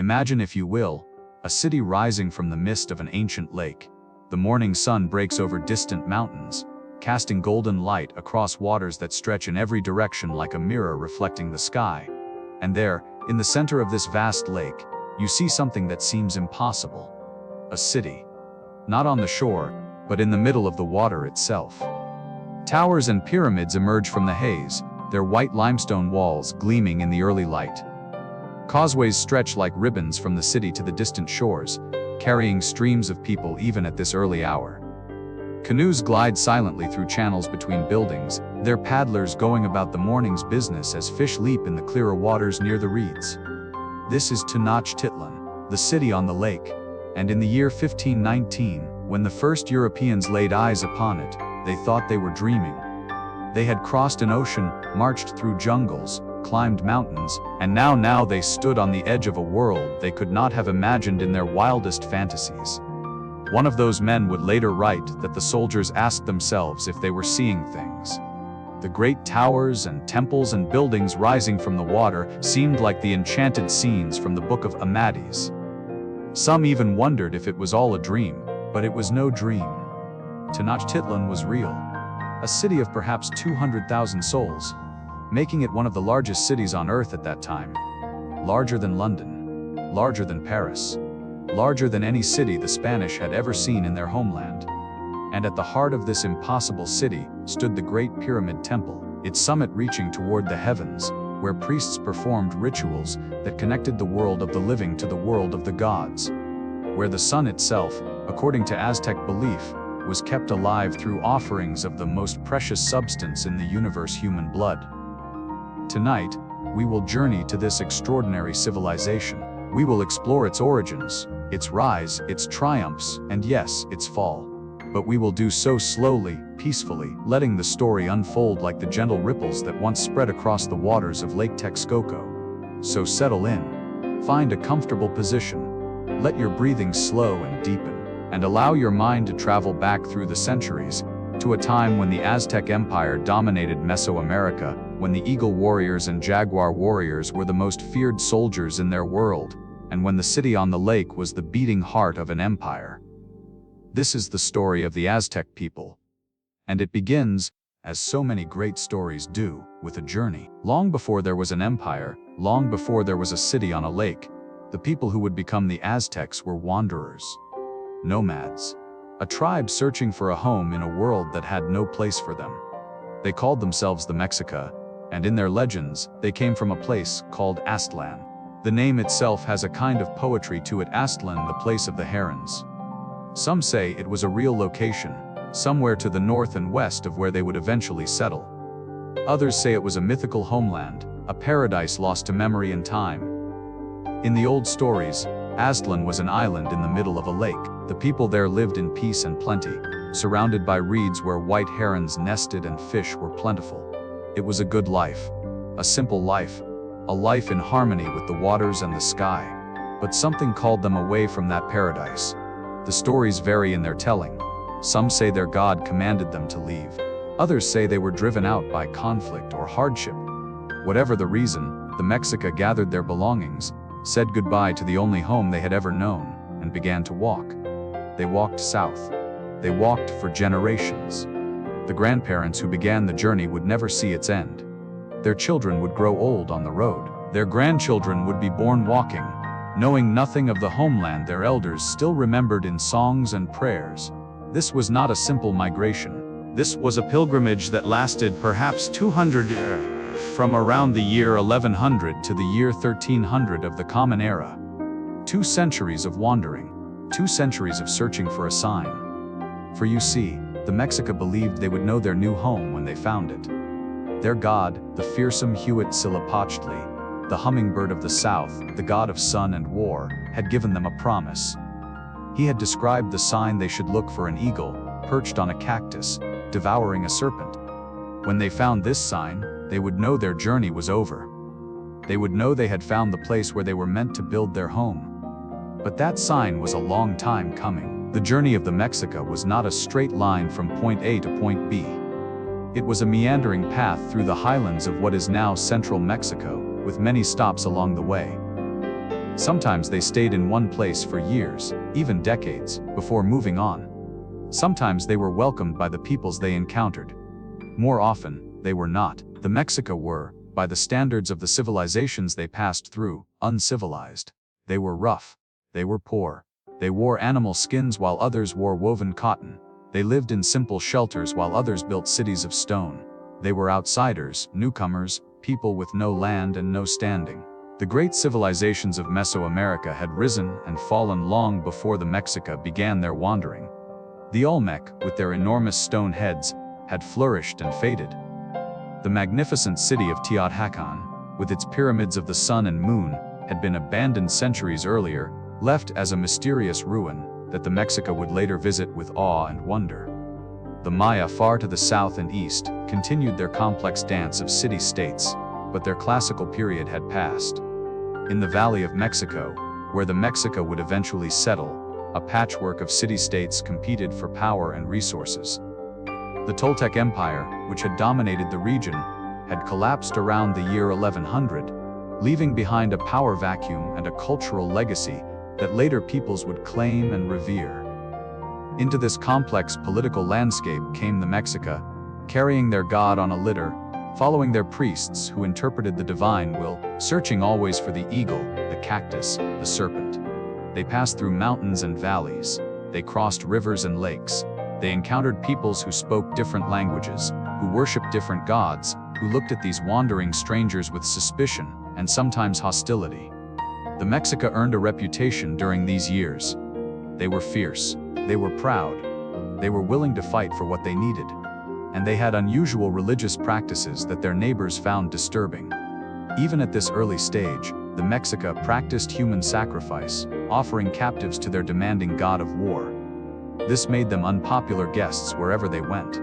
Imagine, if you will, a city rising from the mist of an ancient lake. The morning sun breaks over distant mountains, casting golden light across waters that stretch in every direction like a mirror reflecting the sky. And there, in the center of this vast lake, you see something that seems impossible. A city. Not on the shore, but in the middle of the water itself. Towers and pyramids emerge from the haze, their white limestone walls gleaming in the early light. Causeways stretch like ribbons from the city to the distant shores, carrying streams of people even at this early hour. Canoes glide silently through channels between buildings, their paddlers going about the morning's business as fish leap in the clearer waters near the reeds. This is Tenochtitlan, the city on the lake, and in the year 1519, when the first Europeans laid eyes upon it, they thought they were dreaming. They had crossed an ocean, marched through jungles, climbed mountains, and now they stood on the edge of a world they could not have imagined in their wildest fantasies. One of those men would later write that the soldiers asked themselves if they were seeing things. The great towers and temples and buildings rising from the water seemed like the enchanted scenes from the Book of Amadis. Some even wondered if it was all a dream, but it was no dream. Tenochtitlan was real. A city of perhaps 200,000 souls, making it one of the largest cities on Earth at that time. Larger than London, larger than Paris, larger than any city the Spanish had ever seen in their homeland. And at the heart of this impossible city stood the Great Pyramid Temple, its summit reaching toward the heavens, where priests performed rituals that connected the world of the living to the world of the gods. Where the sun itself, according to Aztec belief, was kept alive through offerings of the most precious substance in the universe, human blood. Tonight, we will journey to this extraordinary civilization. We will explore its origins, its rise, its triumphs, and yes, its fall. But we will do so slowly, peacefully, letting the story unfold like the gentle ripples that once spread across the waters of Lake Texcoco. So settle in. Find a comfortable position. Let your breathing slow and deepen, and allow your mind to travel back through the centuries, to a time when the Aztec Empire dominated Mesoamerica, when the eagle warriors and jaguar warriors were the most feared soldiers in their world, and when the city on the lake was the beating heart of an empire. This is the story of the Aztec people. And it begins, as so many great stories do, with a journey. Long before there was an empire, long before there was a city on a lake, the people who would become the Aztecs were wanderers. Nomads. A tribe searching for a home in a world that had no place for them. They called themselves the Mexica, and in their legends, they came from a place called Aztlan. The name itself has a kind of poetry to it. Aztlan, the place of the herons. Some say it was a real location, somewhere to the north and west of where they would eventually settle. Others say it was a mythical homeland, a paradise lost to memory and time. In the old stories, Aztlan was an island in the middle of a lake. The people there lived in peace and plenty, surrounded by reeds where white herons nested and fish were plentiful. It was a good life, a simple life, a life in harmony with the waters and the sky. But something called them away from that paradise. The stories vary in their telling. Some say their god commanded them to leave. Others say they were driven out by conflict or hardship. Whatever the reason, the Mexica gathered their belongings, said goodbye to the only home they had ever known, and began to walk. They walked south. They walked for generations. The grandparents who began the journey would never see its end. Their children would grow old on the road. Their grandchildren would be born walking, knowing nothing of the homeland their elders still remembered in songs and prayers. This was not a simple migration. This was a pilgrimage that lasted perhaps 200 years, from around the year 1100 to the year 1300 of the Common Era. 2 centuries of wandering, 2 centuries of searching for a sign. For you see, the Mexica believed they would know their new home when they found it. Their god, the fearsome Huitzilopochtli, the hummingbird of the south, the god of sun and war, had given them a promise. He had described the sign they should look for: an eagle, perched on a cactus, devouring a serpent. When they found this sign, they would know their journey was over. They would know they had found the place where they were meant to build their home. But that sign was a long time coming. The journey of the Mexica was not a straight line from point A to point B. It was a meandering path through the highlands of what is now central Mexico, with many stops along the way. Sometimes they stayed in one place for years, even decades, before moving on. Sometimes they were welcomed by the peoples they encountered. More often, they were not. The Mexica were, by the standards of the civilizations they passed through, uncivilized. They were rough. They were poor. They wore animal skins while others wore woven cotton. They lived in simple shelters while others built cities of stone. They were outsiders, newcomers, people with no land and no standing. The great civilizations of Mesoamerica had risen and fallen long before the Mexica began their wandering. The Olmec, with their enormous stone heads, had flourished and faded. The magnificent city of Tenochtitlan, with its pyramids of the sun and moon, had been abandoned centuries earlier, left as a mysterious ruin that the Mexica would later visit with awe and wonder. The Maya, far to the south and east, continued their complex dance of city-states, but their classical period had passed. In the Valley of Mexico, where the Mexica would eventually settle, a patchwork of city-states competed for power and resources. The Toltec Empire, which had dominated the region, had collapsed around the year 1100, leaving behind a power vacuum and a cultural legacy that later peoples would claim and revere. Into this complex political landscape came the Mexica, carrying their god on a litter, following their priests who interpreted the divine will, searching always for the eagle, the cactus, the serpent. They passed through mountains and valleys. They crossed rivers and lakes. They encountered peoples who spoke different languages, who worshiped different gods, who looked at these wandering strangers with suspicion and sometimes hostility. The Mexica earned a reputation during these years. They were fierce. They were proud. They were willing to fight for what they needed. And they had unusual religious practices that their neighbors found disturbing. Even at this early stage, the Mexica practiced human sacrifice, offering captives to their demanding god of war. This made them unpopular guests wherever they went.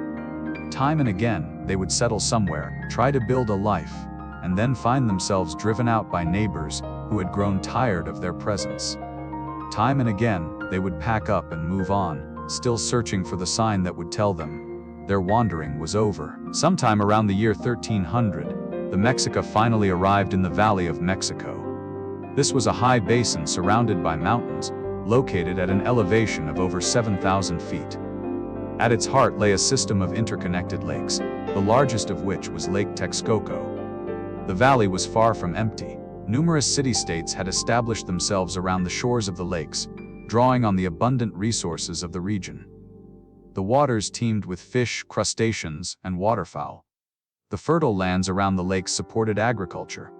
Time and again, they would settle somewhere, try to build a life, and then find themselves driven out by neighbors who had grown tired of their presence. Time and again, they would pack up and move on, still searching for the sign that would tell them their wandering was over. Sometime around the year 1300, the Mexica finally arrived in the Valley of Mexico. This was a high basin surrounded by mountains, located at an elevation of over 7,000 feet. At its heart lay a system of interconnected lakes, the largest of which was Lake Texcoco. The valley was far from empty. Numerous city-states had established themselves around the shores of the lakes, drawing on the abundant resources of the region. The waters teemed with fish, crustaceans, and waterfowl. The fertile lands around the lakes supported agriculture.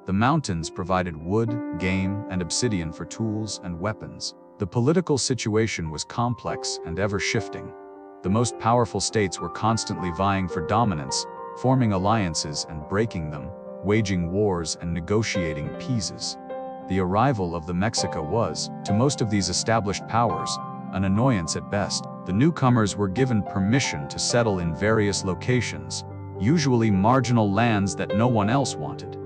The mountains provided wood, game, and obsidian for tools and weapons. The political situation was complex and ever-shifting. The most powerful states were constantly vying for dominance, forming alliances and breaking them, waging wars and negotiating peaces. The arrival of the Mexica was, to most of these established powers, an annoyance at best. The newcomers were given permission to settle in various locations, usually marginal lands that no one else wanted.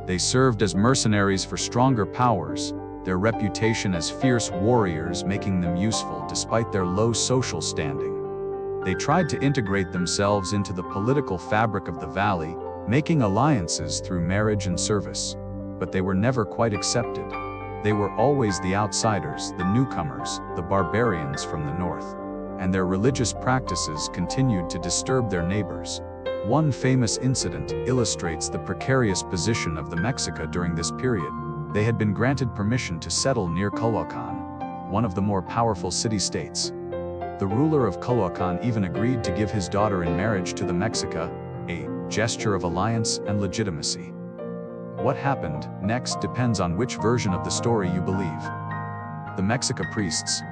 They served as mercenaries for stronger powers, their reputation as fierce warriors making them useful despite their low social standing. They tried to integrate themselves into the political fabric of the valley, making alliances through marriage and service. But they were never quite accepted. They were always the outsiders, the newcomers, the barbarians from the north. And their religious practices continued to disturb their neighbors. One famous incident illustrates the precarious position of the Mexica during this period. They had been granted permission to settle near Culhuacan, one of the more powerful city-states. The ruler of Culhuacan even agreed to give his daughter in marriage to the Mexica, a gesture of alliance and legitimacy. What happened next depends on which version of the story you believe. The Mexica priests,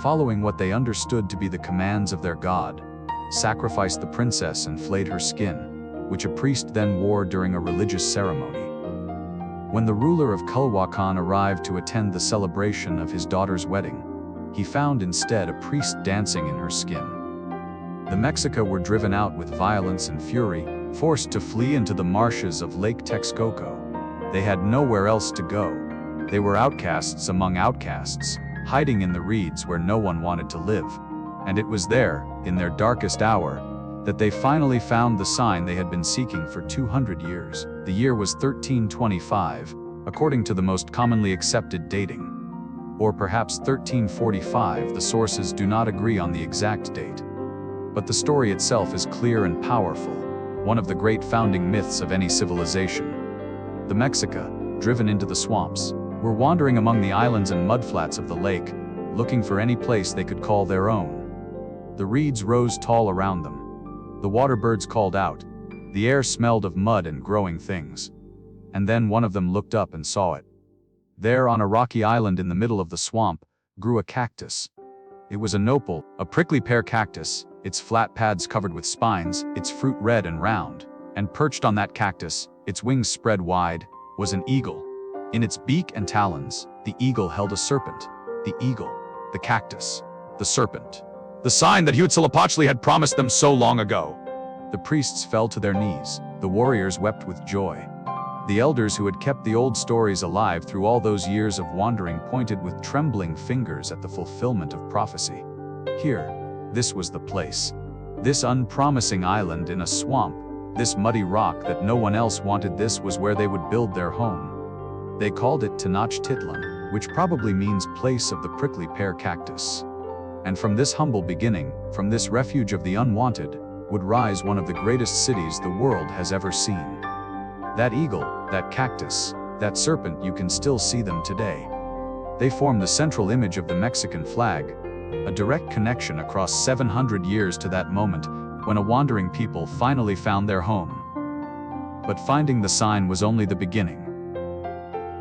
following what they understood to be the commands of their god, sacrificed the princess and flayed her skin, which a priest then wore during a religious ceremony. When the ruler of Culhuacan arrived to attend the celebration of his daughter's wedding, he found instead a priest dancing in her skin. The Mexica were driven out with violence and fury, forced to flee into the marshes of Lake Texcoco. They had nowhere else to go. They were outcasts among outcasts, hiding in the reeds where no one wanted to live. And it was there, in their darkest hour, that they finally found the sign they had been seeking for 200 years. The year was 1325, according to the most commonly accepted dating. Or perhaps 1345, the sources do not agree on the exact date. But the story itself is clear and powerful, one of the great founding myths of any civilization. The Mexica, driven into the swamps, were wandering among the islands and mudflats of the lake, looking for any place they could call their own. The reeds rose tall around them. The water birds called out. The air smelled of mud and growing things. And then one of them looked up and saw it. There, on a rocky island in the middle of the swamp, grew a cactus. It was a nopal, a prickly pear cactus, its flat pads covered with spines, its fruit red and round. And perched on that cactus, its wings spread wide, was an eagle. In its beak and talons, the eagle held a serpent. The eagle, the cactus, the serpent. The sign that Huitzilopochtli had promised them so long ago. The priests fell to their knees. The warriors wept with joy. The elders who had kept the old stories alive through all those years of wandering pointed with trembling fingers at the fulfillment of prophecy. Here, this was the place. This unpromising island in a swamp, this muddy rock that no one else wanted, this was where they would build their home. They called it Tenochtitlan, which probably means place of the prickly pear cactus. And from this humble beginning, from this refuge of the unwanted, would rise one of the greatest cities the world has ever seen. That eagle, that cactus, that serpent, you can still see them today. They form the central image of the Mexican flag, a direct connection across 700 years to that moment when a wandering people finally found their home. But finding the sign was only the beginning.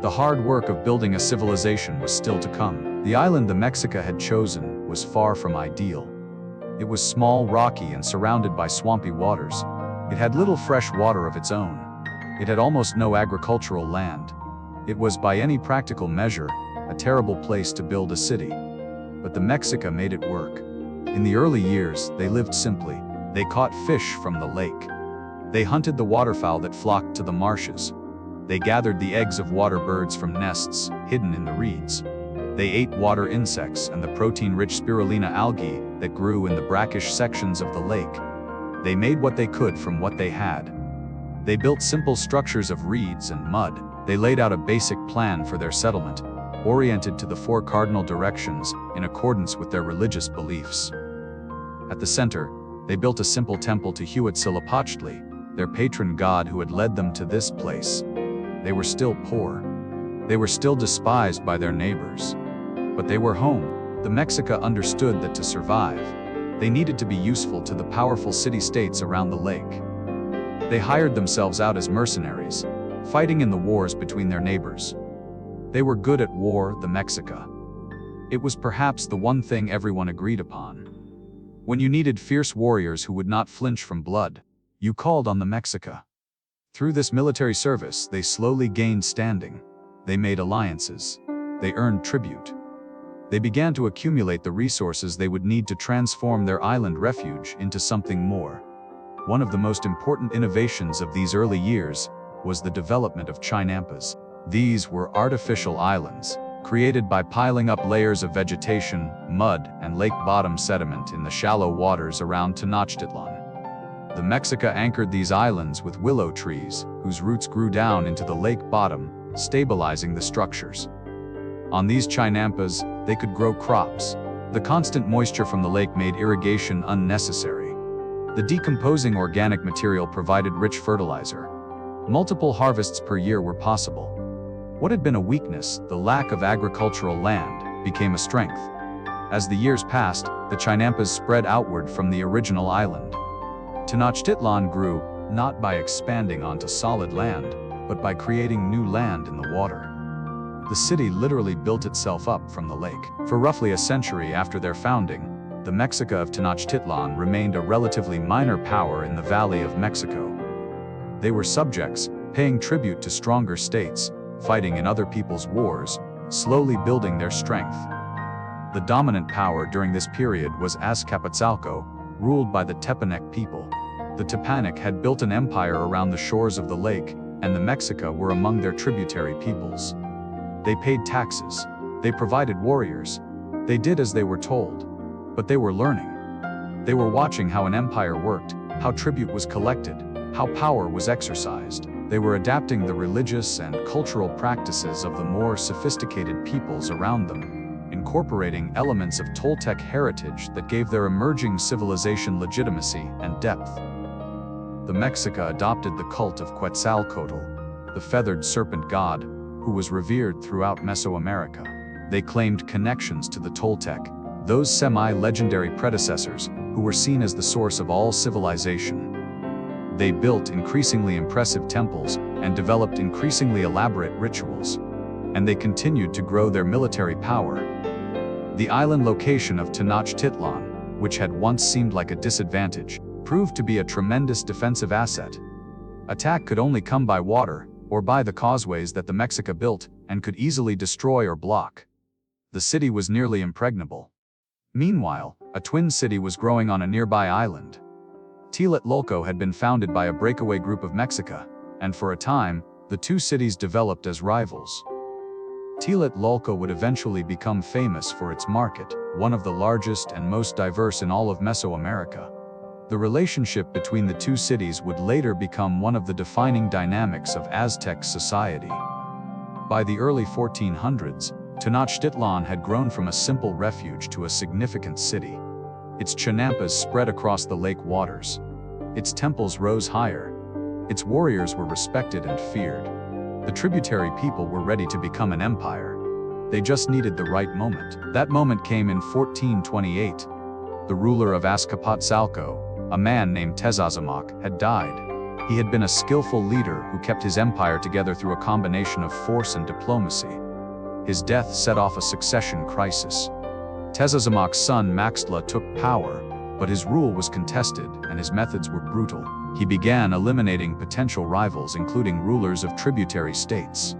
The hard work of building a civilization was still to come. The island the Mexica had chosen was far from ideal. It was small, rocky, and surrounded by swampy waters. It had little fresh water of its own. It had almost no agricultural land. It was, by any practical measure, a terrible place to build a city. But the Mexica made it work. In the early years, they lived simply. They caught fish from the lake. They hunted the waterfowl that flocked to the marshes. They gathered the eggs of water birds from nests hidden in the reeds. They ate water insects and the protein-rich spirulina algae that grew in the brackish sections of the lake. They made what they could from what they had. They built simple structures of reeds and mud. They laid out a basic plan for their settlement, oriented to the 4 cardinal directions in accordance with their religious beliefs. At the center, they built a simple temple to Huitzilopochtli, their patron god who had led them to this place. They were still poor. They were still despised by their neighbors. But they were home. The Mexica understood that to survive, they needed to be useful to the powerful city-states around the lake. They hired themselves out as mercenaries, fighting in the wars between their neighbors. They were good at war, the Mexica. It was perhaps the one thing everyone agreed upon. When you needed fierce warriors who would not flinch from blood, you called on the Mexica. Through this military service, they slowly gained standing. They made alliances. They earned tribute. They began to accumulate the resources they would need to transform their island refuge into something more. One of the most important innovations of these early years was the development of chinampas. These were artificial islands, created by piling up layers of vegetation, mud, and lake-bottom sediment in the shallow waters around Tenochtitlan. The Mexica anchored these islands with willow trees, whose roots grew down into the lake bottom, stabilizing the structures. On these chinampas, they could grow crops. The constant moisture from the lake made irrigation unnecessary. The decomposing organic material provided rich fertilizer. Multiple harvests per year were possible. What had been a weakness, the lack of agricultural land, became a strength. As the years passed, the chinampas spread outward from the original island. Tenochtitlan grew, not by expanding onto solid land, but by creating new land in the water. The city literally built itself up from the lake. For roughly a century after their founding, the Mexica of Tenochtitlan remained a relatively minor power in the Valley of Mexico. They were subjects, paying tribute to stronger states, fighting in other people's wars, slowly building their strength. The dominant power during this period was Azcapotzalco, ruled by the Tepanec people. The Tepanec had built an empire around the shores of the lake, and the Mexica were among their tributary peoples. They paid taxes. They provided warriors. They did as they were told. But they were learning. They were watching how an empire worked, how tribute was collected, how power was exercised. They were adapting the religious and cultural practices of the more sophisticated peoples around them, incorporating elements of Toltec heritage that gave their emerging civilization legitimacy and depth. The Mexica adopted the cult of Quetzalcoatl, the feathered serpent god, who was revered throughout Mesoamerica. They claimed connections to the Toltec, those semi-legendary predecessors who were seen as the source of all civilization. They built increasingly impressive temples and developed increasingly elaborate rituals, and they continued to grow their military power. The island location of Tenochtitlan, which had once seemed like a disadvantage, proved to be a tremendous defensive asset. Attack could only come by water, or by the causeways that the Mexica built and could easily destroy or block. The city was nearly impregnable. Meanwhile, a twin city was growing on a nearby island. Tlatelolco had been founded by a breakaway group of Mexica, and for a time, the two cities developed as rivals. Tlatelolco would eventually become famous for its market, one of the largest and most diverse in all of Mesoamerica. The relationship between the two cities would later become one of the defining dynamics of Aztec society. By the early 1400s, Tenochtitlan had grown from a simple refuge to a significant city. Its chinampas spread across the lake waters. Its temples rose higher. Its warriors were respected and feared. The tributary people were ready to become an empire. They just needed the right moment. That moment came in 1428. The ruler of Azcapotzalco, a man named Tezozomoc, had died. He had been a skillful leader who kept his empire together through a combination of force and diplomacy. His death set off a succession crisis. Tezozomoc's son Maxtla took power, but his rule was contested and his methods were brutal. He began eliminating potential rivals, including rulers of tributary states.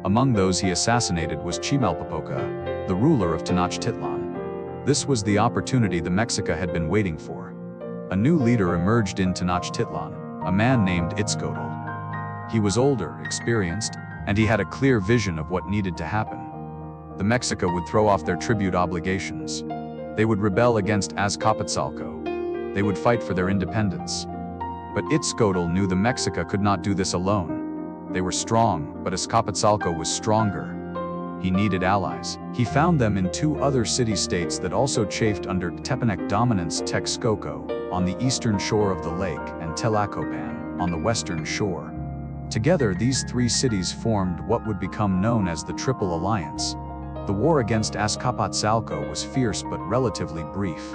Among those he assassinated was Chimalpopoca, the ruler of Tenochtitlan. This was the opportunity the Mexica had been waiting for. A new leader emerged in Tenochtitlan, a man named Itzcoatl. He was older, experienced, and he had a clear vision of what needed to happen. The Mexica would throw off their tribute obligations. They would rebel against Azcapotzalco. They would fight for their independence. But Itzcoatl knew the Mexica could not do this alone. They were strong, but Azcapotzalco was stronger. He needed allies. He found them in two other city-states that also chafed under Tepanec dominance: Texcoco, on the eastern shore of the lake, and Tlacopan, on the western shore. Together, these three cities formed what would become known as the Triple Alliance. The war against Azcapotzalco was fierce but relatively brief.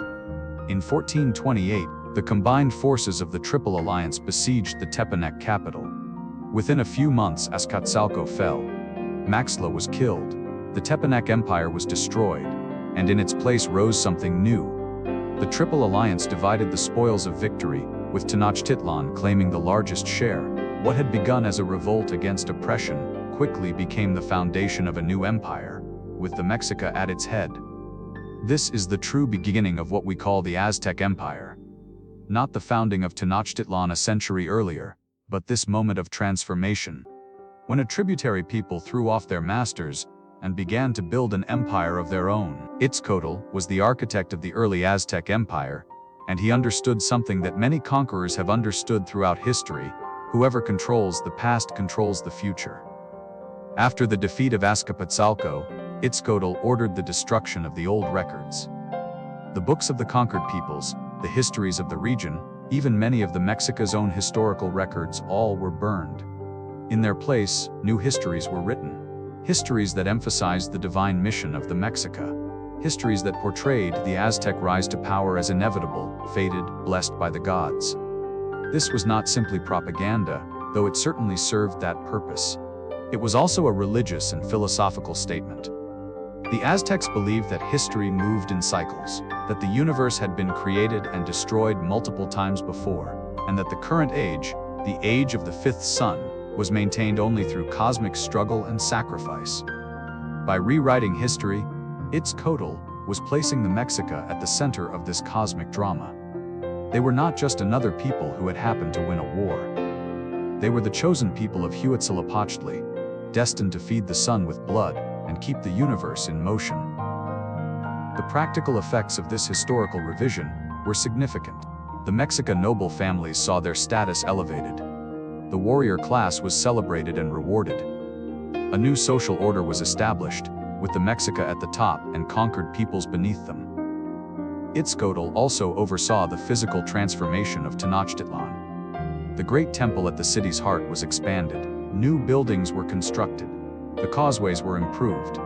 In 1428, the combined forces of the Triple Alliance besieged the Tepanec capital. Within a few months, Azcapotzalco fell. Maxtla was killed. The Tepanec Empire was destroyed, and in its place rose something new. The Triple Alliance divided the spoils of victory, with Tenochtitlan claiming the largest share. What had begun as a revolt against oppression quickly became the foundation of a new empire, with the Mexica at its head. This is the true beginning of what we call the Aztec Empire. Not the founding of Tenochtitlan a century earlier, but this moment of transformation, when a tributary people threw off their masters and began to build an empire of their own. Itzcoatl was the architect of the early Aztec Empire, and he understood something that many conquerors have understood throughout history: whoever controls the past controls the future. After the defeat of Azcapotzalco, Itzcoatl ordered the destruction of the old records. The books of the conquered peoples, the histories of the region, even many of the Mexica's own historical records, all were burned. In their place, new histories were written. Histories that emphasized the divine mission of the Mexica. Histories that portrayed the Aztec rise to power as inevitable, fated, blessed by the gods. This was not simply propaganda, though it certainly served that purpose. It was also a religious and philosophical statement. The Aztecs believed that history moved in cycles, that the universe had been created and destroyed multiple times before, and that the current age, the age of the fifth sun, was maintained only through cosmic struggle and sacrifice. By rewriting history, Itzcoatl was placing the Mexica at the center of this cosmic drama. They were not just another people who had happened to win a war. They were the chosen people of Huitzilopochtli, destined to feed the sun with blood and keep the universe in motion. The practical effects of this historical revision were significant. The Mexica noble families saw their status elevated. the warrior class was celebrated and rewarded. A new social order was established, with the Mexica at the top and conquered peoples beneath them. Itzcoatl also oversaw the physical transformation of Tenochtitlan. The great temple at the city's heart was expanded, new buildings were constructed, the causeways were improved.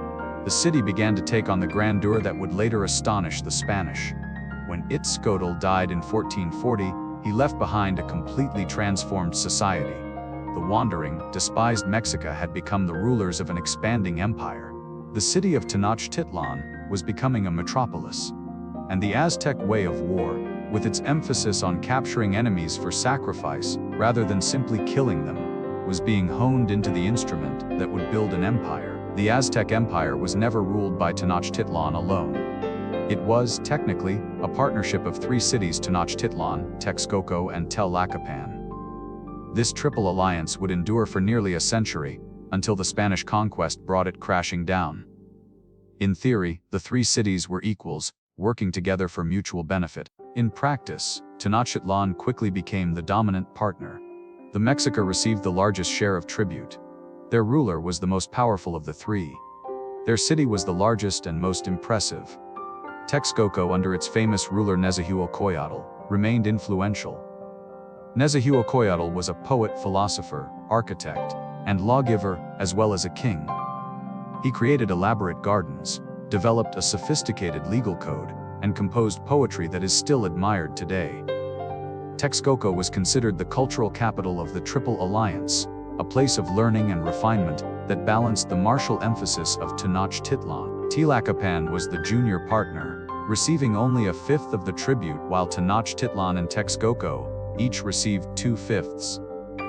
The city began to take on the grandeur that would later astonish the Spanish. When Itzcoatl died in 1440, he left behind a completely transformed society. The wandering, despised Mexica had become the rulers of an expanding empire. The city of Tenochtitlan was becoming a metropolis. And the Aztec way of war, with its emphasis on capturing enemies for sacrifice rather than simply killing them, was being honed into the instrument that would build an empire. The Aztec Empire was never ruled by Tenochtitlan alone. It was, technically, a partnership of three cities: Tenochtitlan, Texcoco, and Tlacopan. This triple alliance would endure for nearly a century, until the Spanish conquest brought it crashing down. In theory, the three cities were equals, working together for mutual benefit. In practice, Tenochtitlan quickly became the dominant partner. The Mexica received the largest share of tribute. Their ruler was the most powerful of the three. Their city was the largest and most impressive. Texcoco, under its famous ruler Nezahualcoyotl, remained influential. Nezahualcoyotl was a poet, philosopher, architect, and lawgiver, as well as a king. He created elaborate gardens, developed a sophisticated legal code, and composed poetry that is still admired today. Texcoco was considered the cultural capital of the Triple Alliance, a place of learning and refinement that balanced the martial emphasis of Tenochtitlan. Tlacopan was the junior partner, receiving only a fifth of the tribute, while Tenochtitlan and Texcoco each received 2/5.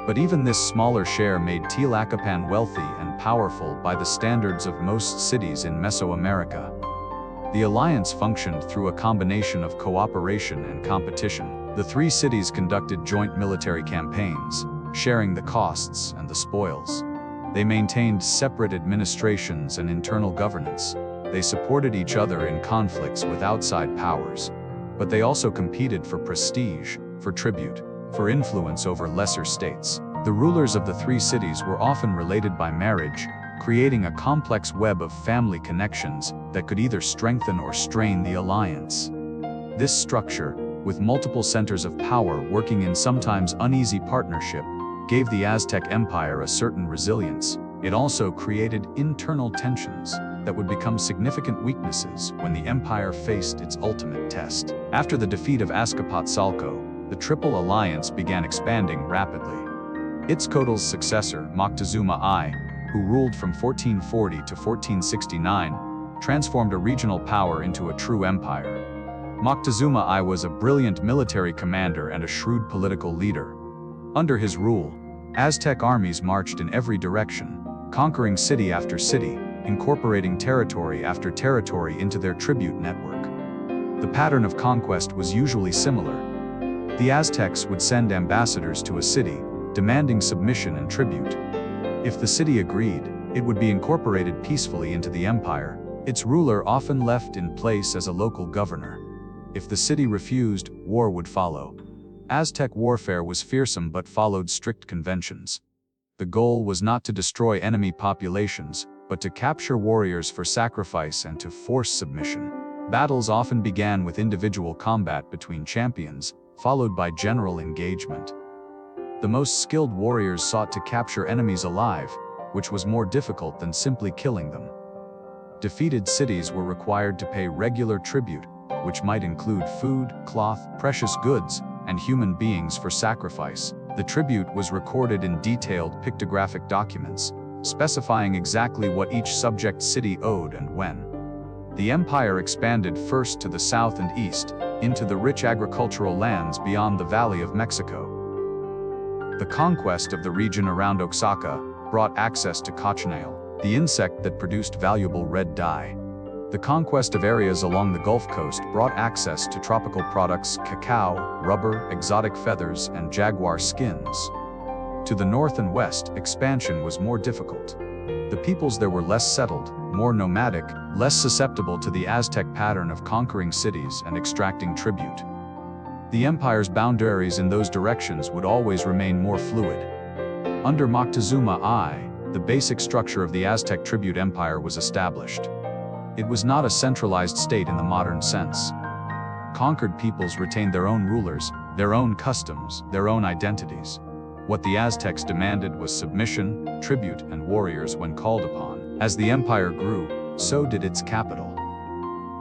But even this smaller share made Tlacopan wealthy and powerful by the standards of most cities in Mesoamerica. The alliance functioned through a combination of cooperation and competition. The three cities conducted joint military campaigns, sharing the costs and the spoils. They maintained separate administrations and internal governance. They supported each other in conflicts with outside powers. But they also competed for prestige, for tribute, for influence over lesser states. The rulers of the three cities were often related by marriage, creating a complex web of family connections that could either strengthen or strain the alliance. This structure, with multiple centers of power working in sometimes uneasy partnership, gave the Aztec Empire a certain resilience. It also created internal tensions that would become significant weaknesses when the empire faced its ultimate test. After the defeat of Azcapotzalco, the Triple Alliance began expanding rapidly. Itzcoatl's successor, Moctezuma I, who ruled from 1440 to 1469, transformed a regional power into a true empire. Moctezuma I was a brilliant military commander and a shrewd political leader. Under his rule, Aztec armies marched in every direction, conquering city after city, incorporating territory after territory into their tribute network. The pattern of conquest was usually similar. The Aztecs would send ambassadors to a city, demanding submission and tribute. If the city agreed, it would be incorporated peacefully into the empire, its ruler often left in place as a local governor. If the city refused, war would follow. Aztec warfare was fearsome but followed strict conventions. The goal was not to destroy enemy populations, but to capture warriors for sacrifice and to force submission. Battles often began with individual combat between champions, followed by general engagement. The most skilled warriors sought to capture enemies alive, which was more difficult than simply killing them. Defeated cities were required to pay regular tribute, which might include food, cloth, precious goods, and human beings for sacrifice. The tribute was recorded in detailed pictographic documents, specifying exactly what each subject city owed and when. The empire expanded first to the south and east, into the rich agricultural lands beyond the Valley of Mexico. The conquest of the region around Oaxaca brought access to cochineal, the insect that produced valuable red dye. The conquest of areas along the Gulf Coast brought access to tropical products, cacao, rubber, exotic feathers, and jaguar skins. To the north and west, expansion was more difficult. The peoples there were less settled, more nomadic, less susceptible to the Aztec pattern of conquering cities and extracting tribute. The empire's boundaries in those directions would always remain more fluid. Under Moctezuma I, the basic structure of the Aztec tribute empire was established. It was not a centralized state in the modern sense. Conquered peoples retained their own rulers, their own customs, their own identities. What the Aztecs demanded was submission, tribute, and warriors when called upon. As the empire grew, so did its capital.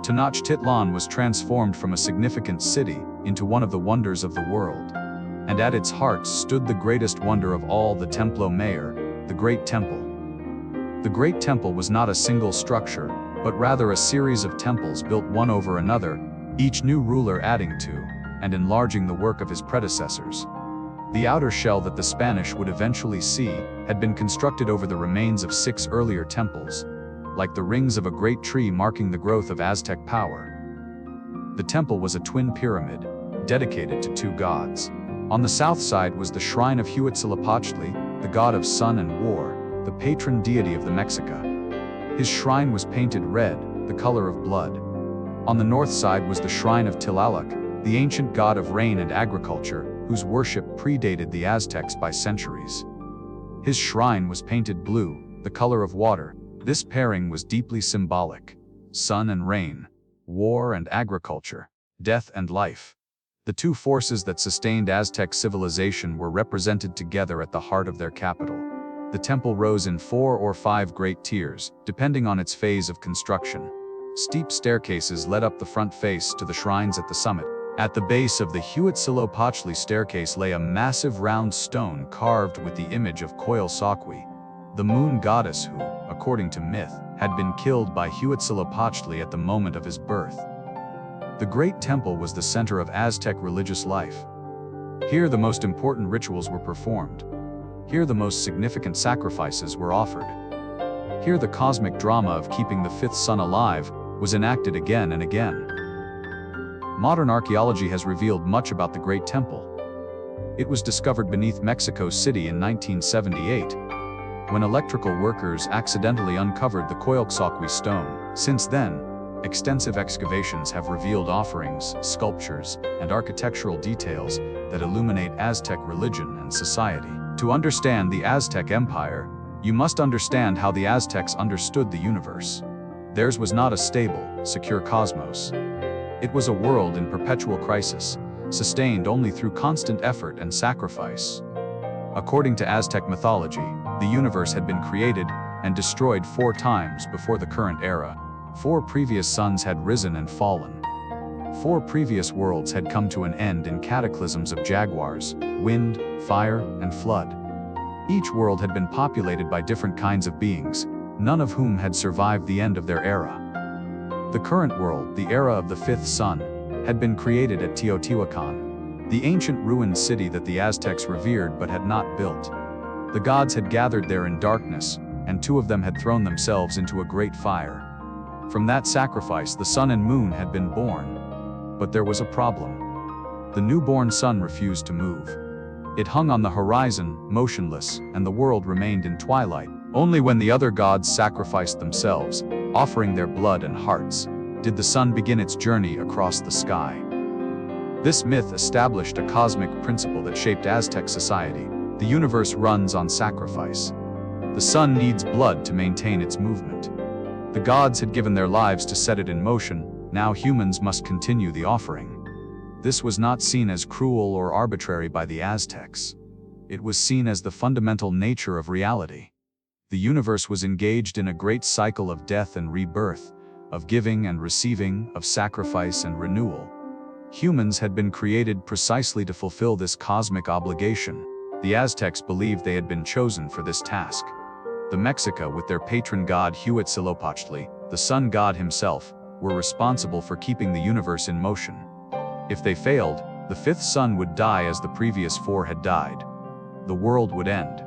Tenochtitlan was transformed from a significant city into one of the wonders of the world. And at its heart stood the greatest wonder of all, the Templo Mayor, the Great Temple. The Great Temple was not a single structure, but rather a series of temples built one over another, each new ruler adding to and enlarging the work of his predecessors. The outer shell that the Spanish would eventually see had been constructed over the remains of 6 earlier temples, like the rings of a great tree marking the growth of Aztec power. The temple was a twin pyramid, dedicated to 2 gods. On the south side was the shrine of Huitzilopochtli, the god of sun and war, the patron deity of the Mexica. His shrine was painted red, the color of blood. On the north side was the shrine of Tlaloc, the ancient god of rain and agriculture, whose worship predated the Aztecs by centuries. His shrine was painted blue, the color of water. This pairing was deeply symbolic. Sun and rain, war and agriculture, death and life. The 2 forces that sustained Aztec civilization were represented together at the heart of their capital. The temple rose in 4 or 5 great tiers, depending on its phase of construction. Steep staircases led up the front face to the shrines at the summit. At the base of the Huitzilopochtli staircase lay a massive round stone carved with the image of Coyolxauhqui, the moon goddess who, according to myth, had been killed by Huitzilopochtli at the moment of his birth. The Great Temple was the center of Aztec religious life. Here the most important rituals were performed. Here the most significant sacrifices were offered. Here the cosmic drama of keeping the 5th sun alive was enacted again and again. Modern archaeology has revealed much about the Great Temple. It was discovered beneath Mexico City in 1978, when electrical workers accidentally uncovered the Coyolxauhqui stone. Since then, extensive excavations have revealed offerings, sculptures, and architectural details that illuminate Aztec religion and society. To understand the Aztec Empire, you must understand how the Aztecs understood the universe. Theirs was not a stable, secure cosmos. It was a world in perpetual crisis, sustained only through constant effort and sacrifice. According to Aztec mythology, the universe had been created and destroyed 4 times before the current era. 4 previous suns had risen and fallen. 4 previous worlds had come to an end in cataclysms of jaguars, wind, fire, and flood. Each world had been populated by different kinds of beings, none of whom had survived the end of their era. The current world, the era of the 5th sun, had been created at Teotihuacan, the ancient ruined city that the Aztecs revered but had not built. The gods had gathered there in darkness, and 2 of them had thrown themselves into a great fire. From that sacrifice, the sun and moon had been born. But there was a problem. The newborn sun refused to move. It hung on the horizon, motionless, and the world remained in twilight. Only when the other gods sacrificed themselves, offering their blood and hearts, did the sun begin its journey across the sky. This myth established a cosmic principle that shaped Aztec society. The universe runs on sacrifice. The sun needs blood to maintain its movement. The gods had given their lives to set it in motion, now humans must continue the offering. This was not seen as cruel or arbitrary by the Aztecs. It was seen as the fundamental nature of reality. The universe was engaged in a great cycle of death and rebirth, of giving and receiving, of sacrifice and renewal. Humans had been created precisely to fulfill this cosmic obligation. The Aztecs believed they had been chosen for this task. The Mexica, with their patron god Huitzilopochtli, the sun god himself, were responsible for keeping the universe in motion. If they failed, the 5th sun would die as the previous 4 had died. The world would end.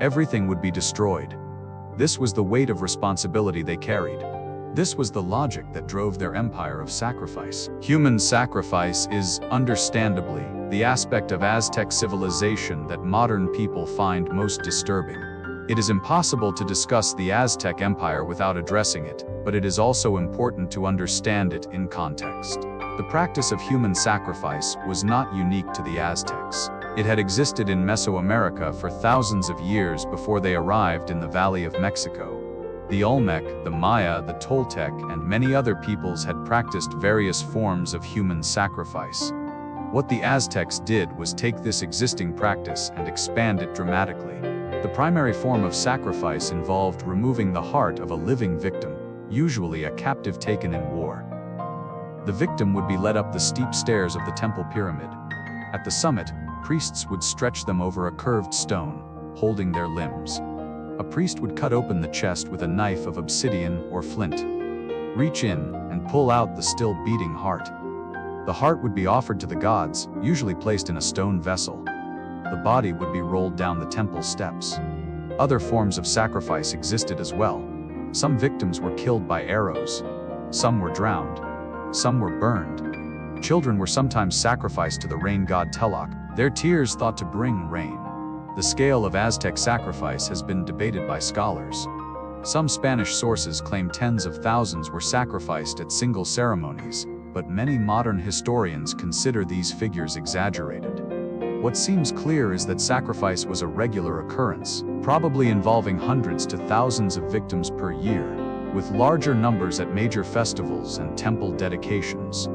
Everything would be destroyed. This was the weight of responsibility they carried. This was the logic that drove their empire of sacrifice. Human sacrifice is, understandably, the aspect of Aztec civilization that modern people find most disturbing. It is impossible to discuss the Aztec Empire without addressing it, but it is also important to understand it in context. The practice of human sacrifice was not unique to the Aztecs. It had existed in Mesoamerica for thousands of years before they arrived in the Valley of Mexico. The Olmec, the Maya, the Toltec, and many other peoples had practiced various forms of human sacrifice. What the Aztecs did was take this existing practice and expand it dramatically. The primary form of sacrifice involved removing the heart of a living victim, usually a captive taken in war. The victim would be led up the steep stairs of the temple pyramid. At the summit, priests would stretch them over a curved stone, holding their limbs. A priest would cut open the chest with a knife of obsidian or flint, reach in, and pull out the still beating heart. The heart would be offered to the gods, usually placed in a stone vessel. The body would be rolled down the temple steps. Other forms of sacrifice existed as well. Some victims were killed by arrows. Some were drowned. Some were burned. Children were sometimes sacrificed to the rain god Tlaloc, their tears thought to bring rain. The scale of Aztec sacrifice has been debated by scholars. Some Spanish sources claim tens of thousands were sacrificed at single ceremonies, but many modern historians consider these figures exaggerated. What seems clear is that sacrifice was a regular occurrence, probably involving hundreds to thousands of victims per year, with larger numbers at major festivals and temple dedications.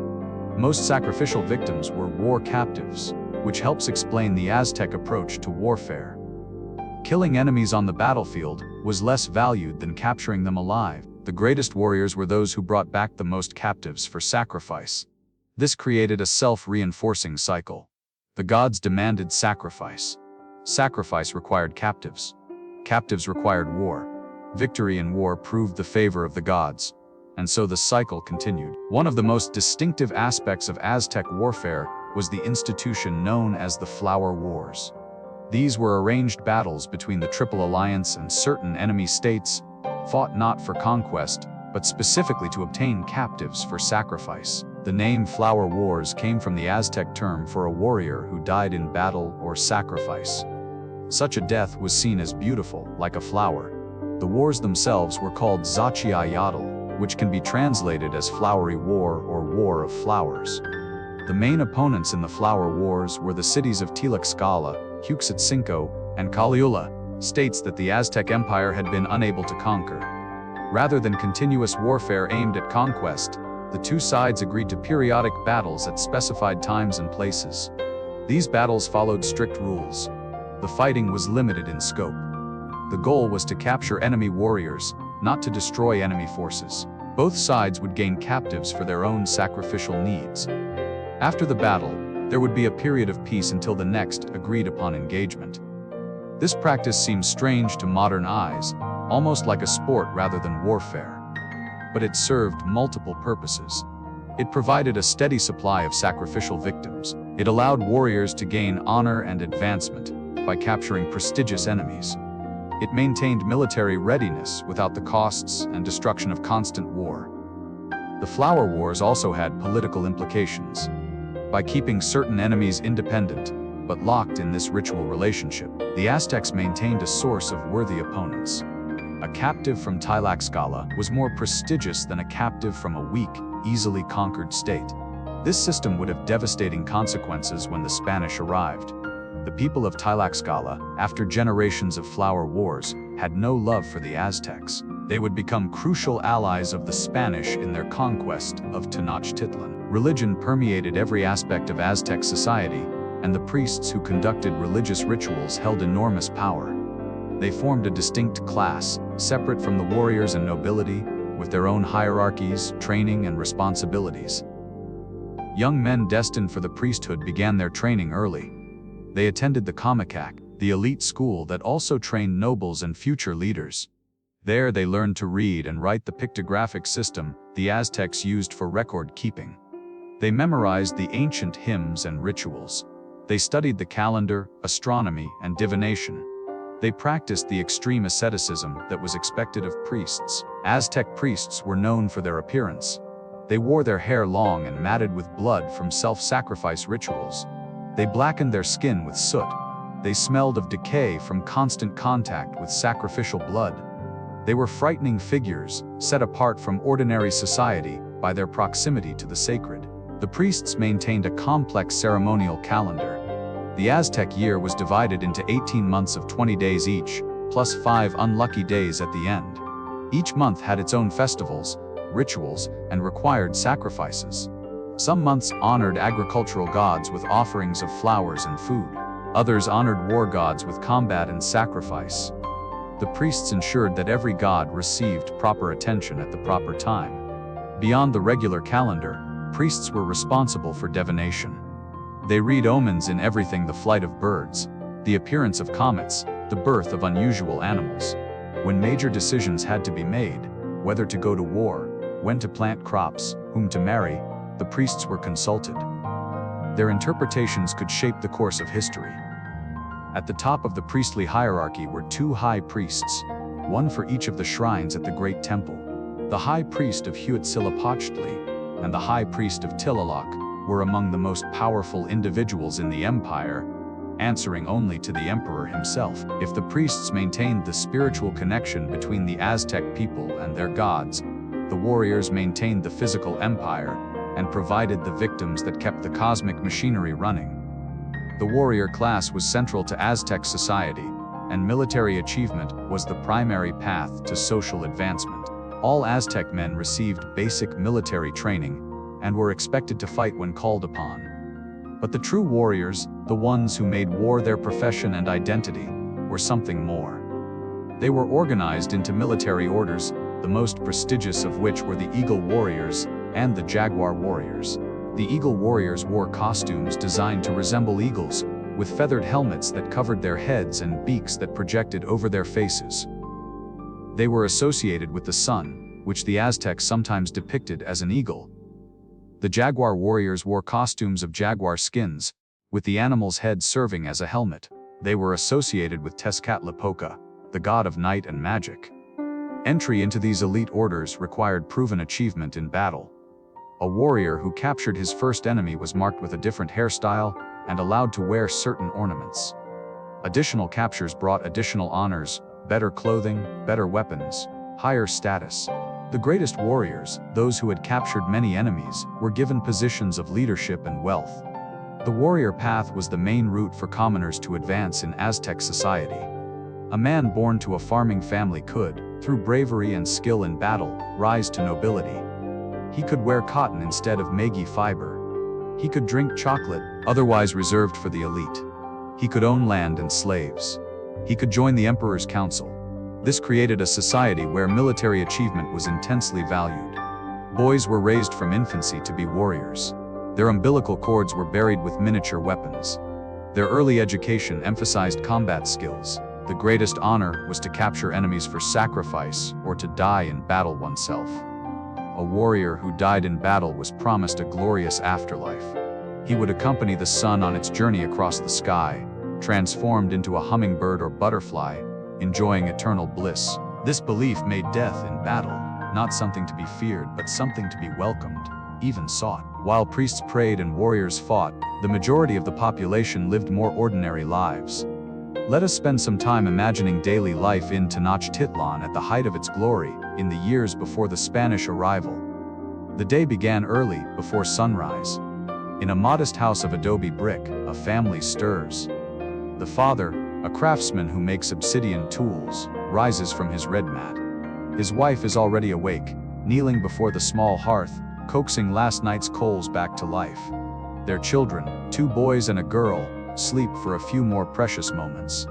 Most sacrificial victims were war captives, which helps explain the Aztec approach to warfare. Killing enemies on the battlefield was less valued than capturing them alive. The greatest warriors were those who brought back the most captives for sacrifice. This created a self-reinforcing cycle. The gods demanded sacrifice. Sacrifice required captives. Captives required war. Victory in war proved the favor of the gods. And so the cycle continued. One of the most distinctive aspects of Aztec warfare was the institution known as the Flower Wars. These were arranged battles between the Triple Alliance and certain enemy states, fought not for conquest, but specifically to obtain captives for sacrifice. The name Flower Wars came from the Aztec term for a warrior who died in battle or sacrifice. Such a death was seen as beautiful, like a flower. The wars themselves were called Xochiayotl, which can be translated as Flowery War or War of Flowers. The main opponents in the Flower Wars were the cities of Tlaxcala, Huixotzinco, and Cholula, states that the Aztec Empire had been unable to conquer. Rather than continuous warfare aimed at conquest, the two sides agreed to periodic battles at specified times and places. These battles followed strict rules. The fighting was limited in scope. The goal was to capture enemy warriors, not to destroy enemy forces. Both sides would gain captives for their own sacrificial needs. After the battle, there would be a period of peace until the next agreed-upon engagement. This practice seems strange to modern eyes, almost like a sport rather than warfare. But it served multiple purposes. It provided a steady supply of sacrificial victims. It allowed warriors to gain honor and advancement by capturing prestigious enemies. It maintained military readiness without the costs and destruction of constant war. The Flower Wars also had political implications. By keeping certain enemies independent, but locked in this ritual relationship, the Aztecs maintained a source of worthy opponents. A captive from Tlaxcala was more prestigious than a captive from a weak, easily conquered state. This system would have devastating consequences when the Spanish arrived. The people of Tlaxcala, after generations of Flower Wars, had no love for the Aztecs. They would become crucial allies of the Spanish in their conquest of Tenochtitlan. Religion permeated every aspect of Aztec society, and the priests who conducted religious rituals held enormous power. They formed a distinct class, separate from the warriors and nobility, with their own hierarchies, training, and responsibilities. Young men destined for the priesthood began their training early. They attended the Comicac, the elite school that also trained nobles and future leaders. There they learned to read and write the pictographic system the Aztecs used for record keeping. They memorized the ancient hymns and rituals. They studied the calendar, astronomy, and divination. They practiced the extreme asceticism that was expected of priests. Aztec priests were known for their appearance. They wore their hair long and matted with blood from self-sacrifice rituals. They blackened their skin with soot. They smelled of decay from constant contact with sacrificial blood. They were frightening figures, set apart from ordinary society by their proximity to the sacred. The priests maintained a complex ceremonial calendar. The Aztec year was divided into 18 months of 20 days each, plus 5 unlucky days at the end. Each month had its own festivals, rituals, and required sacrifices. Some months honored agricultural gods with offerings of flowers and food. Others honored war gods with combat and sacrifice. The priests ensured that every god received proper attention at the proper time. Beyond the regular calendar, priests were responsible for divination. They read omens in everything: the flight of birds, the appearance of comets, the birth of unusual animals. When major decisions had to be made, whether to go to war, when to plant crops, whom to marry, the priests were consulted. Their interpretations could shape the course of history. At the top of the priestly hierarchy were 2 high priests, one for each of the shrines at the Great Temple. The high priest of Huitzilopochtli and the high priest of Tlaloc were among the most powerful individuals in the empire, answering only to the emperor himself. If the priests maintained the spiritual connection between the Aztec people and their gods, the warriors maintained the physical empire and provided the victims that kept the cosmic machinery running. The warrior class was central to Aztec society, and military achievement was the primary path to social advancement. All Aztec men received basic military training and were expected to fight when called upon. But the true warriors, the ones who made war their profession and identity, were something more. They were organized into military orders, the most prestigious of which were the Eagle Warriors and the Jaguar Warriors. The Eagle Warriors wore costumes designed to resemble eagles, with feathered helmets that covered their heads and beaks that projected over their faces. They were associated with the sun, which the Aztecs sometimes depicted as an eagle. The Jaguar Warriors wore costumes of jaguar skins, with the animal's head serving as a helmet. They were associated with Tezcatlipoca, the god of night and magic. Entry into these elite orders required proven achievement in battle. A warrior who captured his first enemy was marked with a different hairstyle and allowed to wear certain ornaments. Additional captures brought additional honors, better clothing, better weapons, higher status. The greatest warriors, those who had captured many enemies, were given positions of leadership and wealth. The warrior path was the main route for commoners to advance in Aztec society. A man born to a farming family could, through bravery and skill in battle, rise to nobility. He could wear cotton instead of Megi fiber. He could drink chocolate, otherwise reserved for the elite. He could own land and slaves. He could join the emperor's council. This created a society where military achievement was intensely valued. Boys were raised from infancy to be warriors. Their umbilical cords were buried with miniature weapons. Their early education emphasized combat skills. The greatest honor was to capture enemies for sacrifice or to die in battle oneself. A warrior who died in battle was promised a glorious afterlife. He would accompany the sun on its journey across the sky, transformed into a hummingbird or butterfly, enjoying eternal bliss. This belief made death in battle not something to be feared, but something to be welcomed, even sought. While priests prayed and warriors fought, the majority of the population lived more ordinary lives. Let us spend some time imagining daily life in Tenochtitlan at the height of its glory, in the years before the Spanish arrival. The day began early, before sunrise. In a modest house of adobe brick, a family stirs. The father, a craftsman who makes obsidian tools, rises from his red mat. His wife is already awake, kneeling before the small hearth, coaxing last night's coals back to life. Their children, 2 boys and a girl, sleep for a few more precious moments.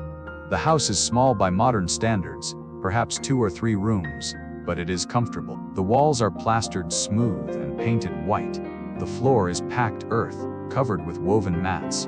The house is small by modern standards, perhaps 2 or 3 rooms, but it is comfortable. The walls are plastered smooth and painted white. The floor is packed earth, covered with woven mats.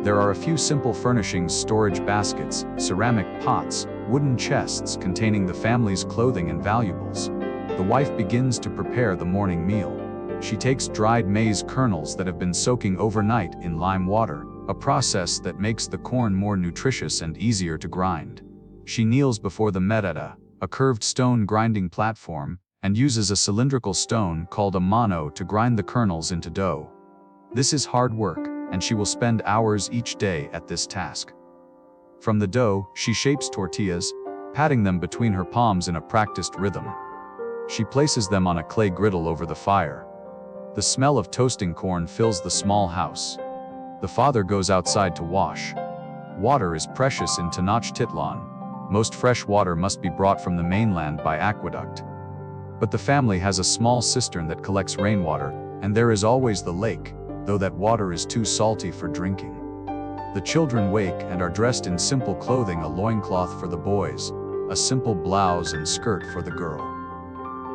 There are a few simple furnishings: storage baskets, ceramic pots, wooden chests containing the family's clothing and valuables. The wife begins to prepare the morning meal. She takes dried maize kernels that have been soaking overnight in lime water, a process that makes the corn more nutritious and easier to grind. She kneels before the mereta, a curved stone grinding platform, and uses a cylindrical stone called a mano to grind the kernels into dough. This is hard work, and she will spend hours each day at this task. From the dough, she shapes tortillas, patting them between her palms in a practiced rhythm. She places them on a clay griddle over the fire. The smell of toasting corn fills the small house. The father goes outside to wash. Water is precious in Tenochtitlan. Most fresh water must be brought from the mainland by aqueduct. But the family has a small cistern that collects rainwater, and there is always the lake, though that water is too salty for drinking. The children wake and are dressed in simple clothing, a loincloth for the boys, a simple blouse and skirt for the girl.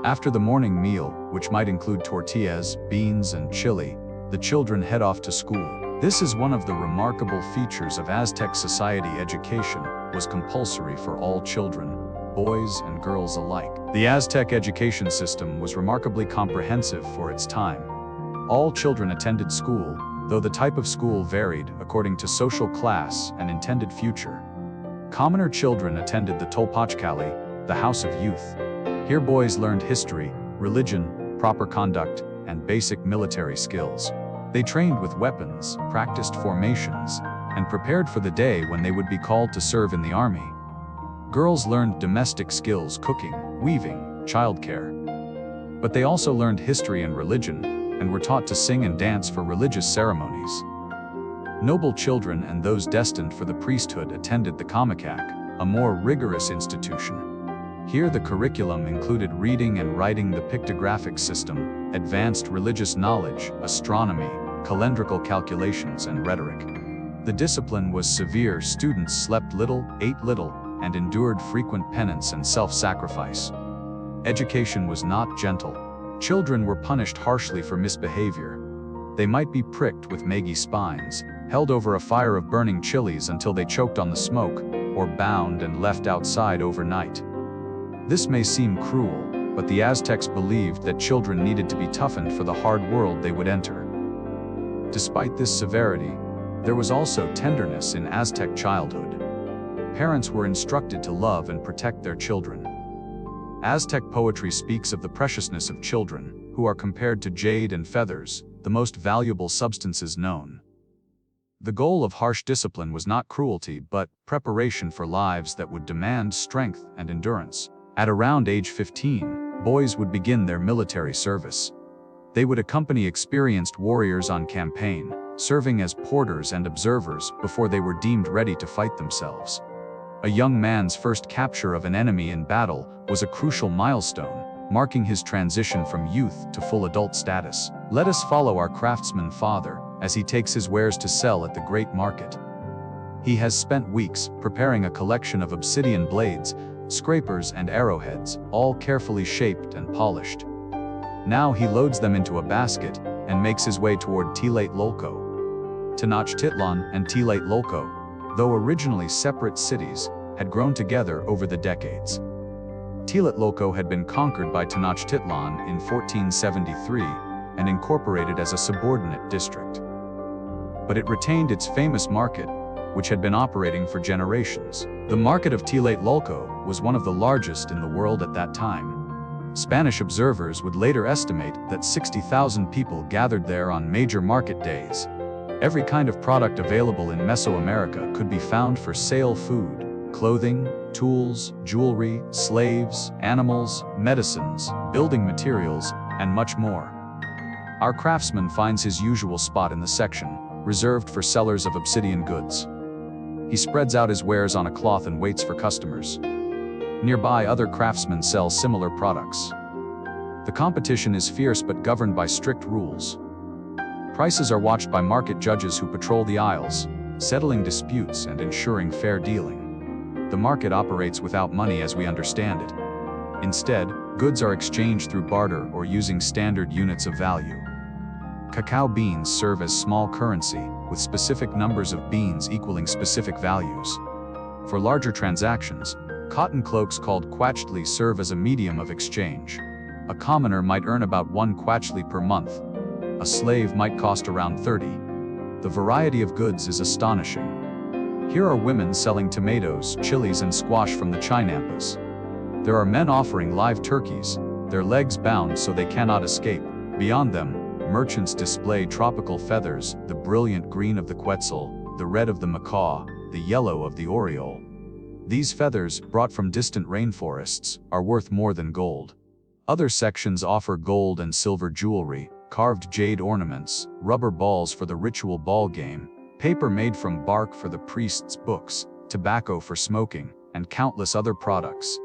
After the morning meal, which might include tortillas, beans, and chili, the children head off to school. This is one of the remarkable features of Aztec society. Education was compulsory for all children, boys and girls alike. The Aztec education system was remarkably comprehensive for its time. All children attended school, though the type of school varied according to social class and intended future. Commoner children attended the Tolpachkali, the House of Youth. Here boys learned history, religion, proper conduct, and basic military skills. They trained with weapons, practiced formations, and prepared for the day when they would be called to serve in the army. Girls learned domestic skills, cooking, weaving, childcare. But they also learned history and religion, and were taught to sing and dance for religious ceremonies. Noble children and those destined for the priesthood attended the Kamikak, a more rigorous institution. Here the curriculum included reading and writing, the pictographic system, advanced religious knowledge, astronomy, calendrical calculations, and rhetoric. The discipline was severe. Students slept little, ate little, and endured frequent penance and self-sacrifice. Education was not gentle. Children were punished harshly for misbehavior. They might be pricked with maguey spines, held over a fire of burning chilies until they choked on the smoke, or bound and left outside overnight. This may seem cruel, but the Aztecs believed that children needed to be toughened for the hard world they would enter. Despite this severity, there was also tenderness in Aztec childhood. Parents were instructed to love and protect their children. Aztec poetry speaks of the preciousness of children, who are compared to jade and feathers, the most valuable substances known. The goal of harsh discipline was not cruelty, but preparation for lives that would demand strength and endurance. At around age 15, boys would begin their military service. They would accompany experienced warriors on campaign, serving as porters and observers before they were deemed ready to fight themselves. A young man's first capture of an enemy in battle was a crucial milestone, marking his transition from youth to full adult status. Let us follow our craftsman father as he takes his wares to sell at the great market. He has spent weeks preparing a collection of obsidian blades, scrapers, and arrowheads, all carefully shaped and polished. Now he loads them into a basket and makes his way toward Tenochtitlan. Tenochtitlan and Tenochtitlan, though originally separate cities, had grown together over the decades. Tenochtitlan had been conquered by Tenochtitlan in 1473 and incorporated as a subordinate district. But it retained its famous market, which had been operating for generations. The market of Tenochtitlan was one of the largest in the world at that time. Spanish observers would later estimate that 60,000 people gathered there on major market days. Every kind of product available in Mesoamerica could be found for sale: food, clothing, tools, jewelry, slaves, animals, medicines, building materials, and much more. Our craftsman finds his usual spot in the section, reserved for sellers of obsidian goods. He spreads out his wares on a cloth and waits for customers. Nearby, other craftsmen sell similar products. The competition is fierce but governed by strict rules. Prices are watched by market judges who patrol the aisles, settling disputes and ensuring fair dealing. The market operates without money as we understand it. Instead, goods are exchanged through barter or using standard units of value. Cacao beans serve as small currency, with specific numbers of beans equaling specific values. For larger transactions, cotton cloaks called quachli serve as a medium of exchange. A commoner might earn about 1 quachli per month. A slave might cost around 30. The variety of goods is astonishing. Here are women selling tomatoes, chilies, and squash from the chinampas. There are men offering live turkeys, their legs bound so they cannot escape. Beyond them, merchants display tropical feathers, the brilliant green of the quetzal, the red of the macaw, the yellow of the oriole. These feathers, brought from distant rainforests, are worth more than gold. Other sections offer gold and silver jewelry, carved jade ornaments, rubber balls for the ritual ball game, paper made from bark for the priest's books, tobacco for smoking, and countless other products.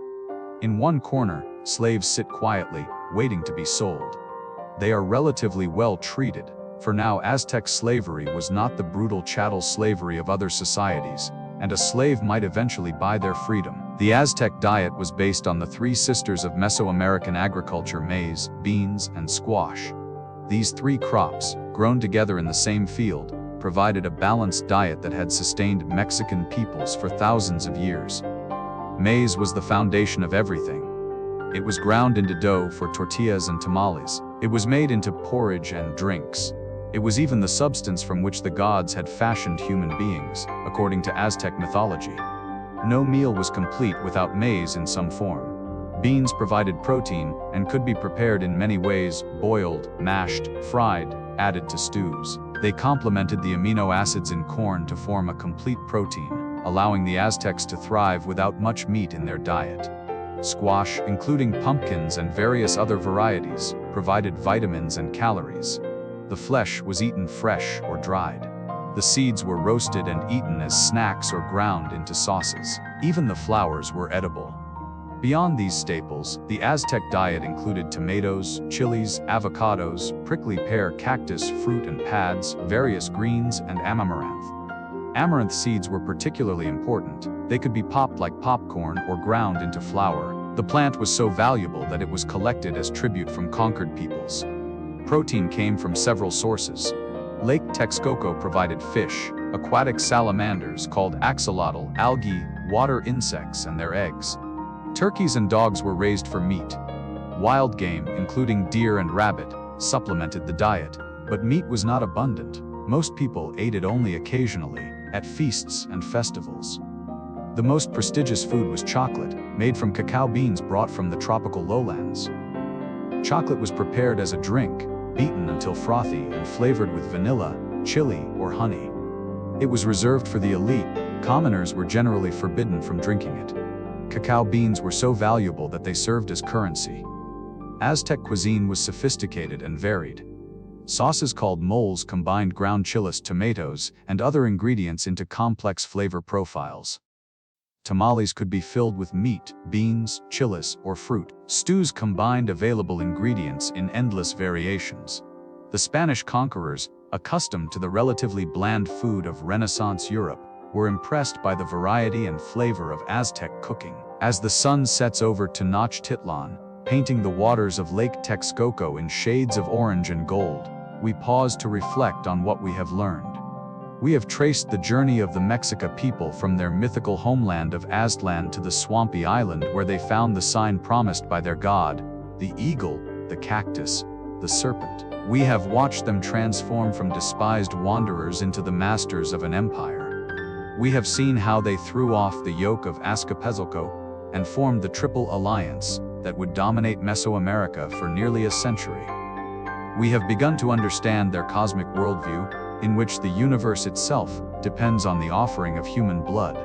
In one corner, slaves sit quietly, waiting to be sold. They are relatively well treated, for now Aztec slavery was not the brutal chattel slavery of other societies, and a slave might eventually buy their freedom. The Aztec diet was based on the three sisters of Mesoamerican agriculture: maize, beans, and squash. These three crops, grown together in the same field, provided a balanced diet that had sustained Mexican peoples for thousands of years. Maize was the foundation of everything. It was ground into dough for tortillas and tamales. It was made into porridge and drinks. It was even the substance from which the gods had fashioned human beings, according to Aztec mythology. No meal was complete without maize in some form. Beans provided protein and could be prepared in many ways: boiled, mashed, fried, added to stews. They complemented the amino acids in corn to form a complete protein, allowing the Aztecs to thrive without much meat in their diet. Squash, including pumpkins and various other varieties, provided vitamins and calories. The flesh was eaten fresh or dried. The seeds were roasted and eaten as snacks or ground into sauces. Even the flowers were edible. Beyond these staples, the Aztec diet included tomatoes, chilies, avocados, prickly pear, cactus, fruit and pads, various greens, and amaranth. Amaranth seeds were particularly important. They could be popped like popcorn or ground into flour. The plant was so valuable that it was collected as tribute from conquered peoples. Protein came from several sources. Lake Texcoco provided fish, aquatic salamanders called axolotl, algae, water insects, and their eggs. Turkeys and dogs were raised for meat. Wild game, including deer and rabbit, supplemented the diet, but meat was not abundant. Most people ate it only occasionally, at feasts and festivals. The most prestigious food was chocolate, made from cacao beans brought from the tropical lowlands. Chocolate was prepared as a drink, beaten until frothy and flavored with vanilla, chili, or honey. It was reserved for the elite. Commoners were generally forbidden from drinking it. Cacao beans were so valuable that they served as currency. Aztec cuisine was sophisticated and varied. Sauces called moles combined ground chiles, tomatoes, and other ingredients into complex flavor profiles. Tamales could be filled with meat, beans, chiles, or fruit. Stews combined available ingredients in endless variations. The Spanish conquerors, accustomed to the relatively bland food of Renaissance Europe, were impressed by the variety and flavor of Aztec cooking. As the sun sets over Tenochtitlan, painting the waters of Lake Texcoco in shades of orange and gold, we pause to reflect on what we have learned. We have traced the journey of the Mexica people from their mythical homeland of Aztlan to the swampy island where they found the sign promised by their god, the eagle, the cactus, the serpent. We have watched them transform from despised wanderers into the masters of an empire. We have seen how they threw off the yoke of Azcapotzalco and formed the Triple Alliance that would dominate Mesoamerica for nearly a century. We have begun to understand their cosmic worldview, in which the universe itself depends on the offering of human blood.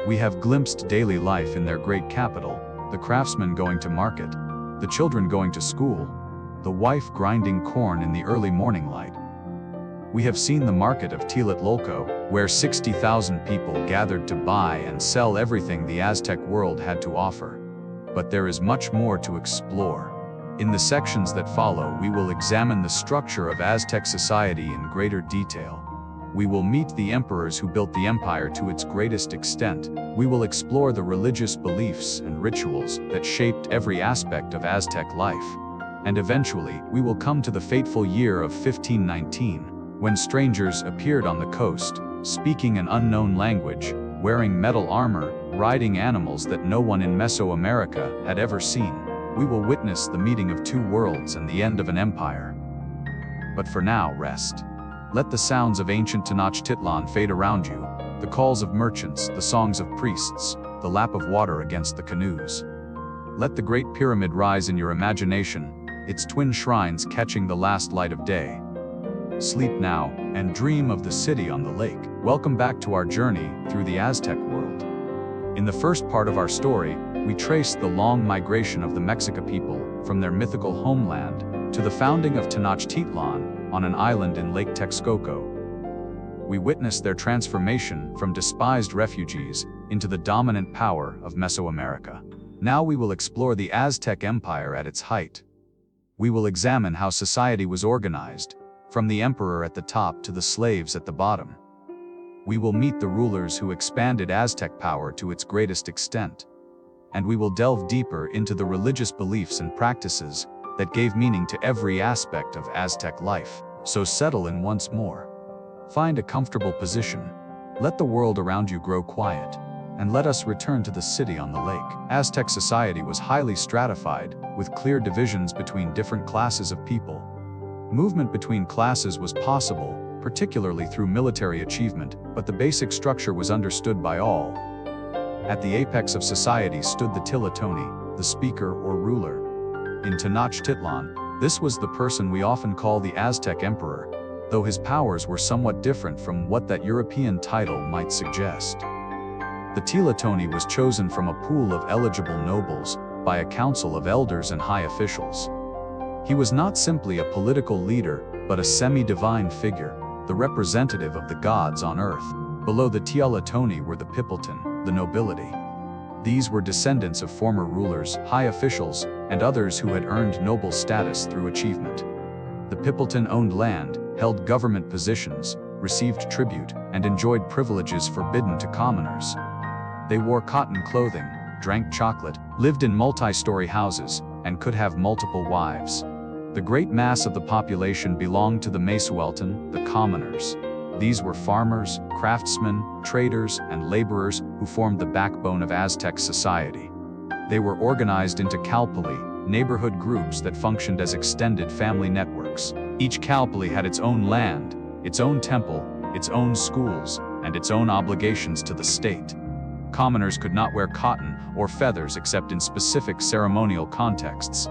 We have glimpsed daily life in their great capital, the craftsmen going to market, the children going to school, the wife grinding corn in the early morning light. We have seen the market of Tlatelolco, where 60,000 people gathered to buy and sell everything the Aztec world had to offer. But there is much more to explore. In the sections that follow, we will examine the structure of Aztec society in greater detail. We will meet the emperors who built the empire to its greatest extent. We will explore the religious beliefs and rituals that shaped every aspect of Aztec life. And eventually, we will come to the fateful year of 1519, when strangers appeared on the coast, speaking an unknown language, wearing metal armor, riding animals that no one in Mesoamerica had ever seen. We will witness the meeting of two worlds and the end of an empire. But for now, rest. Let the sounds of ancient Tenochtitlan fade around you, the calls of merchants, the songs of priests, the lap of water against the canoes. Let the Great Pyramid rise in your imagination, its twin shrines catching the last light of day. Sleep now, and dream of the city on the lake. Welcome back to our journey through the Aztec world. In the first part of our story, we trace the long migration of the Mexica people from their mythical homeland to the founding of Tenochtitlan on an island in Lake Texcoco. We witnessed their transformation from despised refugees into the dominant power of Mesoamerica. Now we will explore the Aztec Empire at its height. We will examine how society was organized, from the emperor at the top to the slaves at the bottom. We will meet the rulers who expanded Aztec power to its greatest extent. And we will delve deeper into the religious beliefs and practices that gave meaning to every aspect of Aztec life. So settle in once more. Find a comfortable position. Let the world around you grow quiet. And let us return to the city on the lake. Aztec society was highly stratified, with clear divisions between different classes of people. Movement between classes was possible, particularly through military achievement, but the basic structure was understood by all. At the apex of society stood the Tenochtitlan, the speaker or ruler. In Tenochtitlan, this was the person we often call the Aztec Emperor, though his powers were somewhat different from what that European title might suggest. The Tenochtitlan was chosen from a pool of eligible nobles by a council of elders and high officials. He was not simply a political leader, but a semi-divine figure, the representative of the gods on earth. Below the Tenochtitlan were the Pipiltin, the nobility. These were descendants of former rulers, high officials, and others who had earned noble status through achievement. The Pipiltin owned land, held government positions, received tribute, and enjoyed privileges forbidden to commoners. They wore cotton clothing, drank chocolate, lived in multi-story houses, and could have multiple wives. The great mass of the population belonged to the Mesueltan, the commoners. These were farmers, craftsmen, traders, and laborers who formed the backbone of Aztec society. They were organized into calpulli, neighborhood groups that functioned as extended family networks. Each calpulli had its own land, its own temple, its own schools, and its own obligations to the state. Commoners could not wear cotton or feathers except in specific ceremonial contexts.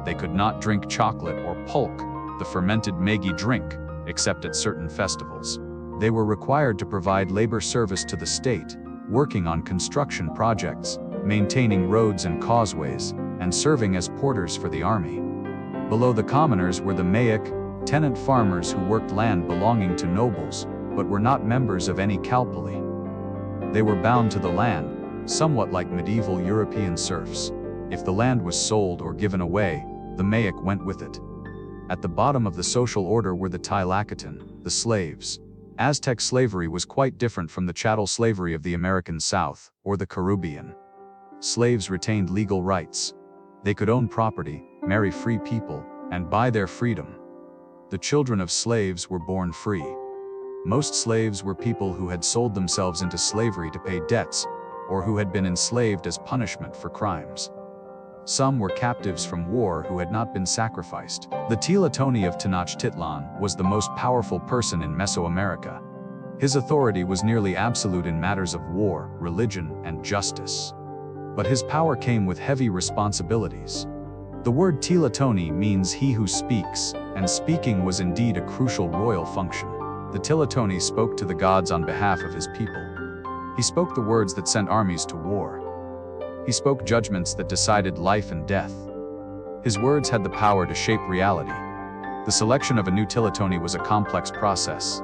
They could not drink chocolate or pulque, the fermented Maggi drink, except at certain festivals. They were required to provide labor service to the state, working on construction projects, maintaining roads and causeways, and serving as porters for the army. Below the commoners were the Mayak, tenant farmers who worked land belonging to nobles, but were not members of any calpulli. They were bound to the land, somewhat like medieval European serfs. If the land was sold or given away, the Mayak went with it. At the bottom of the social order were the Tlacopan, the slaves. Aztec slavery was quite different from the chattel slavery of the American South, or the Caribbean. Slaves retained legal rights. They could own property, marry free people, and buy their freedom. The children of slaves were born free. Most slaves were people who had sold themselves into slavery to pay debts, or who had been enslaved as punishment for crimes. Some were captives from war who had not been sacrificed. The Tlacopan of Tenochtitlan was the most powerful person in Mesoamerica. His authority was nearly absolute in matters of war, religion, and justice. But his power came with heavy responsibilities. The word Tlacopan means he who speaks, and speaking was indeed a crucial royal function. The Tlacopan spoke to the gods on behalf of his people. He spoke the words that sent armies to war. He spoke judgments that decided life and death. His words had the power to shape reality. The selection of a new Tlacopan was a complex process.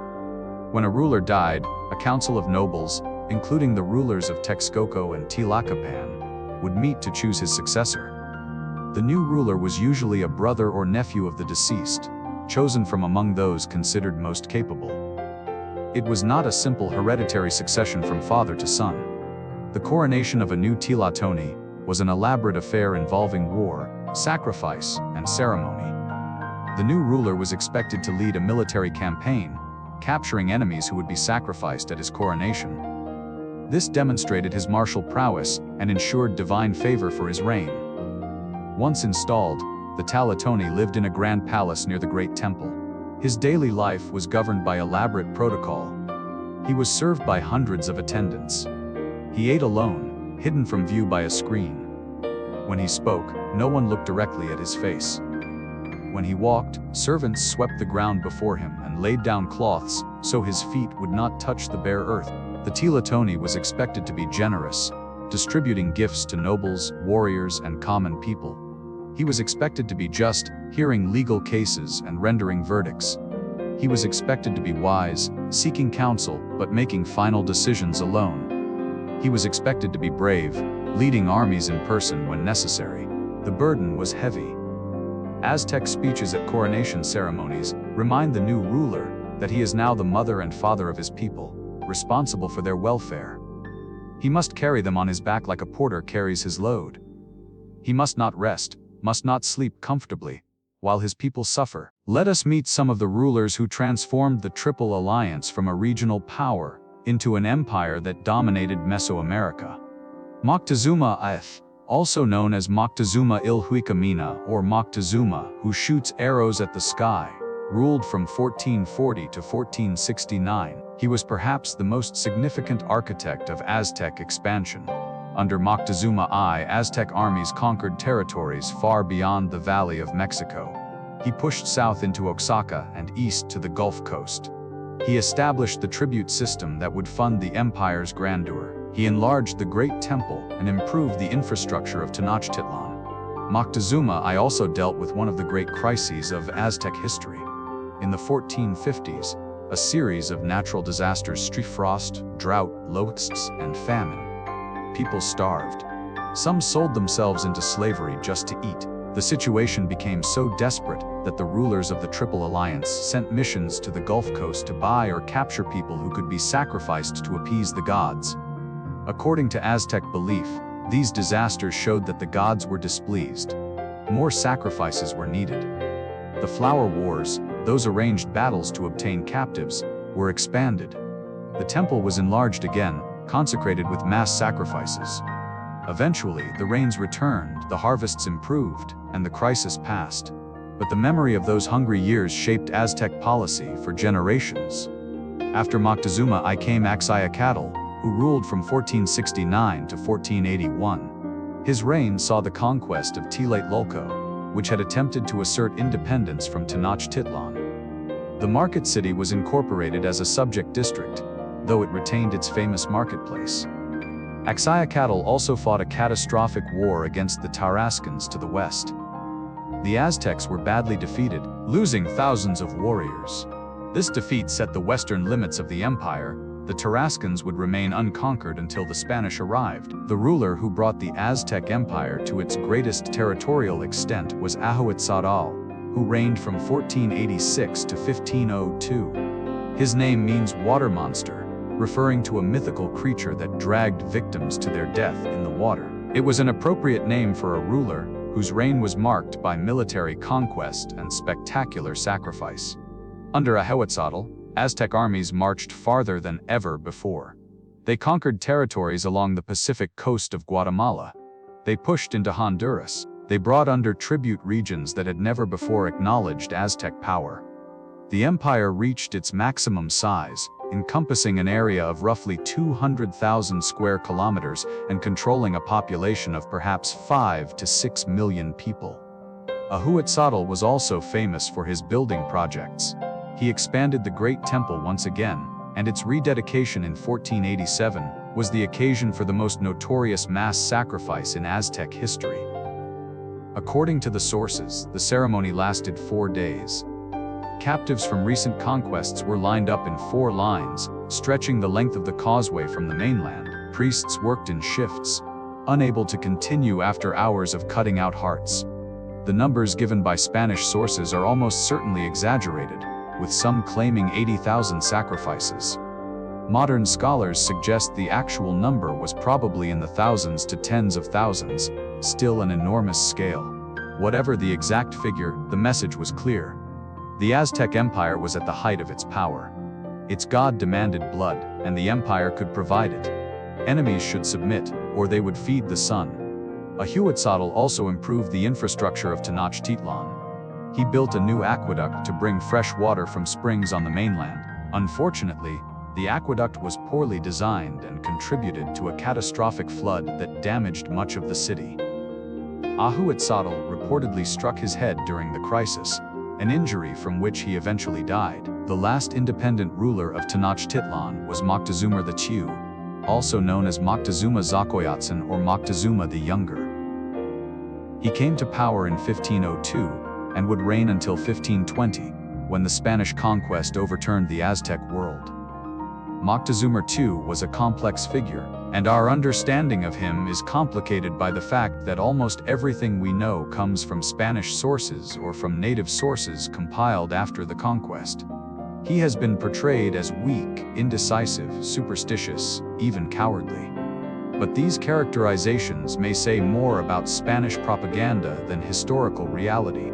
When a ruler died, a council of nobles, including the rulers of Texcoco and Tlacopan, would meet to choose his successor. The new ruler was usually a brother or nephew of the deceased, chosen from among those considered most capable. It was not a simple hereditary succession from father to son. The coronation of a new Tlacopan was an elaborate affair involving war, sacrifice, and ceremony. The new ruler was expected to lead a military campaign, capturing enemies who would be sacrificed at his coronation. This demonstrated his martial prowess and ensured divine favor for his reign. Once installed, the Tlacopan lived in a grand palace near the Great Temple. His daily life was governed by elaborate protocol. He was served by hundreds of attendants. He ate alone, hidden from view by a screen. When he spoke, no one looked directly at his face. When he walked, servants swept the ground before him and laid down cloths so his feet would not touch the bare earth. The Tlacopan was expected to be generous, distributing gifts to nobles, warriors, and common people. He was expected to be just, hearing legal cases and rendering verdicts. He was expected to be wise, seeking counsel, but making final decisions alone. He was expected to be brave, leading armies in person when necessary. The burden was heavy. Aztec speeches at coronation ceremonies remind the new ruler that he is now the mother and father of his people, responsible for their welfare. He must carry them on his back like a porter carries his load. He must not rest, must not sleep comfortably, while his people suffer. Let us meet some of the rulers who transformed the Triple Alliance from a regional power into an empire that dominated Mesoamerica. Moctezuma Ith, also known as Moctezuma Ilhuicamina or Moctezuma, who shoots arrows at the sky, ruled from 1440 to 1469. He was perhaps the most significant architect of Aztec expansion. Under Moctezuma I, Aztec armies conquered territories far beyond the Valley of Mexico. He pushed south into Oaxaca and east to the Gulf Coast. He established the tribute system that would fund the empire's grandeur. He enlarged the Great Temple and improved the infrastructure of Tenochtitlan. Moctezuma I also dealt with one of the great crises of Aztec history. In the 1450s, a series of natural disasters, frost, drought, locusts, and famine. People starved. Some sold themselves into slavery just to eat. The situation became so desperate that the rulers of the Triple Alliance sent missions to the Gulf Coast to buy or capture people who could be sacrificed to appease the gods. According to Aztec belief, these disasters showed that the gods were displeased. More sacrifices were needed. The Flower Wars, those arranged battles to obtain captives, were expanded. The temple was enlarged again, consecrated with mass sacrifices. Eventually, the rains returned, the harvests improved, and the crisis passed. But the memory of those hungry years shaped Aztec policy for generations. After Moctezuma I came Axayacatl, who ruled from 1469 to 1481. His reign saw the conquest of Tlatelolco, which had attempted to assert independence from Tenochtitlan. The market city was incorporated as a subject district, though it retained its famous marketplace. Axayacatl also fought a catastrophic war against the Tarascans to the west. The Aztecs were badly defeated, losing thousands of warriors. This defeat set the western limits of the empire. The Tarascans would remain unconquered until the Spanish arrived. The ruler who brought the Aztec Empire to its greatest territorial extent was Ahuetzotl, who reigned from 1486 to 1502. His name means water monster, referring to a mythical creature that dragged victims to their death in the water. It was an appropriate name for a ruler whose reign was marked by military conquest and spectacular sacrifice. Under Ahuetzotl, Aztec armies marched farther than ever before. They conquered territories along the Pacific coast of Guatemala. They pushed into Honduras. They brought under tribute regions that had never before acknowledged Aztec power. The empire reached its maximum size, encompassing an area of roughly 200,000 square kilometers and controlling a population of perhaps 5 to 6 million people. Ahuetzotl was also famous for his building projects. He expanded the Great Temple once again, and its rededication in 1487 was the occasion for the most notorious mass sacrifice in Aztec history. According to the sources, the ceremony lasted 4 days. Captives from recent conquests were lined up in 4 lines, stretching the length of the causeway from the mainland. Priests worked in shifts, unable to continue after hours of cutting out hearts. The numbers given by Spanish sources are almost certainly exaggerated, with some claiming 80,000 sacrifices. Modern scholars suggest the actual number was probably in the thousands to tens of thousands, still an enormous scale. Whatever the exact figure, the message was clear. The Aztec Empire was at the height of its power. Its god demanded blood, and the empire could provide it. Enemies should submit, or they would feed the sun. Ahuetzotl also improved the infrastructure of Tenochtitlan. He built a new aqueduct to bring fresh water from springs on the mainland. Unfortunately, the aqueduct was poorly designed and contributed to a catastrophic flood that damaged much of the city. Ahuetzotl reportedly struck his head during the crisis, an injury from which he eventually died. The last independent ruler of Tenochtitlan was Moctezuma II, also known as Moctezuma Xocoyotzin or Moctezuma the Younger. He came to power in 1502 and would reign until 1520, when the Spanish conquest overturned the Aztec world. Moctezuma II was a complex figure, and our understanding of him is complicated by the fact that almost everything we know comes from Spanish sources or from native sources compiled after the conquest. He has been portrayed as weak, indecisive, superstitious, even cowardly. But these characterizations may say more about Spanish propaganda than historical reality.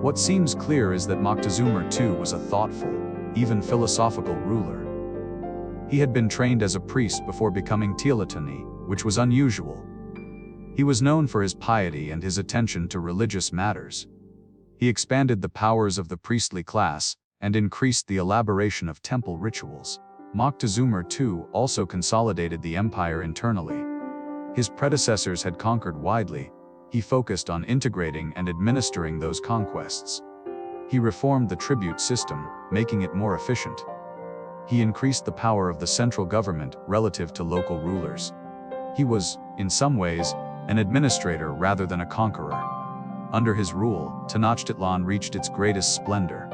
What seems clear is that Moctezuma II was a thoughtful, even philosophical ruler. He had been trained as a priest before becoming Tenochtitlan, which was unusual. He was known for his piety and his attention to religious matters. He expanded the powers of the priestly class and increased the elaboration of temple rituals. Moctezuma II also consolidated the empire internally. His predecessors had conquered widely. He focused on integrating and administering those conquests. He reformed the tribute system, making it more efficient. He increased the power of the central government relative to local rulers. He was, in some ways, an administrator rather than a conqueror. Under his rule, Tenochtitlan reached its greatest splendor.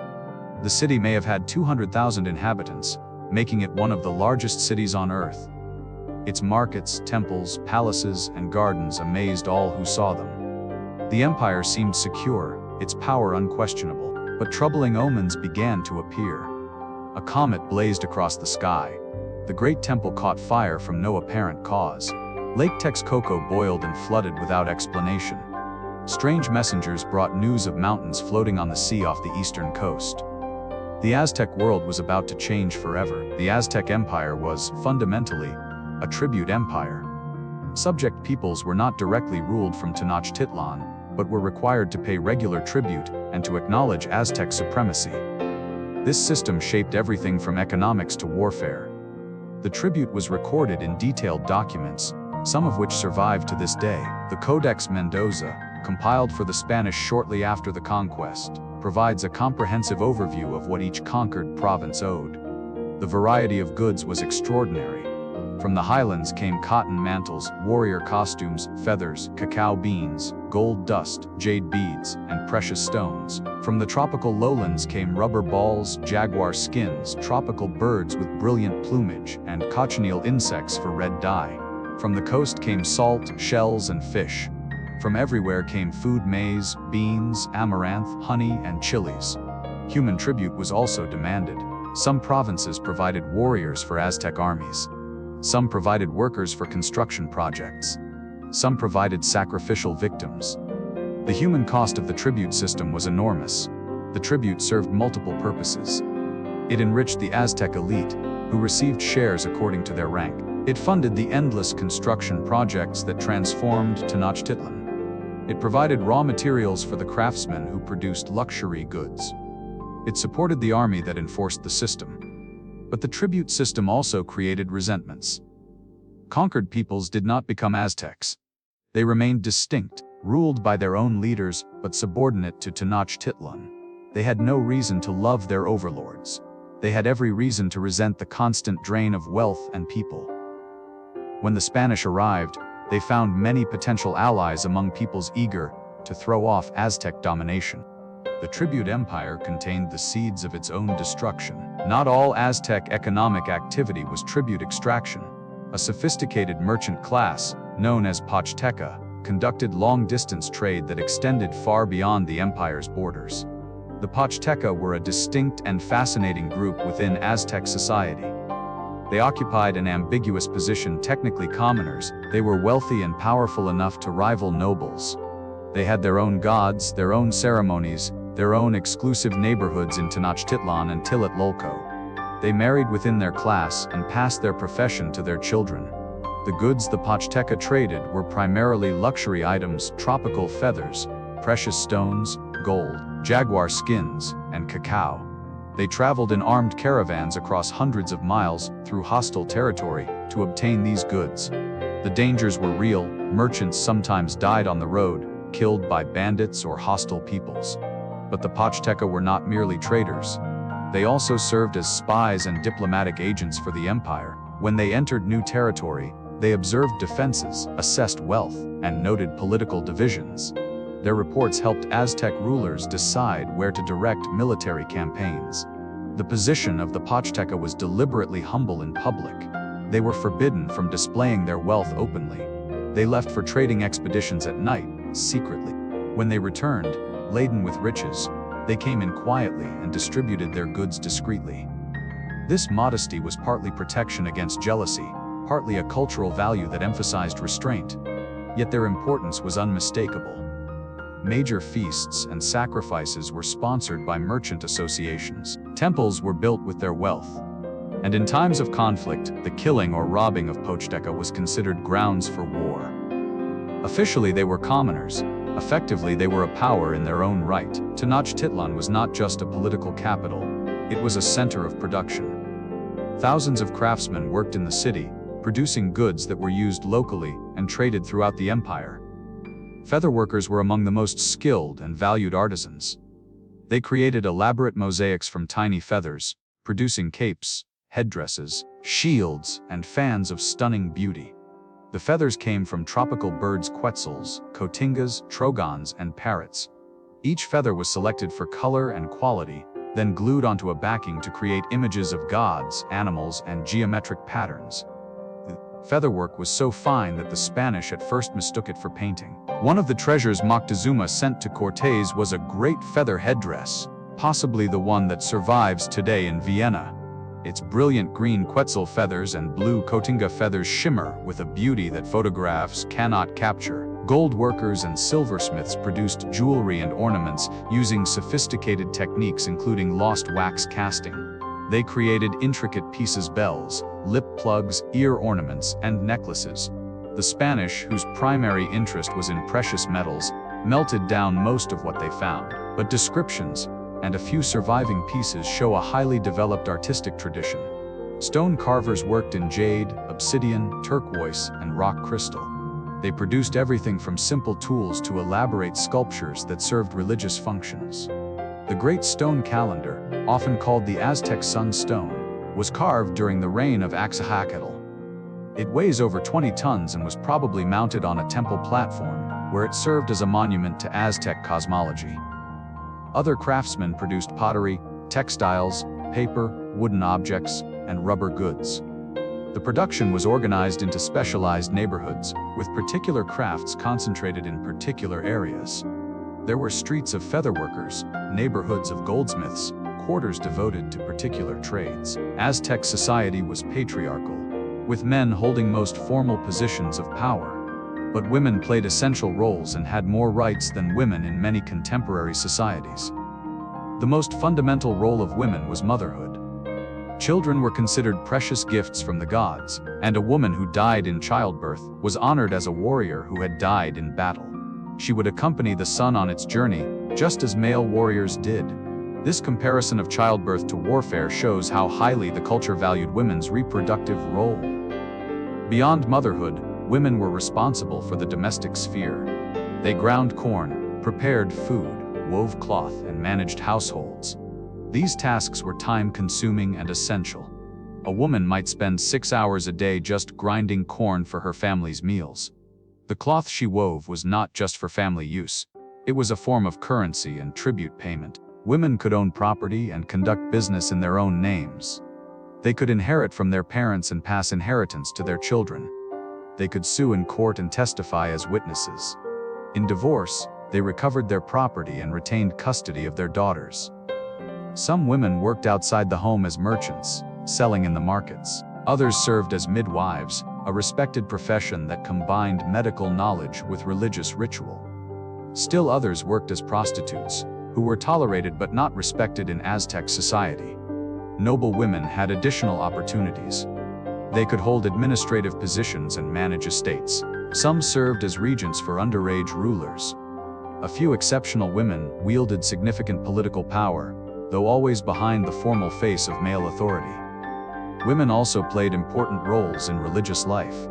The city may have had 200,000 inhabitants, making it one of the largest cities on earth. Its markets, temples, palaces, and gardens amazed all who saw them. The empire seemed secure, its power unquestionable, but troubling omens began to appear. A comet blazed across the sky. The great temple caught fire from no apparent cause. Lake Texcoco boiled and flooded without explanation. Strange messengers brought news of mountains floating on the sea off the eastern coast. The Aztec world was about to change forever. The Aztec Empire was, fundamentally, a tribute empire. Subject peoples were not directly ruled from Tenochtitlan, but were required to pay regular tribute and to acknowledge Aztec supremacy. This system shaped everything from economics to warfare. The tribute was recorded in detailed documents, some of which survive to this day. The Codex Mendoza, compiled for the Spanish shortly after the conquest, provides a comprehensive overview of what each conquered province owed. The variety of goods was extraordinary. From the highlands came cotton mantles, warrior costumes, feathers, cacao beans, gold dust, jade beads, and precious stones. From the tropical lowlands came rubber balls, jaguar skins, tropical birds with brilliant plumage, and cochineal insects for red dye. From the coast came salt, shells, and fish. From everywhere came food: maize, beans, amaranth, honey, and chilies. Human tribute was also demanded. Some provinces provided warriors for Aztec armies. Some provided workers for construction projects. Some provided sacrificial victims. The human cost of the tribute system was enormous. The tribute served multiple purposes. It enriched the Aztec elite, who received shares according to their rank. It funded the endless construction projects that transformed Tenochtitlan. It provided raw materials for the craftsmen who produced luxury goods. It supported the army that enforced the system. But the tribute system also created resentments. Conquered peoples did not become Aztecs. They remained distinct, ruled by their own leaders, but subordinate to Tenochtitlan. They had no reason to love their overlords. They had every reason to resent the constant drain of wealth and people. When the Spanish arrived, they found many potential allies among peoples eager to throw off Aztec domination. The tribute empire contained the seeds of its own destruction. Not all Aztec economic activity was tribute extraction. A sophisticated merchant class, known as Pachteca, conducted long-distance trade that extended far beyond the empire's borders. The Pachteca were a distinct and fascinating group within Aztec society. They occupied an ambiguous position. Technically commoners, they were wealthy and powerful enough to rival nobles. They had their own gods, their own ceremonies, their own exclusive neighborhoods in Tenochtitlan and Tlatelolco. They married within their class and passed their profession to their children. The goods the Pachteca traded were primarily luxury items: tropical feathers, precious stones, gold, jaguar skins, and cacao. They traveled in armed caravans across hundreds of miles through hostile territory to obtain these goods. The dangers were real. Merchants sometimes died on the road, killed by bandits or hostile peoples. But the Pachteca were not merely traders. They also served as spies and diplomatic agents for the empire. When they entered new territory, they observed defenses, assessed wealth, and noted political divisions. Their reports helped Aztec rulers decide where to direct military campaigns. The position of the Pochteca was deliberately humble in public. They were forbidden from displaying their wealth openly. They left for trading expeditions at night, secretly. When they returned, laden with riches, they came in quietly and distributed their goods discreetly. This modesty was partly protection against jealousy, partly a cultural value that emphasized restraint. Yet their importance was unmistakable. Major feasts and sacrifices were sponsored by merchant associations. Temples were built with their wealth. And in times of conflict, the killing or robbing of Pochteca was considered grounds for war. Officially, they were commoners. Effectively, they were a power in their own right. Tenochtitlan was not just a political capital, it was a center of production. Thousands of craftsmen worked in the city, producing goods that were used locally and traded throughout the empire. Featherworkers were among the most skilled and valued artisans. They created elaborate mosaics from tiny feathers, producing capes, headdresses, shields, and fans of stunning beauty. The feathers came from tropical birds, quetzals, cotingas, trogons, and parrots. Each feather was selected for color and quality, then glued onto a backing to create images of gods, animals, and geometric patterns. The featherwork was so fine that the Spanish at first mistook it for painting. One of the treasures Moctezuma sent to Cortés was a great feather headdress, possibly the one that survives today in Vienna. Its brilliant green quetzal feathers and blue cotinga feathers shimmer with a beauty that photographs cannot capture. Gold workers and silversmiths produced jewelry and ornaments using sophisticated techniques including lost wax casting. They created intricate pieces, bells, lip plugs, ear ornaments, and necklaces. The Spanish, whose primary interest was in precious metals, melted down most of what they found, but descriptions and a few surviving pieces show a highly developed artistic tradition. Stone carvers worked in jade, obsidian, turquoise, and rock crystal. They produced everything from simple tools to elaborate sculptures that served religious functions. The Great Stone Calendar, often called the Aztec Sun Stone, was carved during the reign of Axayacatl. It weighs over 20 tons and was probably mounted on a temple platform, where it served as a monument to Aztec cosmology. Other craftsmen produced pottery, textiles, paper, wooden objects, and rubber goods. The production was organized into specialized neighborhoods, with particular crafts concentrated in particular areas. There were streets of featherworkers, neighborhoods of goldsmiths, quarters devoted to particular trades. Aztec society was patriarchal, with men holding most formal positions of power. But women played essential roles and had more rights than women in many contemporary societies. The most fundamental role of women was motherhood. Children were considered precious gifts from the gods, and a woman who died in childbirth was honored as a warrior who had died in battle. She would accompany the sun on its journey, just as male warriors did. This comparison of childbirth to warfare shows how highly the culture valued women's reproductive role. Beyond motherhood, women were responsible for the domestic sphere. They ground corn, prepared food, wove cloth, and managed households. These tasks were time-consuming and essential. A woman might spend 6 hours a day just grinding corn for her family's meals. The cloth she wove was not just for family use. It was a form of currency and tribute payment. Women could own property and conduct business in their own names. They could inherit from their parents and pass inheritance to their children. They could sue in court and testify as witnesses. In divorce, they recovered their property and retained custody of their daughters. Some women worked outside the home as merchants, selling in the markets. Others served as midwives, a respected profession that combined medical knowledge with religious ritual. Still others worked as prostitutes, who were tolerated but not respected in Aztec society. Noble women had additional opportunities. They could hold administrative positions and manage estates. Some served as regents for underage rulers. A few exceptional women wielded significant political power, though always behind the formal face of male authority. Women also played important roles in religious life.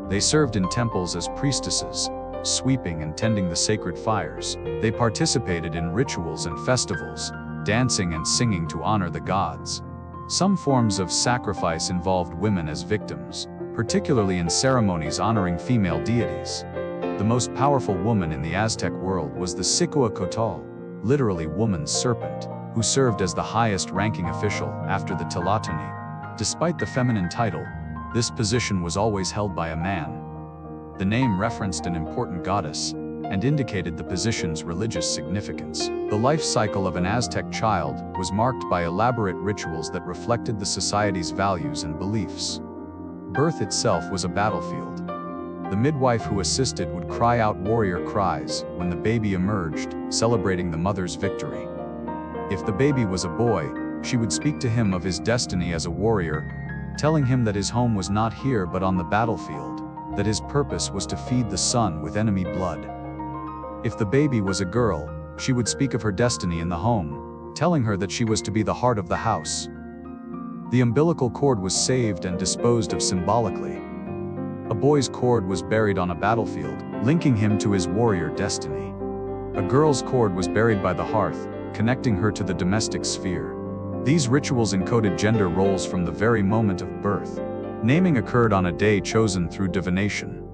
They served in temples as priestesses, sweeping and tending the sacred fires. They participated in rituals and festivals, dancing and singing to honor the gods. Some forms of sacrifice involved women as victims, particularly in ceremonies honoring female deities. The most powerful woman in the Aztec world was the Cihuacoatl, literally woman's serpent, who served as the highest-ranking official after the Tlatoani. Despite the feminine title, this position was always held by a man. The name referenced an important goddess and indicated the position's religious significance. The life cycle of an Aztec child was marked by elaborate rituals that reflected the society's values and beliefs. Birth itself was a battlefield. The midwife who assisted would cry out warrior cries when the baby emerged, celebrating the mother's victory. If the baby was a boy, she would speak to him of his destiny as a warrior, telling him that his home was not here but on the battlefield, that his purpose was to feed the sun with enemy blood. If the baby was a girl, she would speak of her destiny in the home, telling her that she was to be the heart of the house. The umbilical cord was saved and disposed of symbolically. A boy's cord was buried on a battlefield, linking him to his warrior destiny. A girl's cord was buried by the hearth, connecting her to the domestic sphere. These rituals encoded gender roles from the very moment of birth. Naming occurred on a day chosen through divination.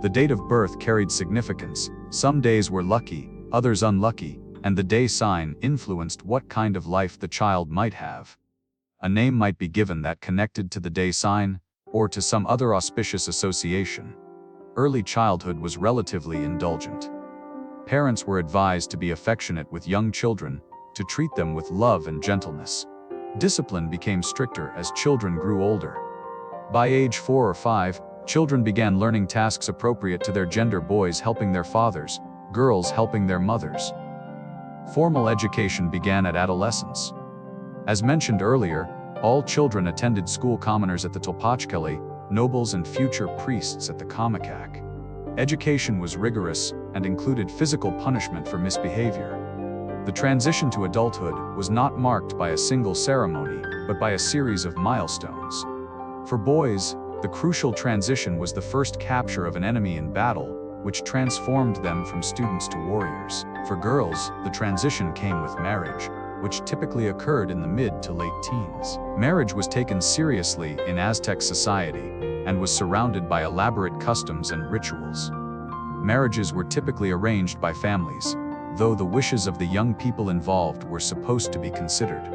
The date of birth carried significance. Some days were lucky, others unlucky, and the day sign influenced what kind of life the child might have. A name might be given that connected to the day sign, or to some other auspicious association. Early childhood was relatively indulgent. Parents were advised to be affectionate with young children, to treat them with love and gentleness. Discipline became stricter as children grew older. By age 4 or 5, children began learning tasks appropriate to their gender, boys helping their fathers, girls helping their mothers. Formal education began at adolescence. As mentioned earlier, all children attended school, commoners at the Tolpachkali, nobles and future priests at the Kamakak. Education was rigorous and included physical punishment for misbehavior. The transition to adulthood was not marked by a single ceremony, but by a series of milestones. For boys, the crucial transition was the first capture of an enemy in battle, which transformed them from students to warriors. For girls, the transition came with marriage, which typically occurred in the mid to late teens. Marriage was taken seriously in Aztec society and was surrounded by elaborate customs and rituals. Marriages were typically arranged by families, though the wishes of the young people involved were supposed to be considered.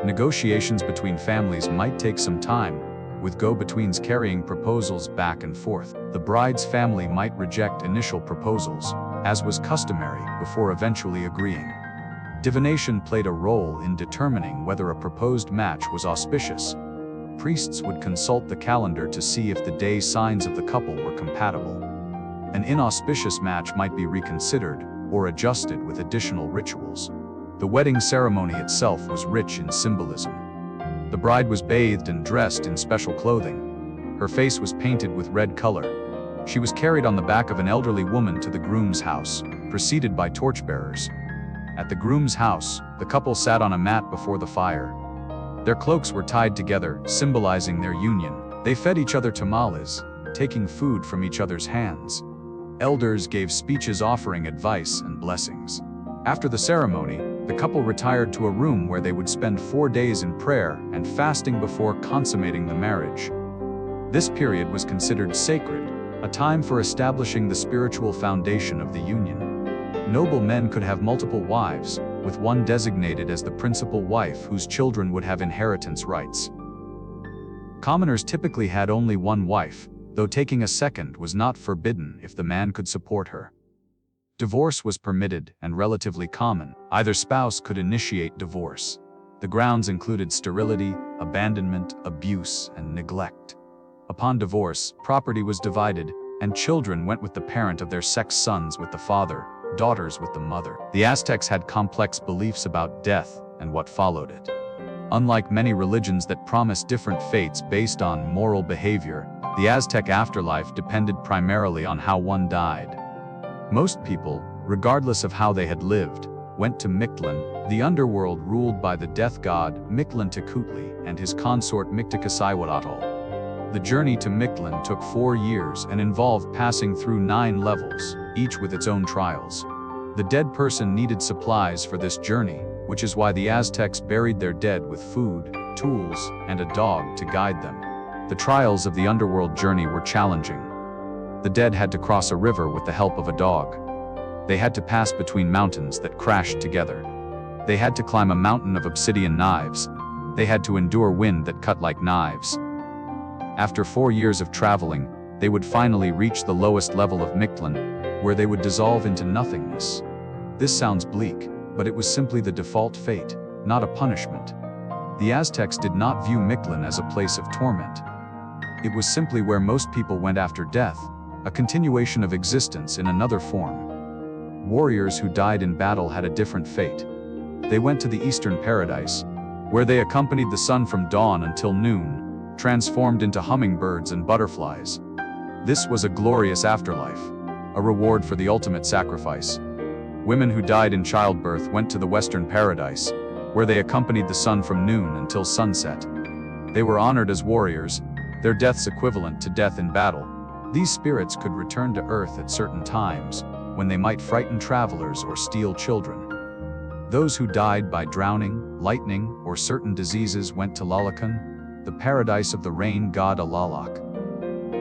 Negotiations between families might take some time, with go-betweens carrying proposals back and forth. The bride's family might reject initial proposals, as was customary, before eventually agreeing. Divination played a role in determining whether a proposed match was auspicious. Priests would consult the calendar to see if the day signs of the couple were compatible. An inauspicious match might be reconsidered or adjusted with additional rituals. The wedding ceremony itself was rich in symbolism. The bride was bathed and dressed in special clothing. Her face was painted with red color. She was carried on the back of an elderly woman to the groom's house, preceded by torchbearers. At the groom's house, the couple sat on a mat before the fire. Their cloaks were tied together, symbolizing their union. They fed each other tamales, taking food from each other's hands. Elders gave speeches offering advice and blessings. After the ceremony, the couple retired to a room where they would spend 4 days in prayer and fasting before consummating the marriage. This period was considered sacred, a time for establishing the spiritual foundation of the union. Noble men could have multiple wives, with one designated as the principal wife whose children would have inheritance rights. Commoners typically had only one wife, though taking a second was not forbidden if the man could support her. Divorce was permitted and relatively common. Either spouse could initiate divorce. The grounds included sterility, abandonment, abuse, and neglect. Upon divorce, property was divided, and children went with the parent of their sex, sons with the father, daughters with the mother. The Aztecs had complex beliefs about death and what followed it. Unlike many religions that promise different fates based on moral behavior, the Aztec afterlife depended primarily on how one died. Most people, regardless of how they had lived, went to Mictlan, the underworld ruled by the death god Mictlantecuhtli and his consort Mictlantecuhtli. The journey to Mictlan took 4 years and involved passing through 9 levels, each with its own trials. The dead person needed supplies for this journey, which is why the Aztecs buried their dead with food, tools, and a dog to guide them. The trials of the underworld journey were challenging. The dead had to cross a river with the help of a dog. They had to pass between mountains that crashed together. They had to climb a mountain of obsidian knives. They had to endure wind that cut like knives. After 4 years of traveling, they would finally reach the lowest level of Mictlan, where they would dissolve into nothingness. This sounds bleak, but it was simply the default fate, not a punishment. The Aztecs did not view Mictlan as a place of torment. It was simply where most people went after death, a continuation of existence in another form. Warriors who died in battle had a different fate. They went to the Eastern Paradise, where they accompanied the sun from dawn until noon, transformed into hummingbirds and butterflies. This was a glorious afterlife, a reward for the ultimate sacrifice. Women who died in childbirth went to the Western Paradise, where they accompanied the sun from noon until sunset. They were honored as warriors, their deaths equivalent to death in battle. These spirits could return to Earth at certain times, when they might frighten travelers or steal children. Those who died by drowning, lightning, or certain diseases went to Lalakan, the paradise of the rain god Alalak.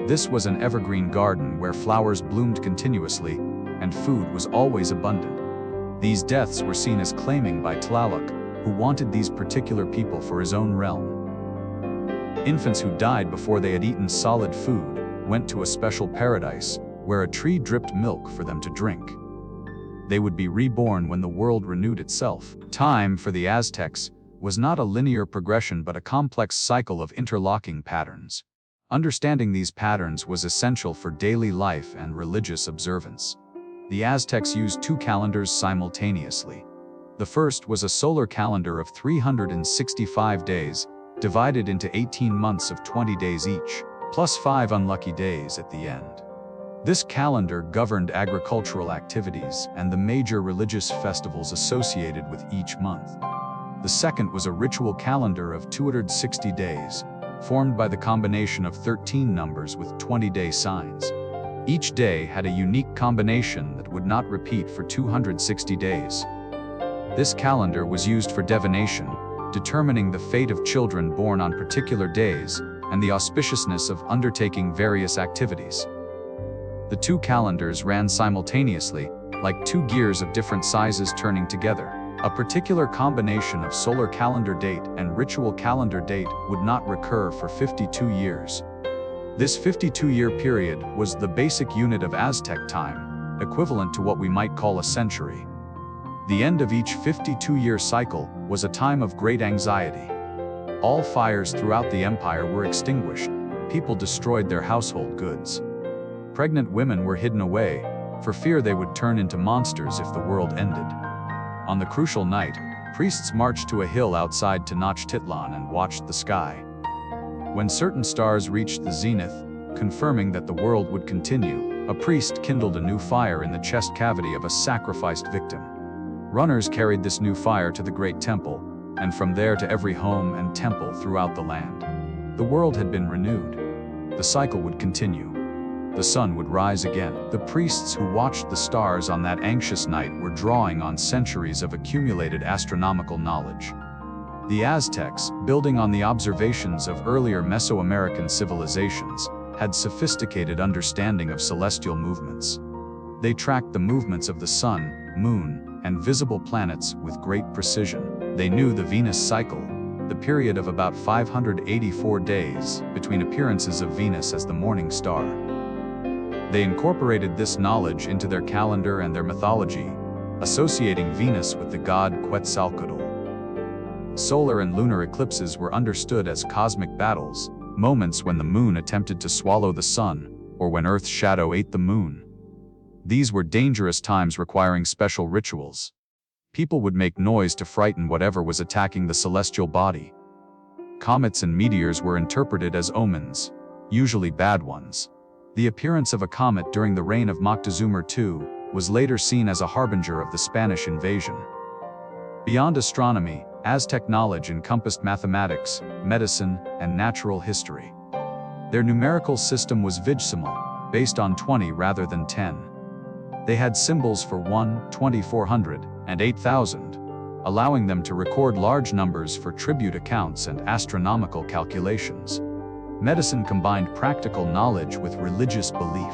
This was an evergreen garden where flowers bloomed continuously, and food was always abundant. These deaths were seen as claiming by Tlaloc, who wanted these particular people for his own realm. Infants who died before they had eaten solid food went to a special paradise, where a tree dripped milk for them to drink. They would be reborn when the world renewed itself. Time, for the Aztecs, was not a linear progression but a complex cycle of interlocking patterns. Understanding these patterns was essential for daily life and religious observance. The Aztecs used 2 calendars simultaneously. The first was a solar calendar of 365 days, divided into 18 months of 20 days each, plus 5 unlucky days at the end. This calendar governed agricultural activities and the major religious festivals associated with each month. The second was a ritual calendar of 260 days, formed by the combination of 13 numbers with 20-day signs. Each day had a unique combination that would not repeat for 260 days. This calendar was used for divination, determining the fate of children born on particular days and the auspiciousness of undertaking various activities. The 2 calendars ran simultaneously, like 2 gears of different sizes turning together. A particular combination of solar calendar date and ritual calendar date would not recur for 52 years. This 52-year period was the basic unit of Aztec time, equivalent to what we might call a century. The end of each 52-year cycle was a time of great anxiety. All fires throughout the empire were extinguished. People destroyed their household goods. Pregnant women were hidden away, for fear they would turn into monsters if the world ended. On the crucial night, priests marched to a hill outside Tenochtitlan and watched the sky. When certain stars reached the zenith, confirming that the world would continue, a priest kindled a new fire in the chest cavity of a sacrificed victim. Runners carried this new fire to the great temple, and from there to every home and temple throughout the land. The world had been renewed. The cycle would continue. The sun would rise again. The priests who watched the stars on that anxious night were drawing on centuries of accumulated astronomical knowledge. The Aztecs, building on the observations of earlier Mesoamerican civilizations, had sophisticated understanding of celestial movements. They tracked the movements of the sun, moon, and visible planets with great precision. They knew the Venus cycle, the period of about 584 days between appearances of Venus as the morning star. They incorporated this knowledge into their calendar and their mythology, associating Venus with the god Quetzalcoatl. Solar and lunar eclipses were understood as cosmic battles, moments when the moon attempted to swallow the sun, or when Earth's shadow ate the moon. These were dangerous times requiring special rituals. People would make noise to frighten whatever was attacking the celestial body. Comets and meteors were interpreted as omens, usually bad ones. The appearance of a comet during the reign of Moctezuma II was later seen as a harbinger of the Spanish invasion. Beyond astronomy, Aztec knowledge encompassed mathematics, medicine, and natural history. Their numerical system was vigesimal, based on 20 rather than 10. They had symbols for 1, 2400, and 8000, allowing them to record large numbers for tribute accounts and astronomical calculations. Medicine combined practical knowledge with religious belief.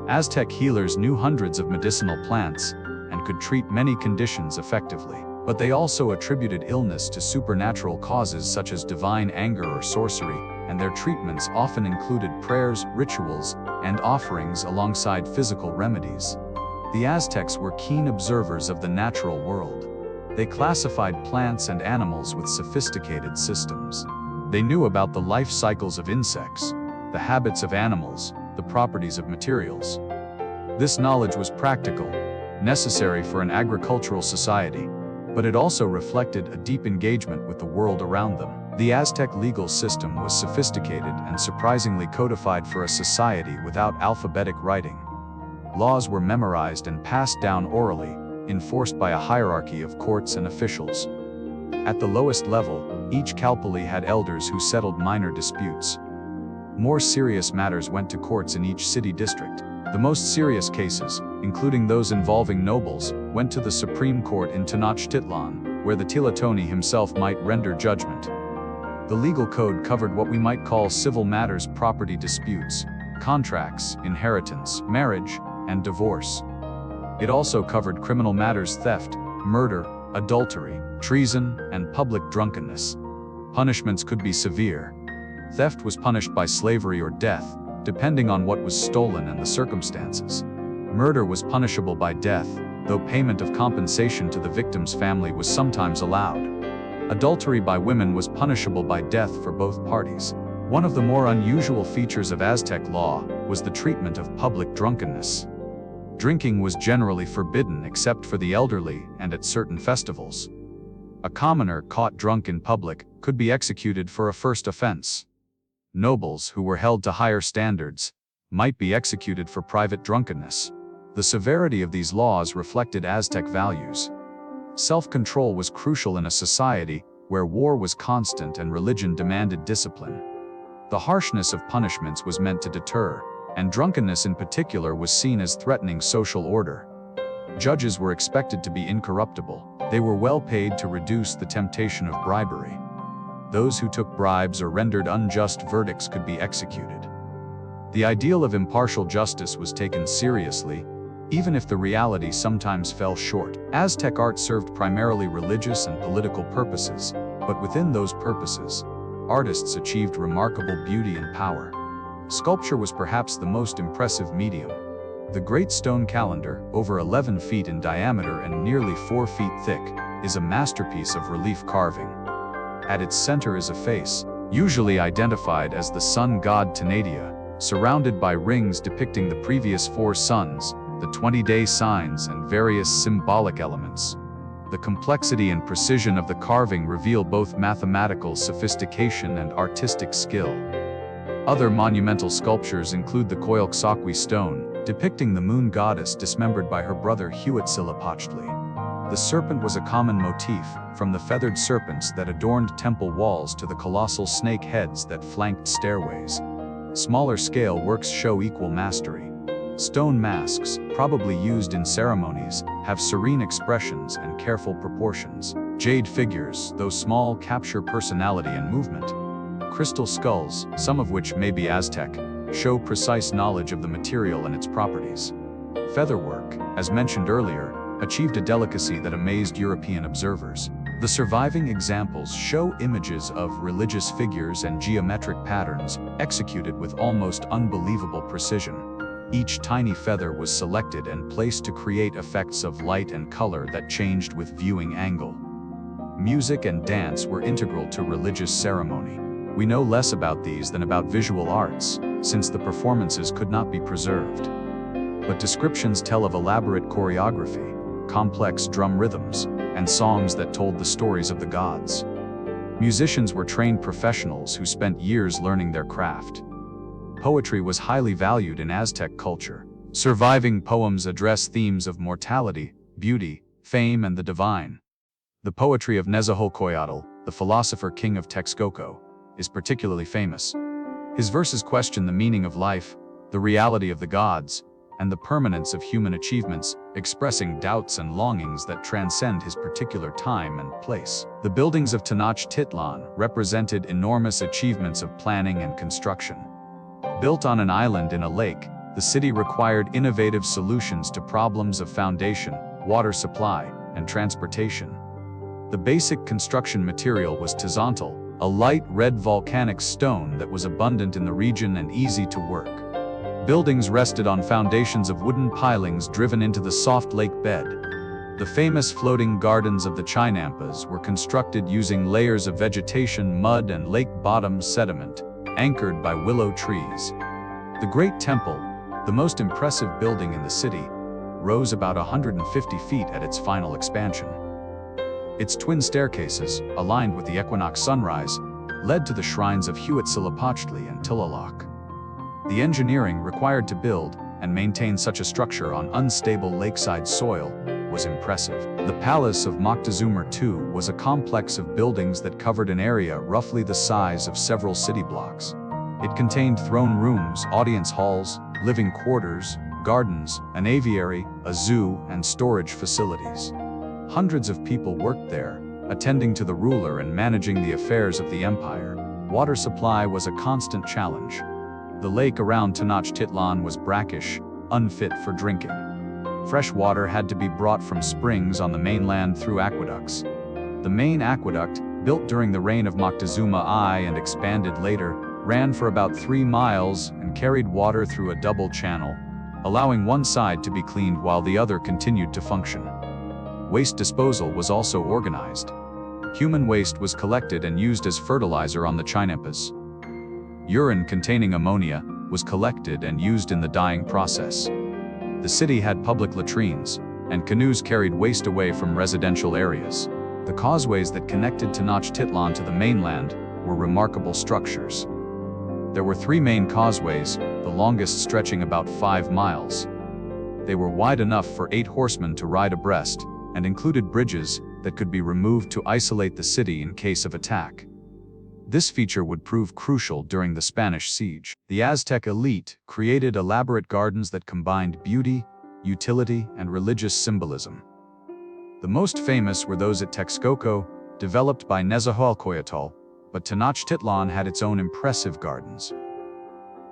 Aztec healers knew hundreds of medicinal plants and could treat many conditions effectively. But they also attributed illness to supernatural causes such as divine anger or sorcery, and their treatments often included prayers, rituals, and offerings alongside physical remedies. The Aztecs were keen observers of the natural world. They classified plants and animals with sophisticated systems. They knew about the life cycles of insects, the habits of animals, the properties of materials. This knowledge was practical, necessary for an agricultural society, but it also reflected a deep engagement with the world around them. The Aztec legal system was sophisticated and surprisingly codified for a society without alphabetic writing. Laws were memorized and passed down orally, enforced by a hierarchy of courts and officials. At the lowest level, each calpulli had elders who settled minor disputes. More serious matters went to courts in each city district. The most serious cases, including those involving nobles, went to the Supreme Court in Tenochtitlan, where the Tlatoani himself might render judgment. The legal code covered what we might call civil matters, property disputes, contracts, inheritance, marriage, and divorce. It also covered criminal matters: theft, murder, adultery, treason, and public drunkenness. Punishments could be severe. Theft was punished by slavery or death, depending on what was stolen and the circumstances. Murder was punishable by death, though payment of compensation to the victim's family was sometimes allowed. Adultery by women was punishable by death for both parties. One of the more unusual features of Aztec law was the treatment of public drunkenness. Drinking was generally forbidden except for the elderly and at certain festivals. A commoner caught drunk in public could be executed for a first offense. Nobles, who were held to higher standards, might be executed for private drunkenness. The severity of these laws reflected Aztec values. Self-control was crucial in a society where war was constant and religion demanded discipline. The harshness of punishments was meant to deter, and drunkenness in particular was seen as threatening social order. Judges were expected to be incorruptible. They were well paid to reduce the temptation of bribery. Those who took bribes or rendered unjust verdicts could be executed. The ideal of impartial justice was taken seriously, even if the reality sometimes fell short. Aztec art served primarily religious and political purposes, but within those purposes, artists achieved remarkable beauty and power. Sculpture was perhaps the most impressive medium. The Great Stone Calendar, over 11 feet in diameter and nearly 4 feet thick, is a masterpiece of relief carving. At its center is a face, usually identified as the sun god Tenochtitlan, surrounded by rings depicting the previous 4 suns, the 20-day signs, and various symbolic elements. The complexity and precision of the carving reveal both mathematical sophistication and artistic skill. Other monumental sculptures include the Coyolxauhqui stone, depicting the moon goddess dismembered by her brother Huitzilopochtli. The serpent was a common motif, from the feathered serpents that adorned temple walls to the colossal snake heads that flanked stairways. Smaller scale works show equal mastery. Stone masks, probably used in ceremonies, have serene expressions and careful proportions. Jade figures, though small, capture personality and movement. Crystal skulls, some of which may be Aztec, show precise knowledge of the material and its properties. Featherwork, as mentioned earlier, achieved a delicacy that amazed European observers. The surviving examples show images of religious figures and geometric patterns, executed with almost unbelievable precision. Each tiny feather was selected and placed to create effects of light and color that changed with viewing angle. Music and dance were integral to religious ceremony. We know less about these than about visual arts, since the performances could not be preserved. But descriptions tell of elaborate choreography, complex drum rhythms, and songs that told the stories of the gods. Musicians were trained professionals who spent years learning their craft. Poetry was highly valued in Aztec culture. Surviving poems address themes of mortality, beauty, fame, and the divine. The poetry of Nezahualcóyotl, the philosopher king of Texcoco, is particularly famous. His verses question the meaning of life, the reality of the gods, and the permanence of human achievements, expressing doubts and longings that transcend his particular time and place. The buildings of Tenochtitlan represented enormous achievements of planning and construction. Built on an island in a lake, The city required innovative solutions to problems of foundation, water supply, and transportation. The basic construction material was tizantal, a light red volcanic stone that was abundant in the region and easy to work. Buildings rested on foundations of wooden pilings driven into the soft lake bed. The famous floating gardens of the chinampas were constructed using layers of vegetation, mud, and lake bottom sediment, anchored by willow trees. The Great Temple, the most impressive building in the city, rose about 150 feet at its final expansion. Its twin staircases, aligned with the equinox sunrise, led to the shrines of Huitzilopochtli and Tlaloc. The engineering required to build and maintain such a structure on unstable lakeside soil was impressive. The Palace of Moctezuma II was a complex of buildings that covered an area roughly the size of several city blocks. It contained throne rooms, audience halls, living quarters, gardens, an aviary, a zoo, and storage facilities. Hundreds of people worked there, attending to the ruler and managing the affairs of the empire. Water supply was a constant challenge. The lake around Tenochtitlan was brackish, unfit for drinking. Fresh water had to be brought from springs on the mainland through aqueducts. The main aqueduct, built during the reign of Moctezuma I and expanded later, ran for about 3 miles and carried water through a double channel, allowing one side to be cleaned while the other continued to function. Waste disposal was also organized. Human waste was collected and used as fertilizer on the chinampas. Urine containing ammonia was collected and used in the dyeing process. The city had public latrines, and canoes carried waste away from residential areas. The causeways that connected Tenochtitlan to the mainland were remarkable structures. There were 3 main causeways, the longest stretching about 5 miles. They were wide enough for 8 horsemen to ride abreast, and included bridges that could be removed to isolate the city in case of attack. This feature would prove crucial during the Spanish siege. The Aztec elite created elaborate gardens that combined beauty, utility, and religious symbolism. The most famous were those at Texcoco, developed by Nezahualcóyotl, but Tenochtitlan had its own impressive gardens.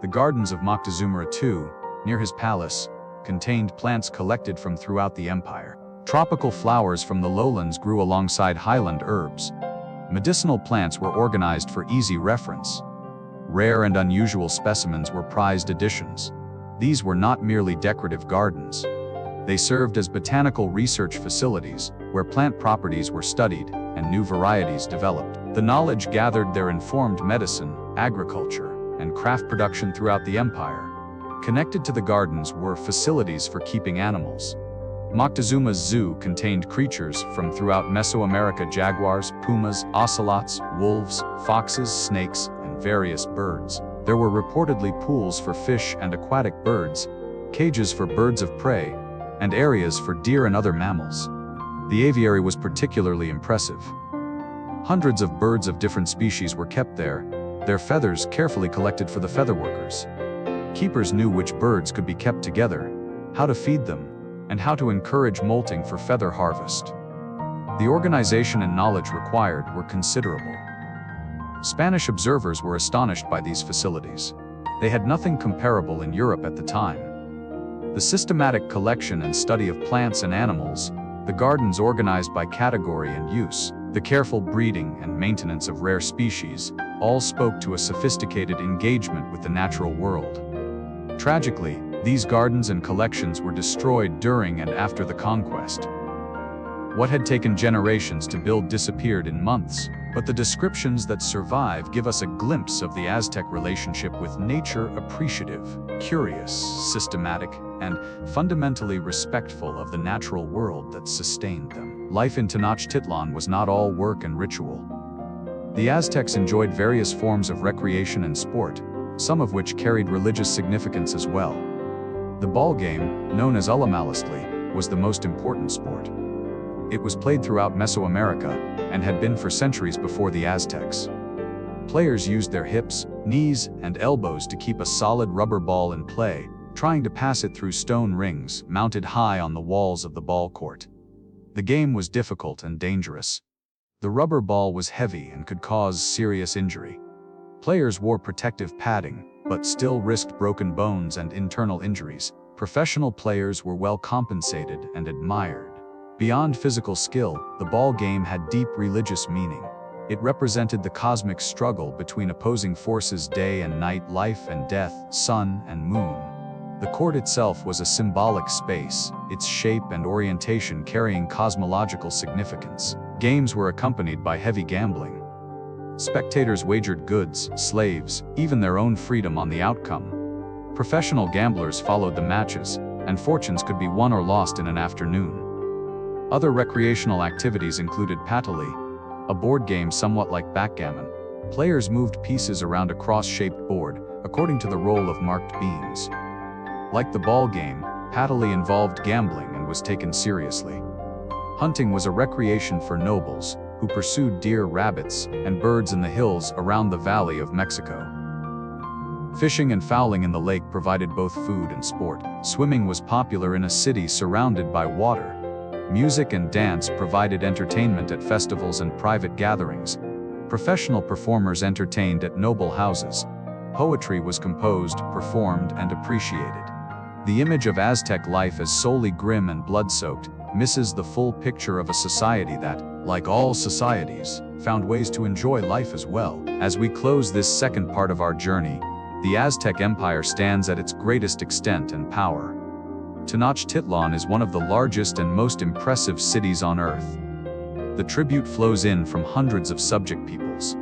The gardens of Moctezuma II, near his palace, contained plants collected from throughout the empire. Tropical flowers from the lowlands grew alongside highland herbs. Medicinal plants were organized for easy reference. Rare and unusual specimens were prized additions. These were not merely decorative gardens. They served as botanical research facilities, where plant properties were studied and new varieties developed. The knowledge gathered there informed medicine, agriculture, and craft production throughout the empire. Connected to the gardens were facilities for keeping animals. Moctezuma's zoo contained creatures from throughout Mesoamerica: jaguars, pumas, ocelots, wolves, foxes, snakes, and various birds. There were reportedly pools for fish and aquatic birds, cages for birds of prey, and areas for deer and other mammals. The aviary was particularly impressive. Hundreds of birds of different species were kept there, their feathers carefully collected for the feather workers. Keepers knew which birds could be kept together, how to feed them, and how to encourage molting for feather harvest. The organization and knowledge required were considerable. Spanish observers were astonished by these facilities. They had nothing comparable in Europe at the time. The systematic collection and study of plants and animals, the gardens organized by category and use, the careful breeding and maintenance of rare species, all spoke to a sophisticated engagement with the natural world. Tragically, these gardens and collections were destroyed during and after the conquest. What had taken generations to build disappeared in months, but the descriptions that survive give us a glimpse of the Aztec relationship with nature: appreciative, curious, systematic, and fundamentally respectful of the natural world that sustained them. Life in Tenochtitlan was not all work and ritual. The Aztecs enjoyed various forms of recreation and sport, some of which carried religious significance as well. The ball game, known as Ullamalistli, was the most important sport. It was played throughout Mesoamerica and had been for centuries before the Aztecs. Players used their hips, knees, and elbows to keep a solid rubber ball in play, trying to pass it through stone rings mounted high on the walls of the ball court. The game was difficult and dangerous. The rubber ball was heavy and could cause serious injury. Players wore protective padding, but still risked broken bones and internal injuries. Professional players were well compensated and admired. Beyond physical skill, the ball game had deep religious meaning. It represented the cosmic struggle between opposing forces: day and night, life and death, sun and moon. The court itself was a symbolic space, its shape and orientation carrying cosmological significance. Games were accompanied by heavy gambling. Spectators wagered goods, slaves, even their own freedom on the outcome. Professional gamblers followed the matches, and fortunes could be won or lost in an afternoon. Other recreational activities included patali, a board game somewhat like backgammon. Players moved pieces around a cross-shaped board, according to the roll of marked beams. Like the ball game, patali involved gambling and was taken seriously. Hunting was a recreation for nobles, who pursued deer, rabbits, and birds in the hills around the Valley of Mexico. Fishing and fowling in the lake provided both food and sport. Swimming was popular in a city surrounded by water. Music and dance provided entertainment at festivals and private gatherings. Professional performers entertained at noble houses. Poetry was composed, performed, and appreciated. The image of Aztec life as solely grim and blood-soaked misses the full picture of a society that, like all societies, found ways to enjoy life as well. As we close this second part of our journey, the Aztec Empire stands at its greatest extent and power. Tenochtitlan is one of the largest and most impressive cities on Earth. The tribute flows in from hundreds of subject peoples.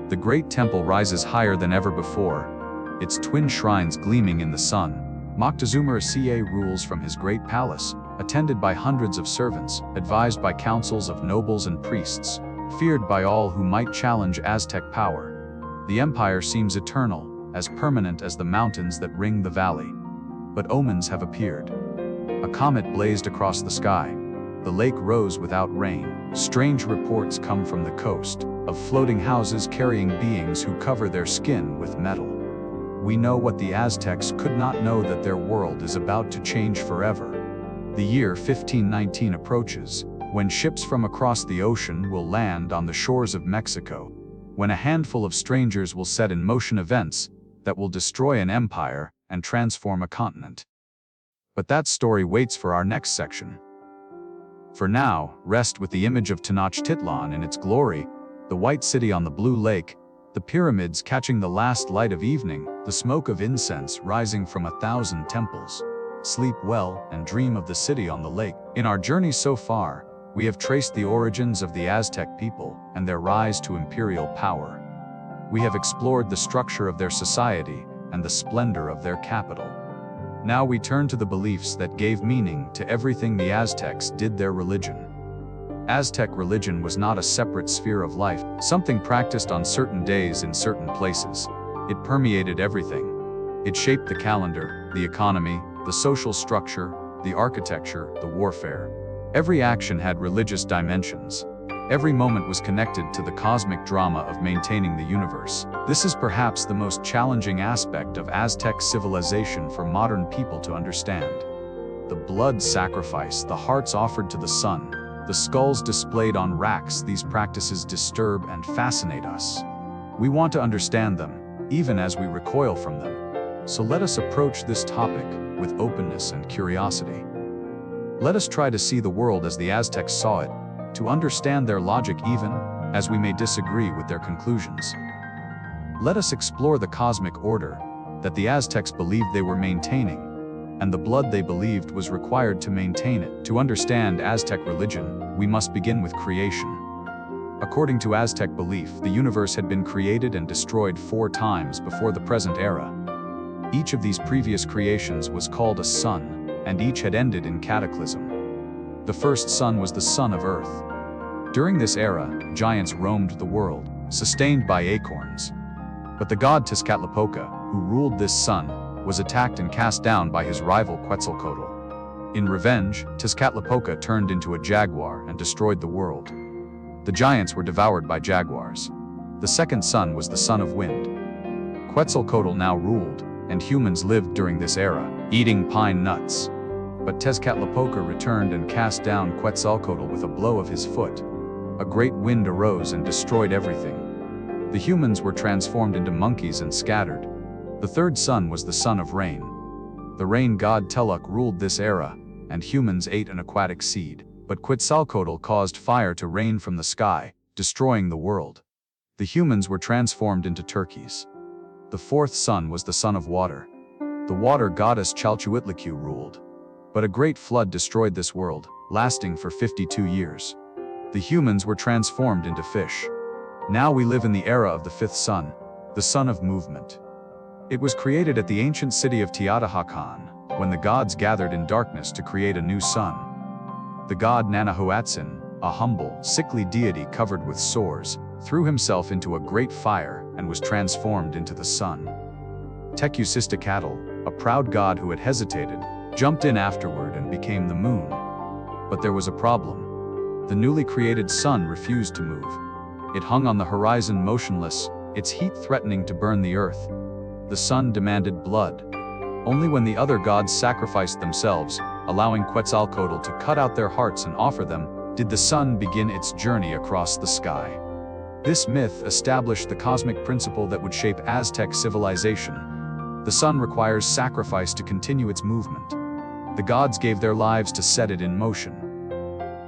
The great temple rises higher than ever before, its twin shrines gleaming in the sun. Moctezuma Ca rules from his great palace, attended by hundreds of servants, advised by councils of nobles and priests, feared by all who might challenge Aztec power. The empire seems eternal, as permanent as the mountains that ring the valley. But omens have appeared. A comet blazed across the sky. The lake rose without rain. Strange reports come from the coast, of floating houses carrying beings who cover their skin with metal. We know what the Aztecs could not know, that their world is about to change forever. The year 1519 approaches, when ships from across the ocean will land on the shores of Mexico, when a handful of strangers will set in motion events that will destroy an empire and transform a continent. But that story waits for our next section. For now, rest with the image of Tenochtitlan in its glory, the white city on the blue lake, the pyramids catching the last light of evening, the smoke of incense rising from 1,000 temples. Sleep well and dream of the city on the lake. In our journey so far, we have traced the origins of the Aztec people and their rise to imperial power. We have explored the structure of their society and the splendor of their capital. Now we turn to the beliefs that gave meaning to everything the Aztecs did: their religion. Aztec religion was not a separate sphere of life, something practiced on certain days in certain places. It permeated everything. It shaped the calendar, the economy, the social structure, the architecture, the warfare. Every action had religious dimensions. Every moment was connected to the cosmic drama of maintaining the universe. This is perhaps the most challenging aspect of Aztec civilization for modern people to understand. The blood sacrifice, the hearts offered to the sun, the skulls displayed on racks, these practices disturb and fascinate us. We want to understand them, even as we recoil from them. So let us approach this topic with openness and curiosity. Let us try to see the world as the Aztecs saw it, to understand their logic even as we may disagree with their conclusions. Let us explore the cosmic order that the Aztecs believed they were maintaining, and the blood they believed was required to maintain it. To understand Aztec religion, we must begin with creation. According to Aztec belief, the universe had been created and destroyed 4 times before the present era. Each of these previous creations was called a sun, and each had ended in cataclysm. The first sun was the sun of Earth. During this era, giants roamed the world, sustained by acorns. But the god Tezcatlipoca, who ruled this sun, was attacked and cast down by his rival Quetzalcoatl. In revenge, Tezcatlipoca turned into a jaguar and destroyed the world. The giants were devoured by jaguars. The second sun was the sun of wind. Quetzalcoatl now ruled, and humans lived during this era, eating pine nuts. But Tezcatlipoca returned and cast down Quetzalcoatl with a blow of his foot. A great wind arose and destroyed everything. The humans were transformed into monkeys and scattered. The third sun was the son of rain. The rain god Teluk ruled this era, and humans ate an aquatic seed, but Quetzalcoatl caused fire to rain from the sky, destroying the world. The humans were transformed into turkeys. The fourth sun was the son of water. The water goddess Chalchuitlicu ruled. But a great flood destroyed this world, lasting for 52 years. The humans were transformed into fish. Now we live in the era of the fifth sun, the sun of movement. It was created at the ancient city of Teotihuacan, when the gods gathered in darkness to create a new sun. The god Nanahuatzin, a humble, sickly deity covered with sores, threw himself into a great fire and was transformed into the sun. Tenochtitlan, a proud god who had hesitated, jumped in afterward and became the moon. But there was a problem. The newly created sun refused to move. It hung on the horizon motionless, its heat threatening to burn the earth. The sun demanded blood. Only when the other gods sacrificed themselves, allowing Quetzalcoatl to cut out their hearts and offer them, did the sun begin its journey across the sky. This myth established the cosmic principle that would shape Aztec civilization. The sun requires sacrifice to continue its movement. The gods gave their lives to set it in motion.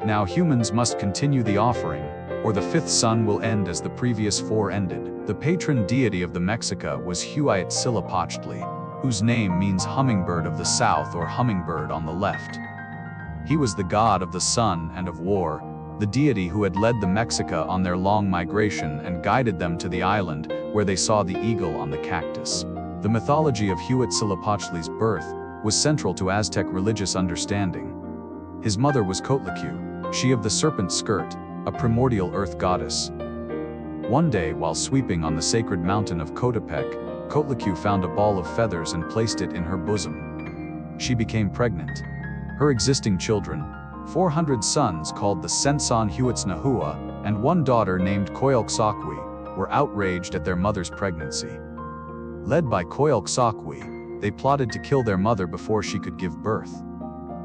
Now humans must continue the offering, or the fifth sun will end as the previous four ended. The patron deity of the Mexica was Huitzilopochtli, whose name means hummingbird of the south or hummingbird on the left. He was the god of the sun and of war, the deity who had led the Mexica on their long migration and guided them to the island where they saw the eagle on the cactus. The mythology of Huitzilopochtli's birth was central to Aztec religious understanding. His mother was Cotlicu, she of the serpent skirt, a primordial earth goddess. One day, while sweeping on the sacred mountain of Coatepec, Cotlicu found a ball of feathers and placed it in her bosom. She became pregnant. Her existing children, 400 sons called the Senson Huitznahua, and one daughter named Coyolxauhqui, were outraged at their mother's pregnancy. Led by Coyolxauhqui, they plotted to kill their mother before she could give birth.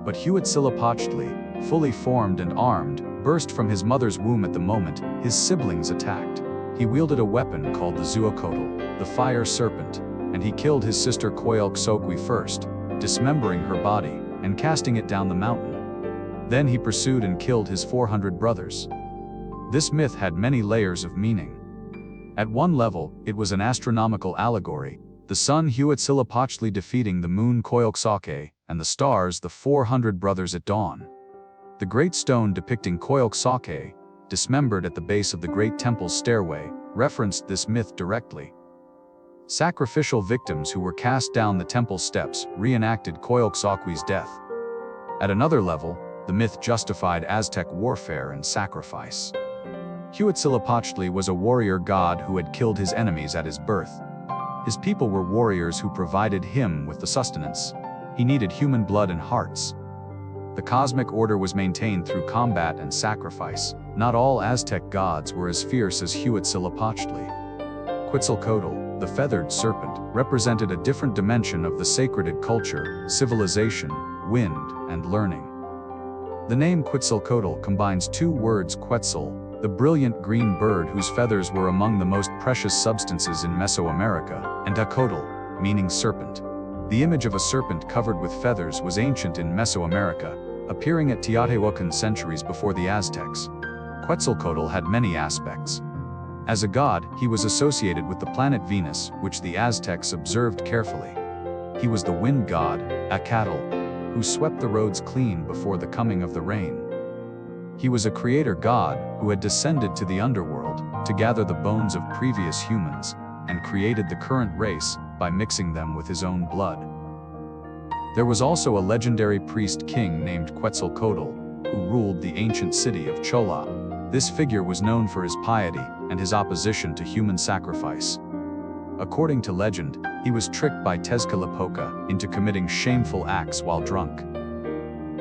But Huitzilopochtli, fully formed and armed, burst from his mother's womb at the moment his siblings attacked. He wielded a weapon called the Zuocotl, the fire serpent, and he killed his sister Coyolxauhqui first, dismembering her body and casting it down the mountain. Then he pursued and killed his 400 brothers. This myth had many layers of meaning. At one level, it was an astronomical allegory, the sun Huitzilopochtli defeating the moon Coyolxauhqui, and the stars the 400 brothers at dawn. The great stone depicting Coyolxauhqui, dismembered at the base of the great temple's stairway, referenced this myth directly. Sacrificial victims who were cast down the temple steps reenacted Coyolxauhqui's death. At another level, the myth justified Aztec warfare and sacrifice. Huitzilopochtli was a warrior god who had killed his enemies at his birth. His people were warriors who provided him with the sustenance. He needed human blood and hearts. The cosmic order was maintained through combat and sacrifice. Not all Aztec gods were as fierce as Huitzilopochtli. Quetzalcoatl, the feathered serpent, represented a different dimension of the sacred culture, civilization, wind, and learning. The name Quetzalcoatl combines two words: Quetzal, the brilliant green bird whose feathers were among the most precious substances in Mesoamerica, and Acotl, meaning serpent. The image of a serpent covered with feathers was ancient in Mesoamerica, appearing at Teotihuacan centuries before the Aztecs. Quetzalcoatl had many aspects. As a god, he was associated with the planet Venus, which the Aztecs observed carefully. He was the wind god, Acatl, who swept the roads clean before the coming of the rain. He was a creator god who had descended to the underworld to gather the bones of previous humans and created the current race by mixing them with his own blood. There was also a legendary priest king named Quetzalcoatl, who ruled the ancient city of Chola. This figure was known for his piety and his opposition to human sacrifice. According to legend, he was tricked by Tezcatlipoca into committing shameful acts while drunk.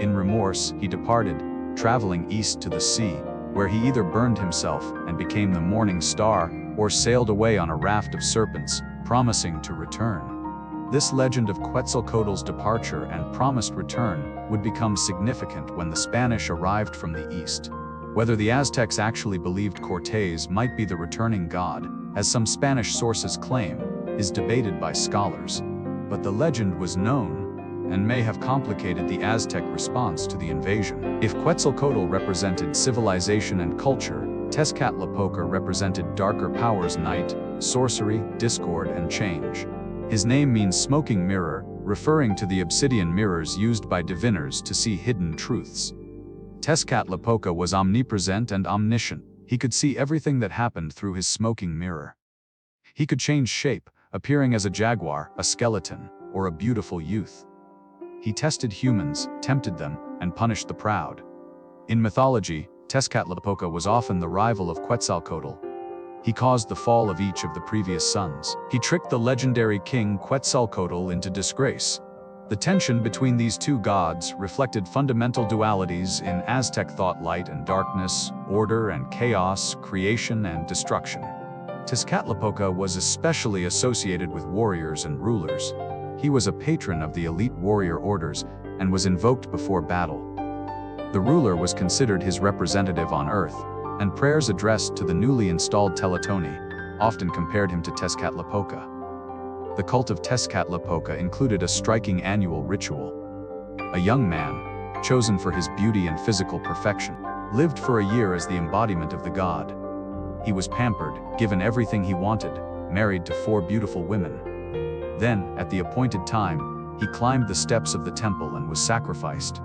In remorse, he departed, traveling east to the sea, where he either burned himself and became the morning star, or sailed away on a raft of serpents, promising to return. This legend of Quetzalcoatl's departure and promised return would become significant when the Spanish arrived from the east. Whether the Aztecs actually believed Cortés might be the returning god, as some Spanish sources claim, is debated by scholars, but the legend was known and may have complicated the Aztec response to the invasion. If Quetzalcoatl represented civilization and culture, Tezcatlipoca represented darker powers: night, sorcery, discord, and change. His name means smoking mirror, referring to the obsidian mirrors used by diviners to see hidden truths. Tezcatlipoca was omnipresent and omniscient. He could see everything that happened through his smoking mirror. He could change shape, appearing as a jaguar, a skeleton, or a beautiful youth. He tested humans, tempted them, and punished the proud. In mythology, Tezcatlipoca was often the rival of Quetzalcoatl. He caused the fall of each of the previous sons. He tricked the legendary king Quetzalcoatl into disgrace. The tension between these two gods reflected fundamental dualities in Aztec thought: light and darkness, order and chaos, creation and destruction. Tezcatlipoca was especially associated with warriors and rulers. He was a patron of the elite warrior orders and was invoked before battle. The ruler was considered his representative on earth, and prayers addressed to the newly installed Teletoni often compared him to Tezcatlipoca. The cult of Tezcatlipoca included a striking annual ritual. A young man, chosen for his beauty and physical perfection, lived for a year as the embodiment of the god. He was pampered, given everything he wanted, married to 4 beautiful women. Then, at the appointed time, he climbed the steps of the temple and was sacrificed.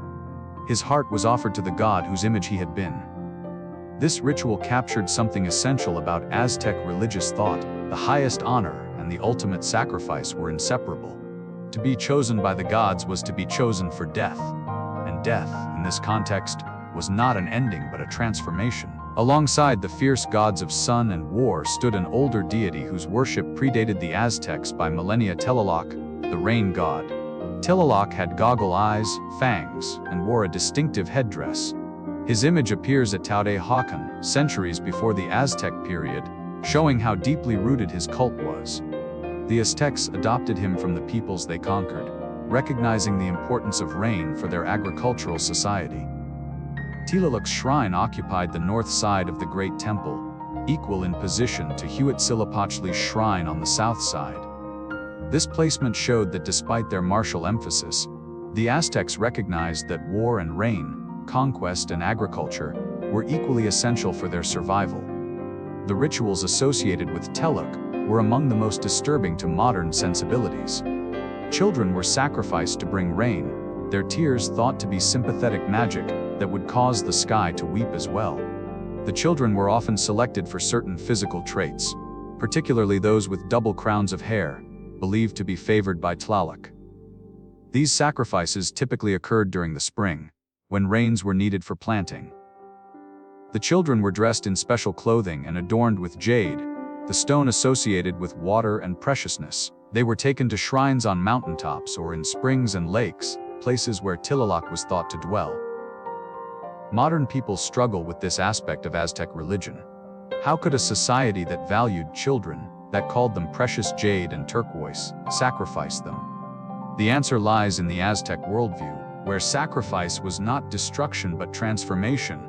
His heart was offered to the god whose image he had been. This ritual captured something essential about Aztec religious thought: the highest honor and the ultimate sacrifice were inseparable. To be chosen by the gods was to be chosen for death. And death, in this context, was not an ending but a transformation. Alongside the fierce gods of sun and war stood an older deity whose worship predated the Aztecs by millennia: Tlaloc, the rain god. Tlaloc had goggle eyes, fangs, and wore a distinctive headdress. His image appears at Teotihuacan, centuries before the Aztec period, showing how deeply rooted his cult was. The Aztecs adopted him from the peoples they conquered, recognizing the importance of rain for their agricultural society. Tlaloc's shrine occupied the north side of the Great Temple, equal in position to Huitzilopochtli's shrine on the south side. This placement showed that despite their martial emphasis, the Aztecs recognized that war and rain, conquest and agriculture, were equally essential for their survival. The rituals associated with Tlaloc were among the most disturbing to modern sensibilities. Children were sacrificed to bring rain, their tears thought to be sympathetic magic that would cause the sky to weep as well. The children were often selected for certain physical traits, particularly those with double crowns of hair, believed to be favored by Tlaloc. These sacrifices typically occurred during the spring, when rains were needed for planting. The children were dressed in special clothing and adorned with jade, the stone associated with water and preciousness. They were taken to shrines on mountaintops or in springs and lakes, places where Tlaloc was thought to dwell. Modern people struggle with this aspect of Aztec religion. How could a society that valued children, that called them precious jade and turquoise, sacrifice them? The answer lies in the Aztec worldview, where sacrifice was not destruction but transformation,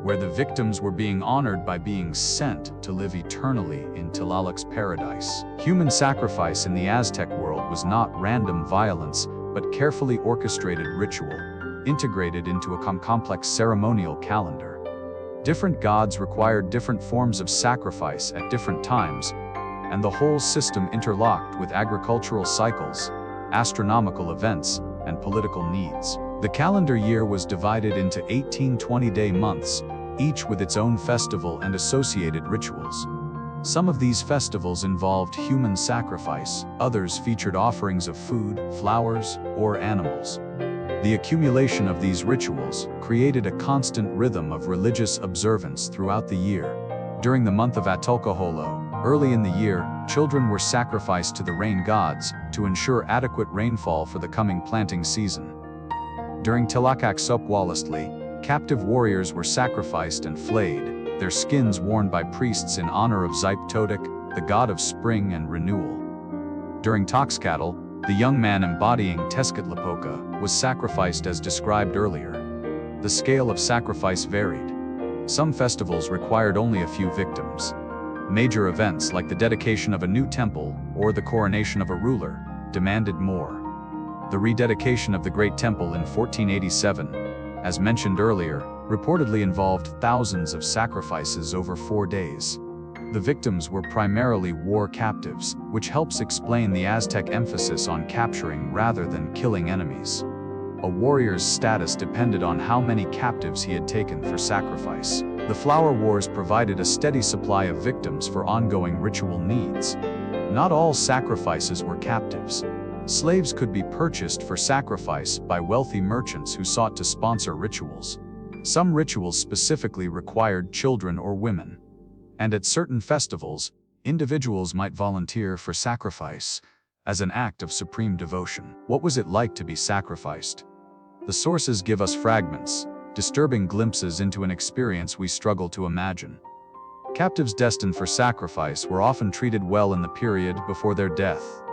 where the victims were being honored by being sent to live eternally in Tlaloc's paradise. Human sacrifice in the Aztec world was not random violence, but carefully orchestrated ritual, integrated into a complex ceremonial calendar. Different gods required different forms of sacrifice at different times, and the whole system interlocked with agricultural cycles, astronomical events, and political needs. The calendar year was divided into 18 20-day months, each with its own festival and associated rituals. Some of these festivals involved human sacrifice, others featured offerings of food, flowers, or animals. The accumulation of these rituals created a constant rhythm of religious observance throughout the year. During the month of Atlcoholo, early in the year, children were sacrificed to the rain gods to ensure adequate rainfall for the coming planting season. During Tlacaxophualistli, captive warriors were sacrificed and flayed, their skins worn by priests in honor of Xipe-Totec, the god of spring and renewal. During Toxcatl, the young man embodying Tezcatlipoca was sacrificed as described earlier. The scale of sacrifice varied. Some festivals required only a few victims. Major events like the dedication of a new temple or the coronation of a ruler, demanded more. The rededication of the Great Temple in 1487, as mentioned earlier, reportedly involved thousands of sacrifices over 4 days. The victims were primarily war captives, which helps explain the Aztec emphasis on capturing rather than killing enemies. A warrior's status depended on how many captives he had taken for sacrifice. The Flower Wars provided a steady supply of victims for ongoing ritual needs. Not all sacrifices were captives. Slaves could be purchased for sacrifice by wealthy merchants who sought to sponsor rituals. Some rituals specifically required children or women. And at certain festivals, individuals might volunteer for sacrifice as an act of supreme devotion. What was it like to be sacrificed? The sources give us fragments, disturbing glimpses into an experience we struggle to imagine. Captives destined for sacrifice were often treated well in the period before their death.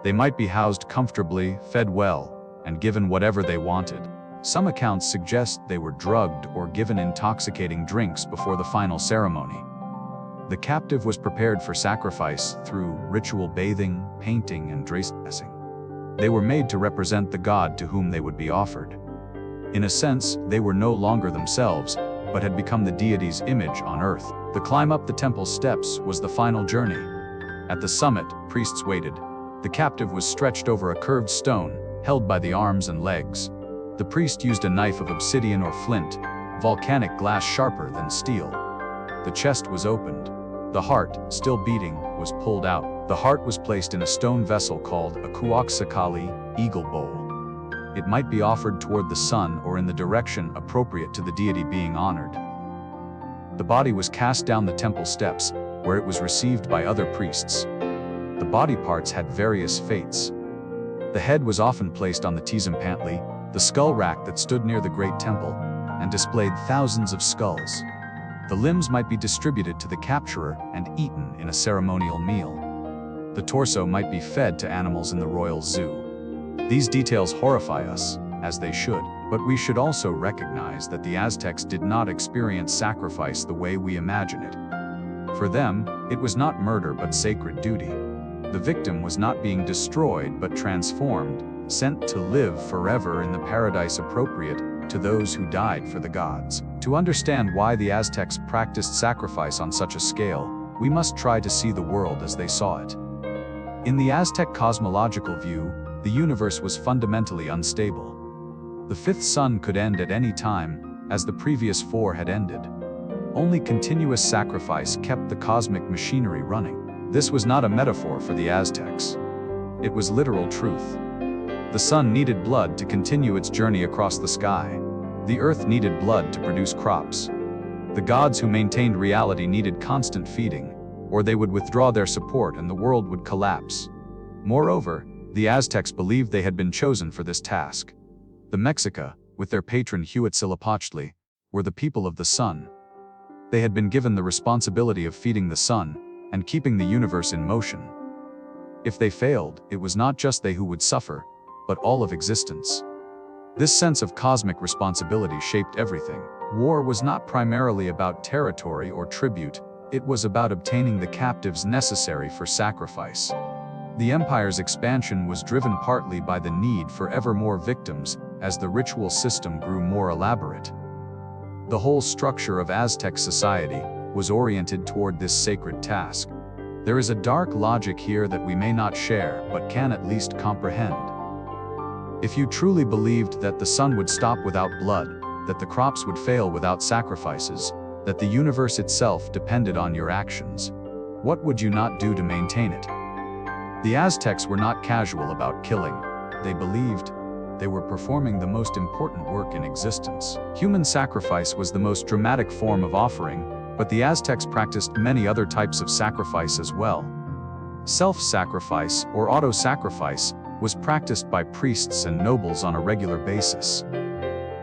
They might be housed comfortably, fed well, and given whatever they wanted. Some accounts suggest they were drugged or given intoxicating drinks before the final ceremony. The captive was prepared for sacrifice through ritual bathing, painting, and dressing. They were made to represent the god to whom they would be offered. In a sense, they were no longer themselves, but had become the deity's image on earth. The climb up the temple steps was the final journey. At the summit, priests waited. The captive was stretched over a curved stone, held by the arms and legs. The priest used a knife of obsidian or flint, volcanic glass sharper than steel. The chest was opened. The heart, still beating, was pulled out. The heart was placed in a stone vessel called a kuaxakali, eagle bowl. It might be offered toward the sun or in the direction appropriate to the deity being honored. The body was cast down the temple steps, where it was received by other priests. The body parts had various fates. The head was often placed on the tizampantli, the skull rack that stood near the great temple, and displayed thousands of skulls. The limbs might be distributed to the capturer and eaten in a ceremonial meal. The torso might be fed to animals in the royal zoo. These details horrify us, as they should, but we should also recognize that the Aztecs did not experience sacrifice the way we imagine it. For them, it was not murder but sacred duty. The victim was not being destroyed but transformed, sent to live forever in the paradise appropriate to those who died for the gods. To understand why the Aztecs practiced sacrifice on such a scale, we must try to see the world as they saw it. In the Aztec cosmological view, the universe was fundamentally unstable. The fifth sun could end at any time, as the previous 4 had ended. Only continuous sacrifice kept the cosmic machinery running. This was not a metaphor for the Aztecs. It was literal truth. The sun needed blood to continue its journey across the sky. The earth needed blood to produce crops. The gods who maintained reality needed constant feeding, or they would withdraw their support and the world would collapse. Moreover, the Aztecs believed they had been chosen for this task. The Mexica, with their patron Huitzilopochtli, were the people of the sun. They had been given the responsibility of feeding the sun and keeping the universe in motion. If they failed, it was not just they who would suffer, but all of existence. This sense of cosmic responsibility shaped everything. War was not primarily about territory or tribute, it was about obtaining the captives necessary for sacrifice. The empire's expansion was driven partly by the need for ever more victims as the ritual system grew more elaborate. The whole structure of Aztec society was oriented toward this sacred task. There is a dark logic here that we may not share but can at least comprehend. If you truly believed that the sun would stop without blood, that the crops would fail without sacrifices, that the universe itself depended on your actions, what would you not do to maintain it? The Aztecs were not casual about killing. They believed they were performing the most important work in existence. Human sacrifice was the most dramatic form of offering, but the Aztecs practiced many other types of sacrifice as well. Self-sacrifice, or auto-sacrifice, was practiced by priests and nobles on a regular basis.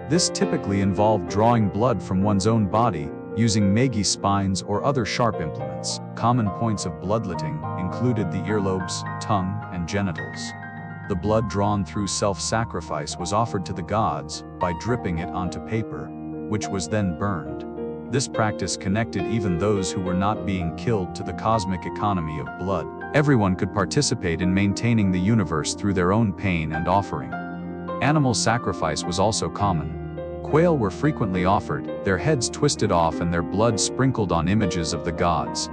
This typically involved drawing blood from one's own body, using magi spines or other sharp implements. Common points of bloodletting included the earlobes, tongue, and genitals. The blood drawn through self-sacrifice was offered to the gods by dripping it onto paper, which was then burned. This practice connected even those who were not being killed to the cosmic economy of blood. Everyone could participate in maintaining the universe through their own pain and offering. Animal sacrifice was also common. Quail were frequently offered, their heads twisted off and their blood sprinkled on images of the gods.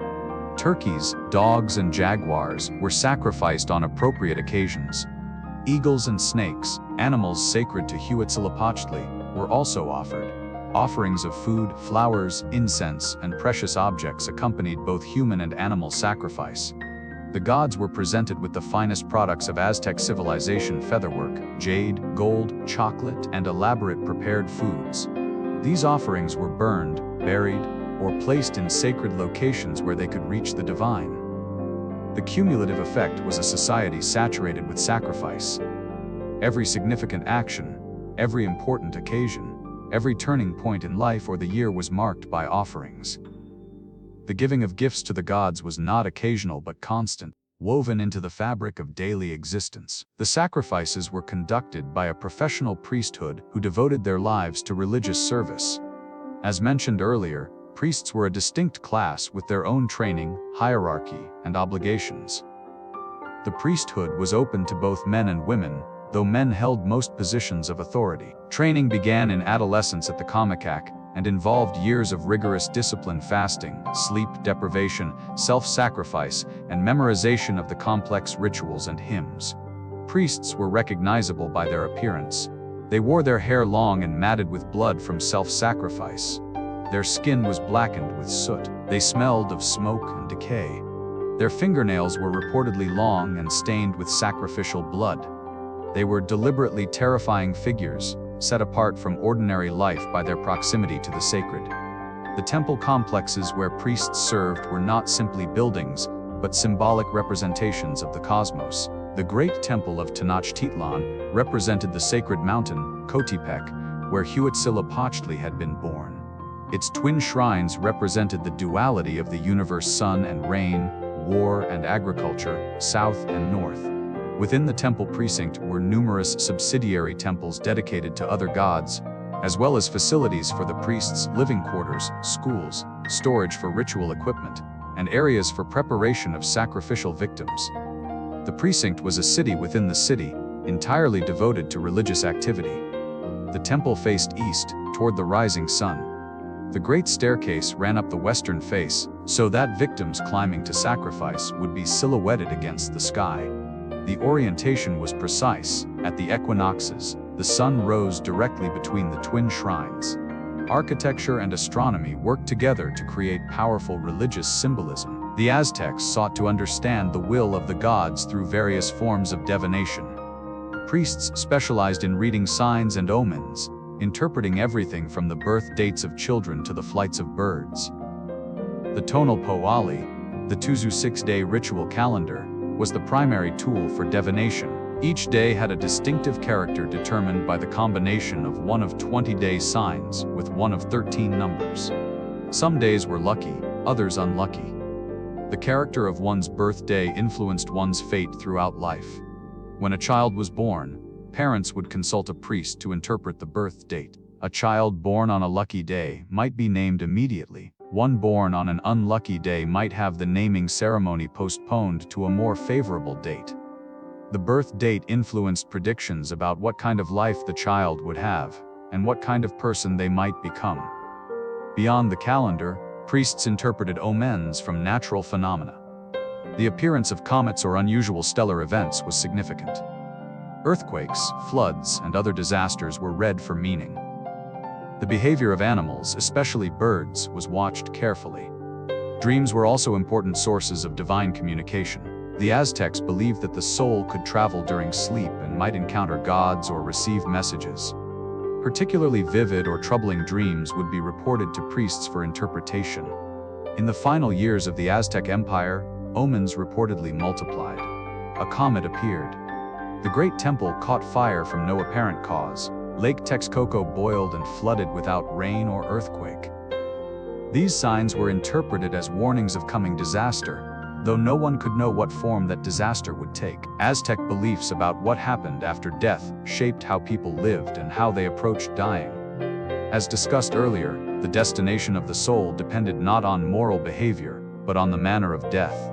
Turkeys, dogs, and jaguars were sacrificed on appropriate occasions. Eagles and snakes, animals sacred to Huitzilopochtli, were also offered. Offerings of food, flowers, incense, and precious objects accompanied both human and animal sacrifice. The gods were presented with the finest products of Aztec civilization: featherwork, jade, gold, chocolate, and elaborate prepared foods. These offerings were burned, buried, or placed in sacred locations where they could reach the divine. The cumulative effect was a society saturated with sacrifice. Every significant action, every important occasion, every turning point in life or the year was marked by offerings. The giving of gifts to the gods was not occasional but constant, woven into the fabric of daily existence. The sacrifices were conducted by a professional priesthood who devoted their lives to religious service. As mentioned earlier, priests were a distinct class with their own training, hierarchy, and obligations. The priesthood was open to both men and women, though men held most positions of authority. Training began in adolescence at the Comicac and involved years of rigorous discipline: fasting, sleep deprivation, self-sacrifice, and memorization of the complex rituals and hymns. Priests were recognizable by their appearance. They wore their hair long and matted with blood from self-sacrifice. Their skin was blackened with soot. They smelled of smoke and decay. Their fingernails were reportedly long and stained with sacrificial blood. They were deliberately terrifying figures, set apart from ordinary life by their proximity to the sacred. The temple complexes where priests served were not simply buildings, but symbolic representations of the cosmos. The great temple of Tenochtitlan represented the sacred mountain, Coatepec, where Huitzilopochtli had been born. Its twin shrines represented the duality of the universe: sun and rain, war and agriculture, south and north. Within the temple precinct were numerous subsidiary temples dedicated to other gods, as well as facilities for the priests' living quarters, schools, storage for ritual equipment, and areas for preparation of sacrificial victims. The precinct was a city within the city, entirely devoted to religious activity. The temple faced east, toward the rising sun. The great staircase ran up the western face, so that victims climbing to sacrifice would be silhouetted against the sky. The orientation was precise. At the equinoxes, the sun rose directly between the twin shrines. Architecture and astronomy worked together to create powerful religious symbolism. The Aztecs sought to understand the will of the gods through various forms of divination. Priests specialized in reading signs and omens, interpreting everything from the birth dates of children to the flights of birds. The tonal poali, the Tuzu 6-day ritual calendar, was the primary tool for divination. Each day had a distinctive character determined by the combination of one of 20-day signs with one of 13 numbers. Some days were lucky, others unlucky. The character of one's birthday influenced one's fate throughout life. When a child was born, parents would consult a priest to interpret the birth date. A child born on a lucky day might be named immediately. One born on an unlucky day might have the naming ceremony postponed to a more favorable date. The birth date influenced predictions about what kind of life the child would have, and what kind of person they might become. Beyond the calendar, priests interpreted omens from natural phenomena. The appearance of comets or unusual stellar events was significant. Earthquakes, floods, and other disasters were read for meaning. The behavior of animals, especially birds, was watched carefully. Dreams were also important sources of divine communication. The Aztecs believed that the soul could travel during sleep and might encounter gods or receive messages. Particularly vivid or troubling dreams would be reported to priests for interpretation. In the final years of the Aztec Empire, omens reportedly multiplied. A comet appeared. The great temple caught fire from no apparent cause. Lake Texcoco boiled and flooded without rain or earthquake. These signs were interpreted as warnings of coming disaster, though no one could know what form that disaster would take. Aztec beliefs about what happened after death shaped how people lived and how they approached dying. As discussed earlier, The destination of the soul depended not on moral behavior, but on the manner of death.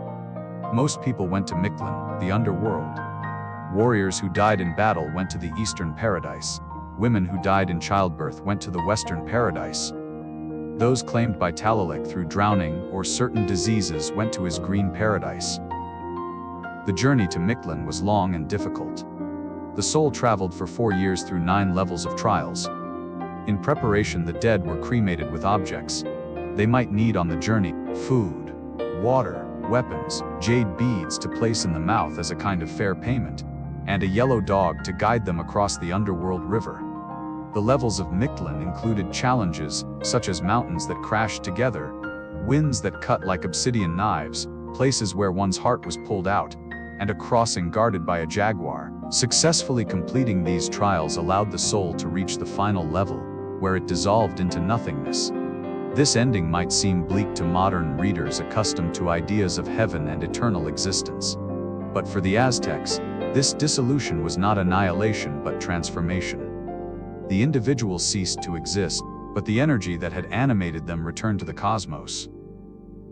Most people went to Mictlan, the underworld. Warriors who died in battle went to the eastern paradise. Women who died in childbirth went to the western paradise. Those claimed by Talalek through drowning or certain diseases went to his green paradise. The journey to Mictlan was long and difficult. The soul traveled for 4 years through 9 levels of trials. In preparation, the dead were cremated with objects they might need on the journey: food, water, weapons, jade beads to place in the mouth as a kind of fair payment, and a yellow dog to guide them across the underworld river. The levels of Mictlan included challenges, such as mountains that crashed together, winds that cut like obsidian knives, places where one's heart was pulled out, and a crossing guarded by a jaguar. Successfully completing these trials allowed the soul to reach the final level, where it dissolved into nothingness. This ending might seem bleak to modern readers accustomed to ideas of heaven and eternal existence. But for the Aztecs, this dissolution was not annihilation but transformation. The individual ceased to exist, but the energy that had animated them returned to the cosmos.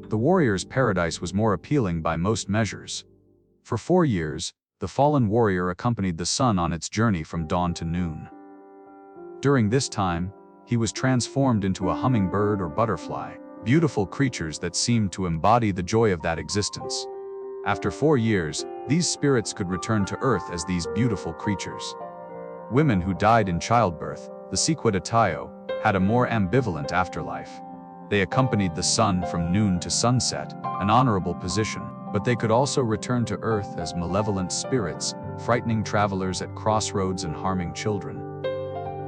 The warrior's paradise was more appealing by most measures. For 4 years, the fallen warrior accompanied the sun on its journey from dawn to noon. During this time, he was transformed into a hummingbird or butterfly, beautiful creatures that seemed to embody the joy of that existence. After 4 years, these spirits could return to Earth as these beautiful creatures. Women who died in childbirth, the Sequidatayo, had a more ambivalent afterlife. They accompanied the sun from noon to sunset, an honorable position, but they could also return to Earth as malevolent spirits, frightening travelers at crossroads and harming children.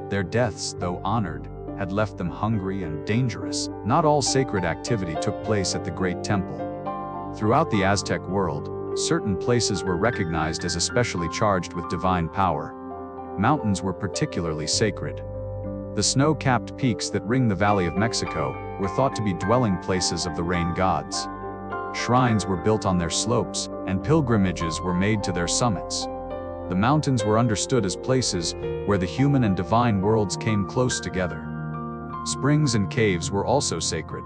Their deaths, though honored, had left them hungry and dangerous. Not all sacred activity took place at the Great Temple. Throughout the Aztec world, certain places were recognized as especially charged with divine power. Mountains were particularly sacred. The snow-capped peaks that ring the Valley of Mexico were thought to be dwelling places of the rain gods. Shrines were built on their slopes, and pilgrimages were made to their summits. The mountains were understood as places where the human and divine worlds came close together. Springs and caves were also sacred.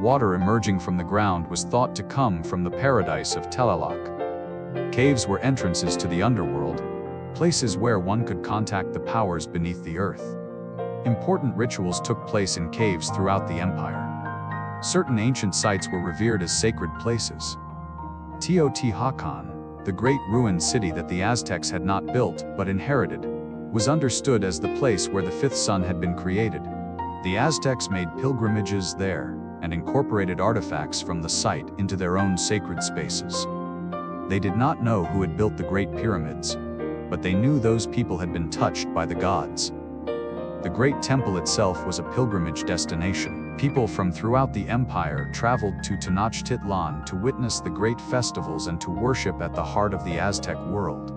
Water emerging from the ground was thought to come from the paradise of Tlaloc. Caves were entrances to the underworld, places where one could contact the powers beneath the earth. Important rituals took place in caves throughout the empire. Certain ancient sites were revered as sacred places. Teotihuacan, the great ruined city that the Aztecs had not built but inherited, was understood as the place where the fifth sun had been created. The Aztecs made pilgrimages there and incorporated artifacts from the site into their own sacred spaces. They did not know who had built the Great Pyramids, but they knew those people had been touched by the gods. The Great Temple itself was a pilgrimage destination. People from throughout the empire traveled to Tenochtitlan to witness the great festivals and to worship at the heart of the Aztec world.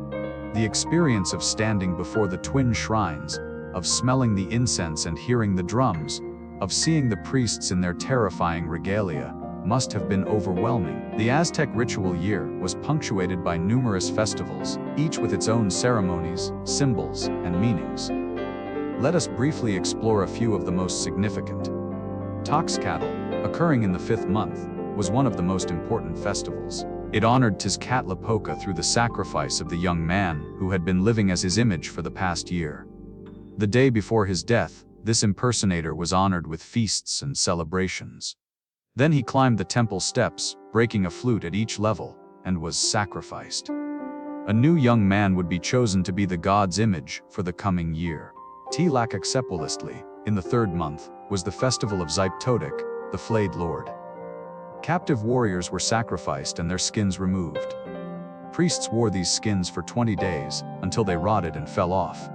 The experience of standing before the twin shrines, of smelling the incense and hearing the drums, of seeing the priests in their terrifying regalia, must have been overwhelming. The Aztec ritual year was punctuated by numerous festivals, each with its own ceremonies, symbols, and meanings. Let us briefly explore a few of the most significant. Toxcatl, occurring in the 5th month, was one of the most important festivals. It honored Tezcatlipoca through the sacrifice of the young man who had been living as his image for the past year. The day before his death, this impersonator was honored with feasts and celebrations. Then he climbed the temple steps, breaking a flute at each level, and was sacrificed. A new young man would be chosen to be the god's image for the coming year. Tlacaxepulistli, in the 3rd month, was the festival of Zyptotic, the flayed lord. Captive warriors were sacrificed and their skins removed. Priests wore these skins for 20 days, until they rotted and fell off.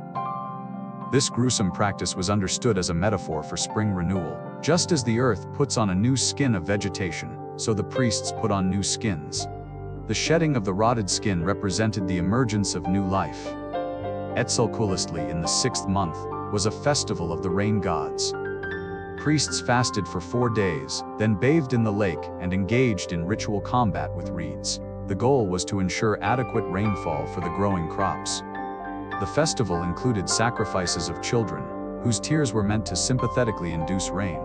This gruesome practice was understood as a metaphor for spring renewal. Just as the earth puts on a new skin of vegetation, so the priests put on new skins. The shedding of the rotted skin represented the emergence of new life. Etzalkulistli in the 6th month was a festival of the rain gods. Priests fasted for 4 days, then bathed in the lake and engaged in ritual combat with reeds. The goal was to ensure adequate rainfall for the growing crops. The festival included sacrifices of children, whose tears were meant to sympathetically induce rain.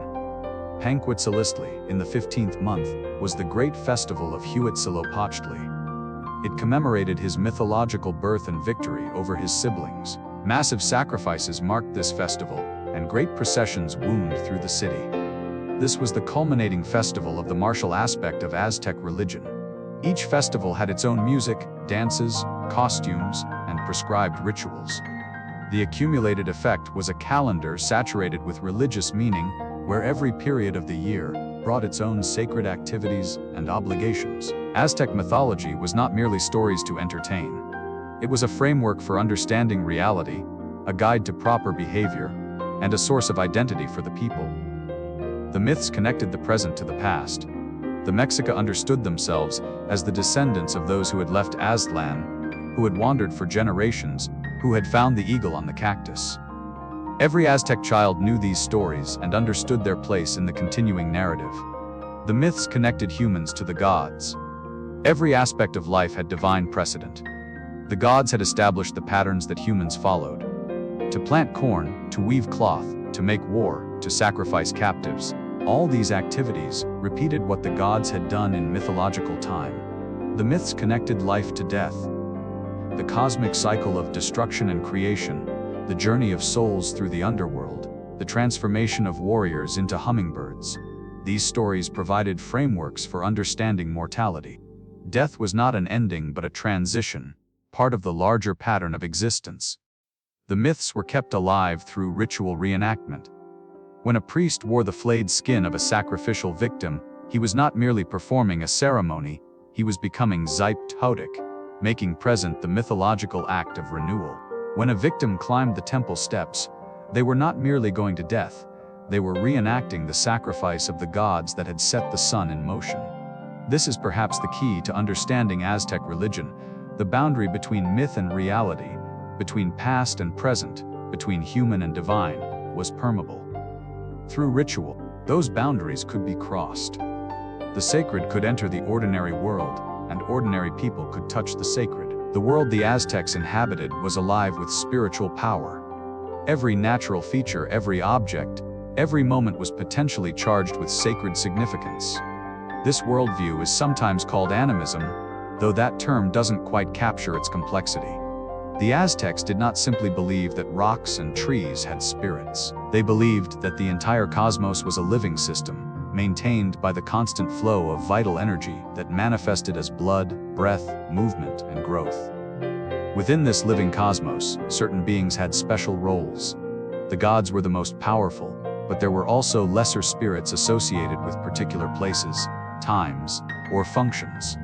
Huitzilopochtli, in the 15th month, was the great festival of Huitzilopochtli. It commemorated his mythological birth and victory over his siblings. Massive sacrifices marked this festival, and great processions wound through the city. This was the culminating festival of the martial aspect of Aztec religion. Each festival had its own music, dances, costumes, and prescribed rituals. The accumulated effect was a calendar saturated with religious meaning, where every period of the year brought its own sacred activities and obligations. Aztec mythology was not merely stories to entertain. It was a framework for understanding reality, a guide to proper behavior, and a source of identity for the people. The myths connected the present to the past. The Mexica understood themselves as the descendants of those who had left Aztlan, who had wandered for generations, who had found the eagle on the cactus. Every Aztec child knew these stories and understood their place in the continuing narrative. The myths connected humans to the gods. Every aspect of life had divine precedent. The gods had established the patterns that humans followed. To plant corn, to weave cloth, to make war, to sacrifice captives, all these activities repeated what the gods had done in mythological time. The myths connected life to death. The cosmic cycle of destruction and creation, the journey of souls through the underworld, the transformation of warriors into hummingbirds. These stories provided frameworks for understanding mortality. Death was not an ending but a transition, part of the larger pattern of existence. The myths were kept alive through ritual reenactment. When a priest wore the flayed skin of a sacrificial victim, he was not merely performing a ceremony, he was becoming Tenochtitlan, making present the mythological act of renewal. When a victim climbed the temple steps, they were not merely going to death, they were reenacting the sacrifice of the gods that had set the sun in motion. This is perhaps the key to understanding Aztec religion. The boundary between myth and reality, between past and present, between human and divine, was permeable. Through ritual, those boundaries could be crossed. The sacred could enter the ordinary world, and ordinary people could touch the sacred. The world the Aztecs inhabited was alive with spiritual power. Every natural feature, every object, every moment was potentially charged with sacred significance. This worldview is sometimes called animism, though that term doesn't quite capture its complexity. The Aztecs did not simply believe that rocks and trees had spirits. They believed that the entire cosmos was a living system, maintained by the constant flow of vital energy that manifested as blood, breath, movement, and growth. Within this living cosmos, certain beings had special roles. The gods were the most powerful, but there were also lesser spirits associated with particular places, times, or functions.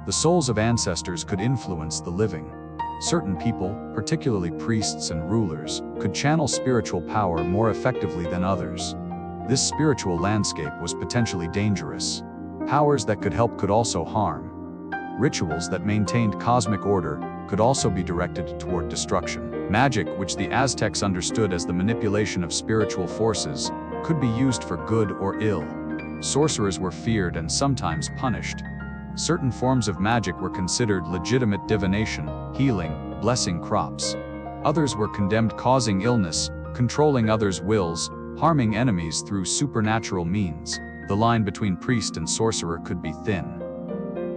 The souls of ancestors could influence the living. Certain people, particularly priests and rulers, could channel spiritual power more effectively than others. This spiritual landscape was potentially dangerous. Powers that could help could also harm. Rituals that maintained cosmic order could also be directed toward destruction. Magic, which the Aztecs understood as the manipulation of spiritual forces, could be used for good or ill. Sorcerers were feared and sometimes punished. Certain forms of magic were considered legitimate divination, healing, blessing crops. Others were condemned, causing illness, controlling others' wills, harming enemies through supernatural means. The line between priest and sorcerer could be thin.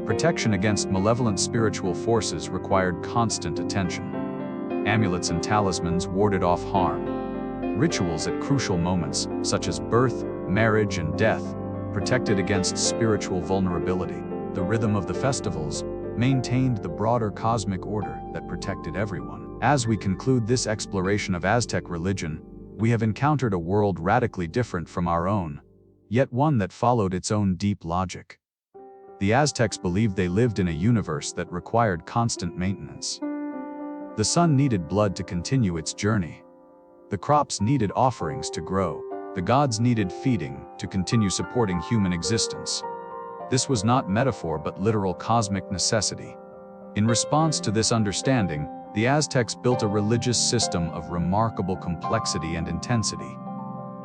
Protection against malevolent spiritual forces required constant attention. Amulets and talismans warded off harm. Rituals at crucial moments, such as birth, marriage, and death, protected against spiritual vulnerability. The rhythm of the festivals maintained the broader cosmic order that protected everyone. As we conclude this exploration of Aztec religion, we have encountered a world radically different from our own, yet one that followed its own deep logic. The Aztecs believed they lived in a universe that required constant maintenance. The sun needed blood to continue its journey. The crops needed offerings to grow. The gods needed feeding to continue supporting human existence. This was not metaphor but literal cosmic necessity. In response to this understanding, the Aztecs built a religious system of remarkable complexity and intensity.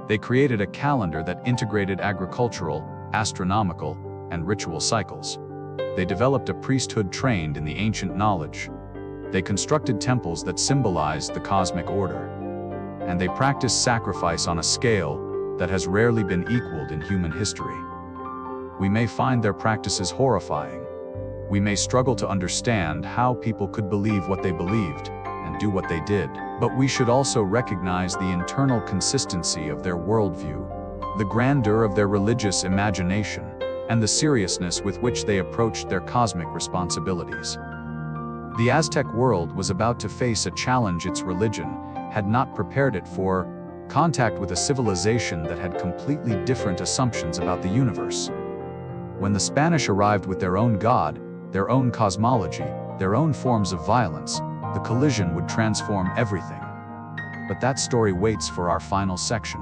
They created a calendar that integrated agricultural, astronomical, and ritual cycles. They developed a priesthood trained in the ancient knowledge. They constructed temples that symbolized the cosmic order. and they practice sacrifice on a scale that has rarely been equaled in human history. We may find their practices horrifying. We may struggle to understand how people could believe what they believed and do what they did, but we should also recognize the internal consistency of their worldview, the grandeur of their religious imagination, and the seriousness with which they approached their cosmic responsibilities. The Aztec world was about to face a challenge its religion had not prepared it for: contact with a civilization that had completely different assumptions about the universe. When the Spanish arrived with their own god, their own cosmology, their own forms of violence, the collision would transform everything. But that story waits for our final section.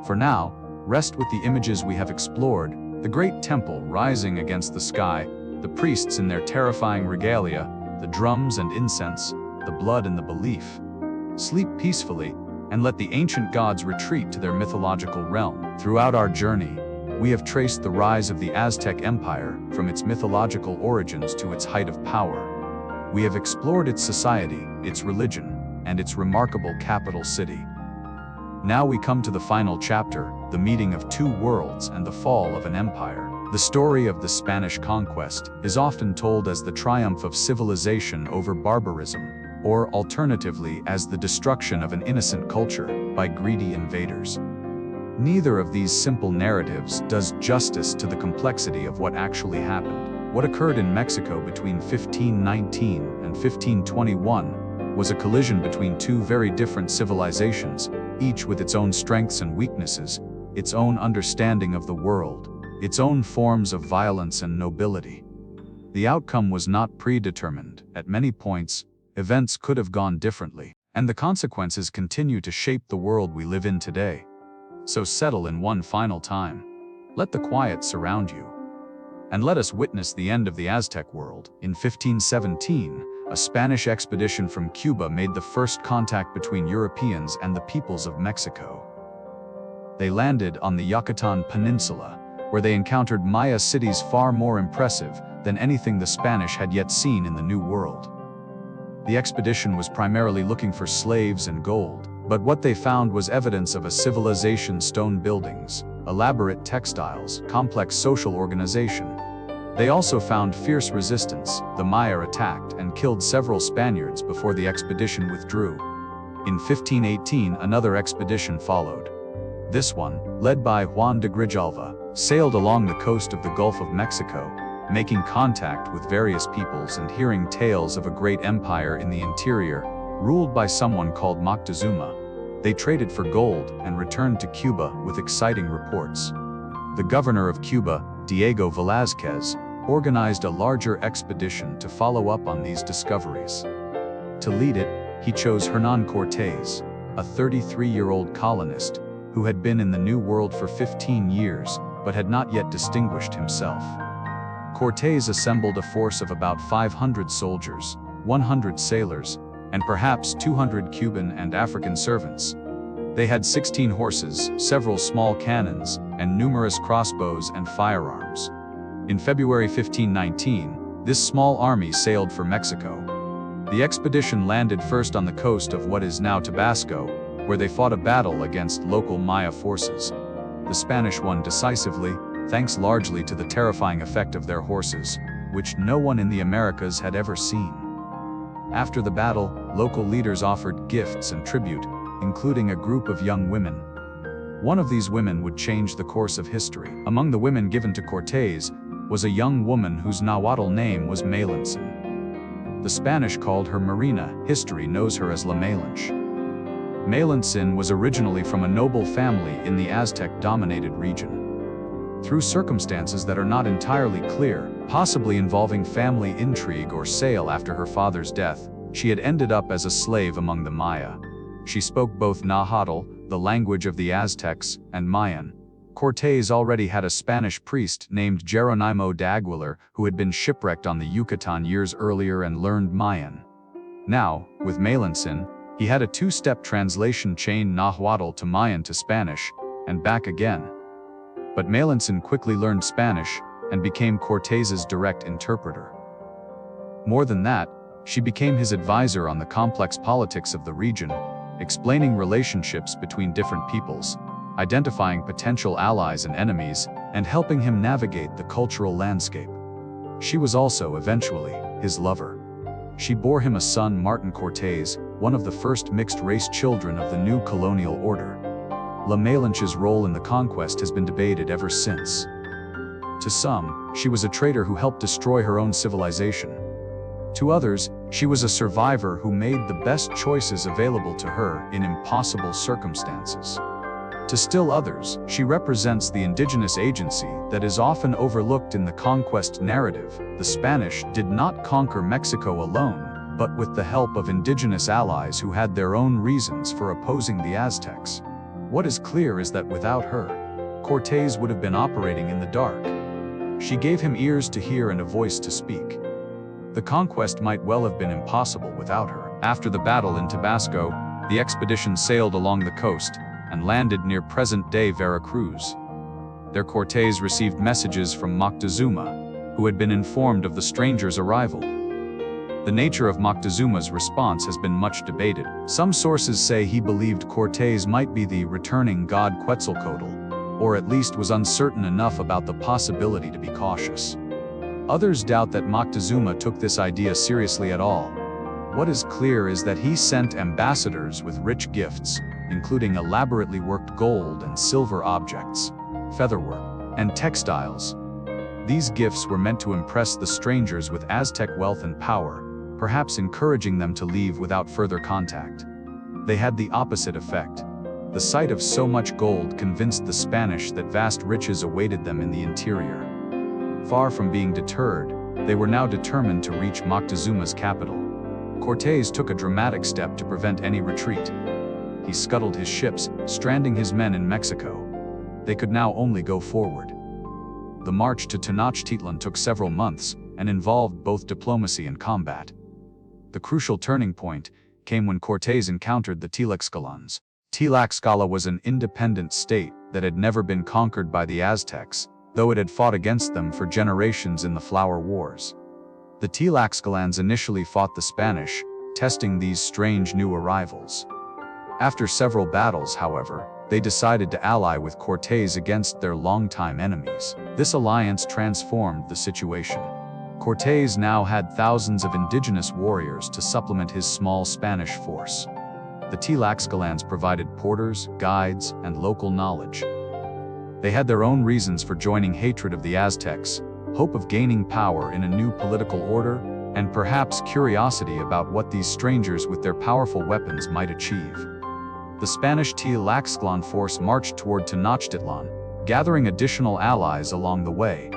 For now, rest with the images we have explored: the great temple rising against the sky, the priests in their terrifying regalia, the drums and incense, the blood and the belief. Sleep peacefully, and let the ancient gods retreat to their mythological realm. Throughout our journey, we have traced the rise of the Aztec Empire, from its mythological origins to its height of power. We have explored its society, its religion, and its remarkable capital city. Now we come to the final chapter, the meeting of two worlds and the fall of an empire. The story of the Spanish conquest is often told as the triumph of civilization over barbarism, or alternatively as the destruction of an innocent culture by greedy invaders. Neither of these simple narratives does justice to the complexity of what actually happened. What occurred in Mexico between 1519 and 1521 was a collision between two very different civilizations, each with its own strengths and weaknesses, its own understanding of the world, its own forms of violence and nobility. The outcome was not predetermined. At many points, events could have gone differently, and the consequences continue to shape the world we live in today. So settle in one final time. Let the quiet surround you. And let us witness the end of the Aztec world. In 1517, a Spanish expedition from Cuba made the first contact between Europeans and the peoples of Mexico. They landed on the Yucatan Peninsula, where they encountered Maya cities far more impressive than anything the Spanish had yet seen in the New World. The expedition was primarily looking for slaves and gold, but what they found was evidence of a civilization's stone buildings, elaborate textiles, complex social organization. They also found fierce resistance. The Maya attacked and killed several Spaniards before the expedition withdrew. In 1518, another expedition followed. This one, led by Juan de Grijalva, sailed along the coast of the Gulf of Mexico, making contact with various peoples and hearing tales of a great empire in the interior, ruled by someone called Moctezuma. They traded for gold and returned to Cuba with exciting reports. The governor of Cuba, Diego Velázquez, organized a larger expedition to follow up on these discoveries. To lead it, he chose Hernán Cortés, a 33-year-old colonist who had been in the New World for 15 years but had not yet distinguished himself. Cortés assembled a force of about 500 soldiers, 100 sailors, and perhaps 200 Cuban and African servants. They had 16 horses, several small cannons, and numerous crossbows and firearms. In February 1519, this small army sailed for Mexico. The expedition landed first on the coast of what is now Tabasco, where they fought a battle against local Maya forces. The Spanish won decisively, thanks largely to the terrifying effect of their horses, which no one in the Americas had ever seen. After the battle, local leaders offered gifts and tribute, including a group of young women. One of these women would change the course of history. Among the women given to Cortés was a young woman whose Nahuatl name was Melantzin. The Spanish called her Marina. History knows her as La Malinche. Melantzin was originally from a noble family in the Aztec-dominated region. Through circumstances that are not entirely clear, possibly involving family intrigue or sale after her father's death, she had ended up as a slave among the Maya. She spoke both Nahuatl, the language of the Aztecs, and Mayan. Cortés already had a Spanish priest named Jeronimo de Aguilar who had been shipwrecked on the Yucatan years earlier and learned Mayan. Now, with Melantzin, he had a two-step translation chain: Nahuatl to Mayan to Spanish, and back again. But Melantzin quickly learned Spanish and became Cortés's direct interpreter. More than that, she became his advisor on the complex politics of the region, explaining relationships between different peoples, identifying potential allies and enemies, and helping him navigate the cultural landscape. She was also, eventually, his lover. She bore him a son, Martin Cortés, one of the first mixed-race children of the new colonial order. La Malinche's role in the conquest has been debated ever since. To some, she was a traitor who helped destroy her own civilization. To others, she was a survivor who made the best choices available to her in impossible circumstances. To still others, she represents the indigenous agency that is often overlooked in the conquest narrative. The Spanish did not conquer Mexico alone, but with the help of indigenous allies who had their own reasons for opposing the Aztecs. What is clear is that without her, Cortés would have been operating in the dark. She gave him ears to hear and a voice to speak. The conquest might well have been impossible without her. After the battle in Tabasco, the expedition sailed along the coast and landed near present-day Veracruz. There Cortés received messages from Moctezuma, who had been informed of the stranger's arrival. The nature of Moctezuma's response has been much debated. Some sources say he believed Cortés might be the returning god Quetzalcoatl, or at least was uncertain enough about the possibility to be cautious. Others doubt that Moctezuma took this idea seriously at all. What is clear is that he sent ambassadors with rich gifts, including elaborately worked gold and silver objects, featherwork, and textiles. These gifts were meant to impress the strangers with Aztec wealth and power, perhaps encouraging them to leave without further contact. They had the opposite effect. The sight of so much gold convinced the Spanish that vast riches awaited them in the interior. Far from being deterred, they were now determined to reach Moctezuma's capital. Cortés took a dramatic step to prevent any retreat. He scuttled his ships, stranding his men in Mexico. They could now only go forward. The march to Tenochtitlan took several months and involved both diplomacy and combat. The crucial turning point came when Cortés encountered the Tlaxcalans. Tlaxcala was an independent state that had never been conquered by the Aztecs, though it had fought against them for generations in the Flower Wars. The Tlaxcalans initially fought the Spanish, testing these strange new arrivals. After several battles, however, they decided to ally with Cortés against their longtime enemies. This alliance transformed the situation. Cortés now had thousands of indigenous warriors to supplement his small Spanish force. The Tlaxcalans provided porters, guides, and local knowledge. They had their own reasons for joining: hatred of the Aztecs, hope of gaining power in a new political order, and perhaps curiosity about what these strangers with their powerful weapons might achieve. The Spanish Tlaxcalan force marched toward Tenochtitlan, gathering additional allies along the way.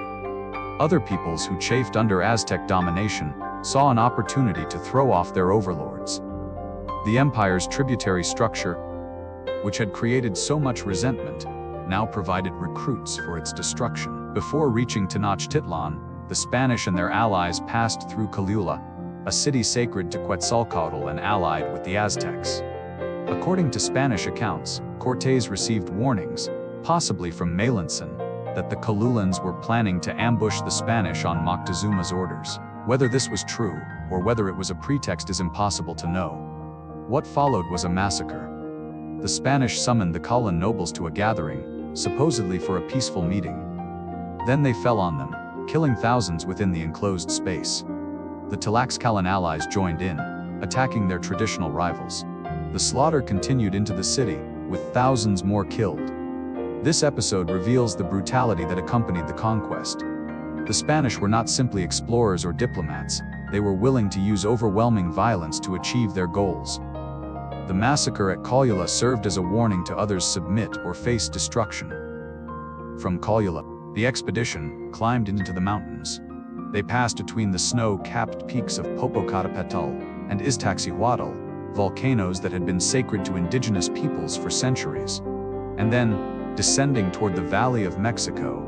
Other peoples who chafed under Aztec domination saw an opportunity to throw off their overlords. The empire's tributary structure, which had created so much resentment, now provided recruits for its destruction. Before reaching Tenochtitlan, the Spanish and their allies passed through Cholula, a city sacred to Quetzalcoatl and allied with the Aztecs. According to Spanish accounts, Cortés received warnings, possibly from Malinche, that the Cholulans were planning to ambush the Spanish on Moctezuma's orders. Whether this was true, or whether it was a pretext, is impossible to know. What followed was a massacre. The Spanish summoned the Colan nobles to a gathering, supposedly for a peaceful meeting. Then they fell on them, killing thousands within the enclosed space. The Tlaxcalan allies joined in, attacking their traditional rivals. The slaughter continued into the city, with thousands more killed. This episode reveals the brutality that accompanied the conquest. The Spanish were not simply explorers or diplomats, they were willing to use overwhelming violence to achieve their goals. The massacre at Cholula served as a warning to others: submit or face destruction. From Cholula, the expedition climbed into the mountains. They passed between the snow-capped peaks of Popocatépetl and Iztaccíhuatl, volcanoes that had been sacred to indigenous peoples for centuries. And then, descending toward the Valley of Mexico,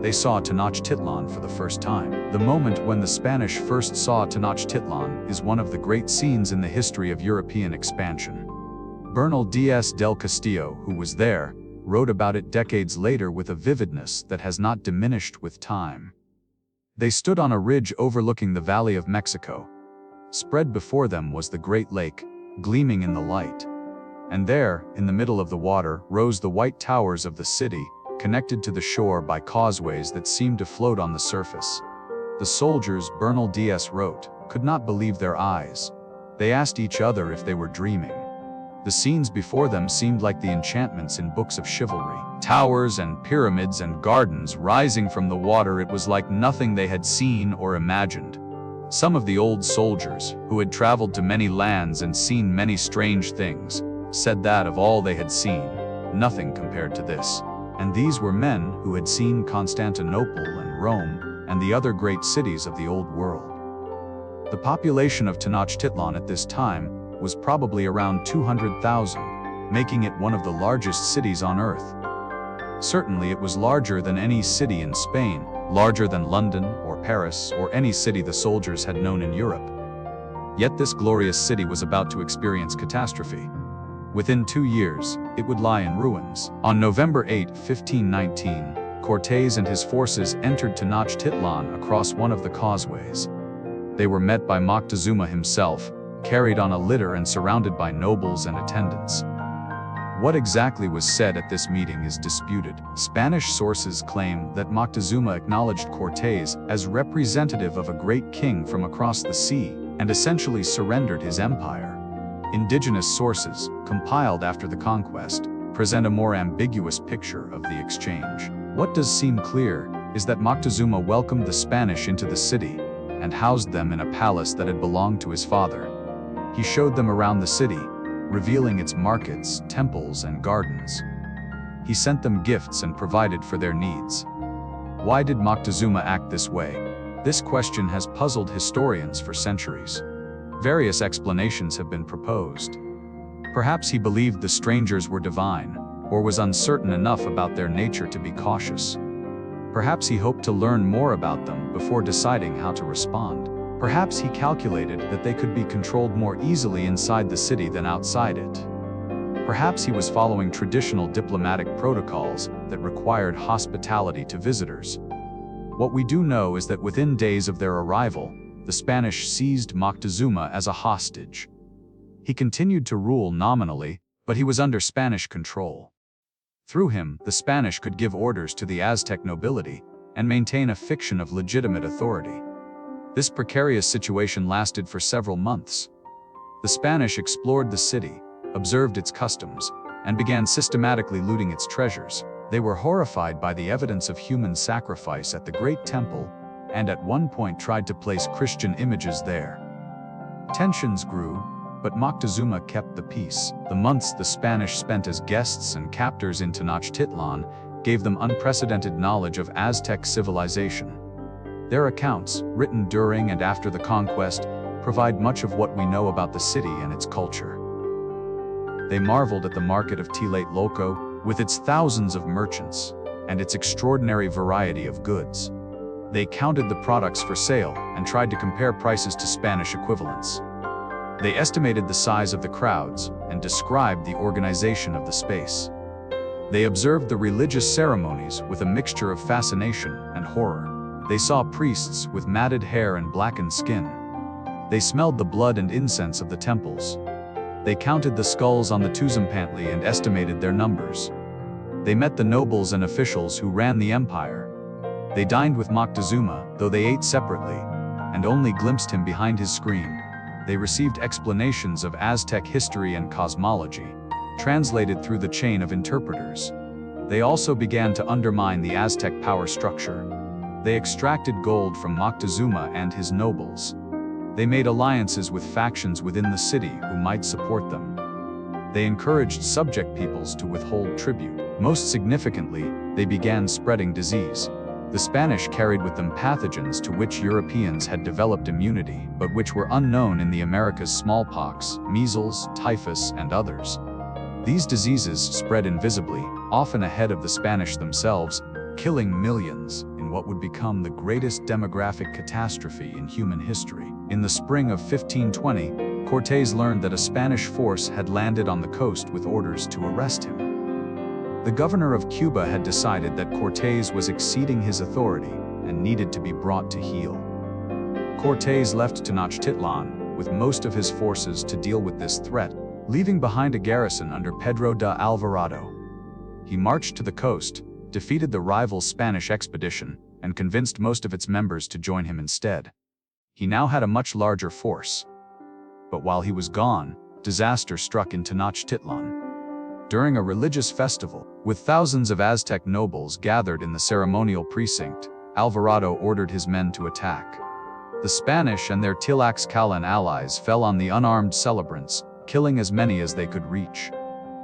they saw Tenochtitlan for the first time. The moment when the Spanish first saw Tenochtitlan is one of the great scenes in the history of European expansion. Bernal Díaz del Castillo, who was there, wrote about it decades later with a vividness that has not diminished with time. They stood on a ridge overlooking the Valley of Mexico. Spread before them was the Great Lake, gleaming in the light. And there, in the middle of the water, rose the white towers of the city, connected to the shore by causeways that seemed to float on the surface. The soldiers, Bernal Diaz wrote, could not believe their eyes. They asked each other if they were dreaming. The scenes before them seemed like the enchantments in books of chivalry. Towers and pyramids and gardens rising from the water, it was like nothing they had seen or imagined. Some of the old soldiers, who had traveled to many lands and seen many strange things, said that of all they had seen, nothing compared to this. And these were men who had seen Constantinople and Rome and the other great cities of the old world. The population of Tenochtitlan at this time was probably around 200,000, making it one of the largest cities on earth. Certainly it was larger than any city in Spain, larger than London or Paris or any city the soldiers had known in Europe. Yet this glorious city was about to experience catastrophe. Within 2 years, it would lie in ruins. On November 8, 1519, Cortés and his forces entered Tenochtitlan across one of the causeways. They were met by Moctezuma himself, carried on a litter and surrounded by nobles and attendants. What exactly was said at this meeting is disputed. Spanish sources claim that Moctezuma acknowledged Cortés as representative of a great king from across the sea and essentially surrendered his empire. Indigenous sources, compiled after the conquest, present a more ambiguous picture of the exchange. What does seem clear is that Moctezuma welcomed the Spanish into the city and housed them in a palace that had belonged to his father. He showed them around the city, revealing its markets, temples, and gardens. He sent them gifts and provided for their needs. Why did Moctezuma act this way? This question has puzzled historians for centuries. Various explanations have been proposed. Perhaps he believed the strangers were divine, or was uncertain enough about their nature to be cautious. Perhaps he hoped to learn more about them before deciding how to respond. Perhaps he calculated that they could be controlled more easily inside the city than outside it. Perhaps he was following traditional diplomatic protocols that required hospitality to visitors. What we do know is that within days of their arrival, the Spanish seized Moctezuma as a hostage. He continued to rule nominally, but he was under Spanish control. Through him, the Spanish could give orders to the Aztec nobility and maintain a fiction of legitimate authority. This precarious situation lasted for several months. The Spanish explored the city, observed its customs, and began systematically looting its treasures. They were horrified by the evidence of human sacrifice at the Great Temple, and at one point tried to place Christian images there. Tensions grew, but Moctezuma kept the peace. The months the Spanish spent as guests and captors in Tenochtitlan gave them unprecedented knowledge of Aztec civilization. Their accounts, written during and after the conquest, provide much of what we know about the city and its culture. They marveled at the market of Tlatelolco, with its thousands of merchants, and its extraordinary variety of goods. They counted the products for sale and tried to compare prices to Spanish equivalents. They estimated the size of the crowds and described the organization of the space. They observed the religious ceremonies with a mixture of fascination and horror. They saw priests with matted hair and blackened skin. They smelled the blood and incense of the temples. They counted the skulls on the Tuzumpanli and estimated their numbers. They met the nobles and officials who ran the empire. They dined with Moctezuma, though they ate separately, and only glimpsed him behind his screen. They received explanations of Aztec history and cosmology, translated through the chain of interpreters. They also began to undermine the Aztec power structure. They extracted gold from Moctezuma and his nobles. They made alliances with factions within the city who might support them. They encouraged subject peoples to withhold tribute. Most significantly, they began spreading disease. The Spanish carried with them pathogens to which Europeans had developed immunity, but which were unknown in the Americas: smallpox, measles, typhus, and others. These diseases spread invisibly, often ahead of the Spanish themselves, killing millions in what would become the greatest demographic catastrophe in human history. In the spring of 1520, Cortés learned that a Spanish force had landed on the coast with orders to arrest him. The governor of Cuba had decided that Cortés was exceeding his authority and needed to be brought to heel. Cortés left Tenochtitlan with most of his forces to deal with this threat, leaving behind a garrison under Pedro de Alvarado. He marched to the coast, defeated the rival Spanish expedition, and convinced most of its members to join him instead. He now had a much larger force. But while he was gone, disaster struck in Tenochtitlan. During a religious festival, with thousands of Aztec nobles gathered in the ceremonial precinct, Alvarado ordered his men to attack. The Spanish and their Tlaxcalan allies fell on the unarmed celebrants, killing as many as they could reach.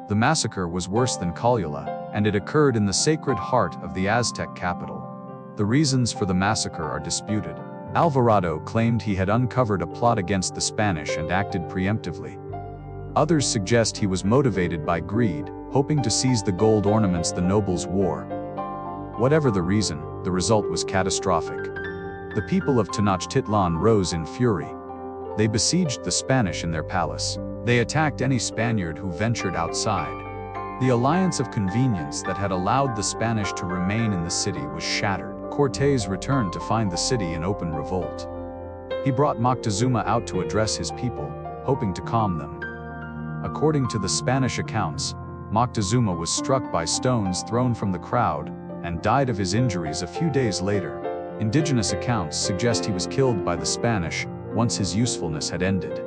The massacre was worse than Caligula, and it occurred in the sacred heart of the Aztec capital. The reasons for the massacre are disputed. Alvarado claimed he had uncovered a plot against the Spanish and acted preemptively. Others suggest he was motivated by greed, hoping to seize the gold ornaments the nobles wore. Whatever the reason, the result was catastrophic. The people of Tenochtitlan rose in fury. They besieged the Spanish in their palace. They attacked any Spaniard who ventured outside. The alliance of convenience that had allowed the Spanish to remain in the city was shattered. Cortés returned to find the city in open revolt. He brought Moctezuma out to address his people, hoping to calm them. According to the Spanish accounts, Moctezuma was struck by stones thrown from the crowd and died of his injuries a few days later. Indigenous accounts suggest he was killed by the Spanish once his usefulness had ended.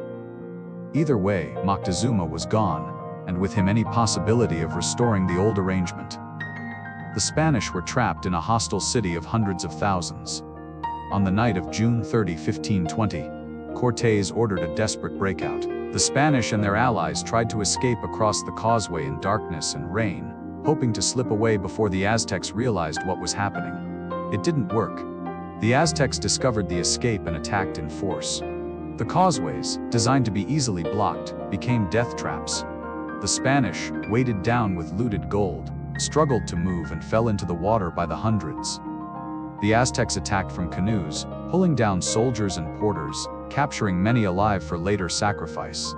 Either way, Moctezuma was gone, and with him any possibility of restoring the old arrangement. The Spanish were trapped in a hostile city of hundreds of thousands. On the night of June 30, 1520, Cortés ordered a desperate breakout. The Spanish and their allies tried to escape across the causeway in darkness and rain, hoping to slip away before the Aztecs realized what was happening. It didn't work. The Aztecs discovered the escape and attacked in force. The causeways, designed to be easily blocked, became death traps. The Spanish, weighted down with looted gold, struggled to move and fell into the water by the hundreds. The Aztecs attacked from canoes, pulling down soldiers and porters, capturing many alive for later sacrifice.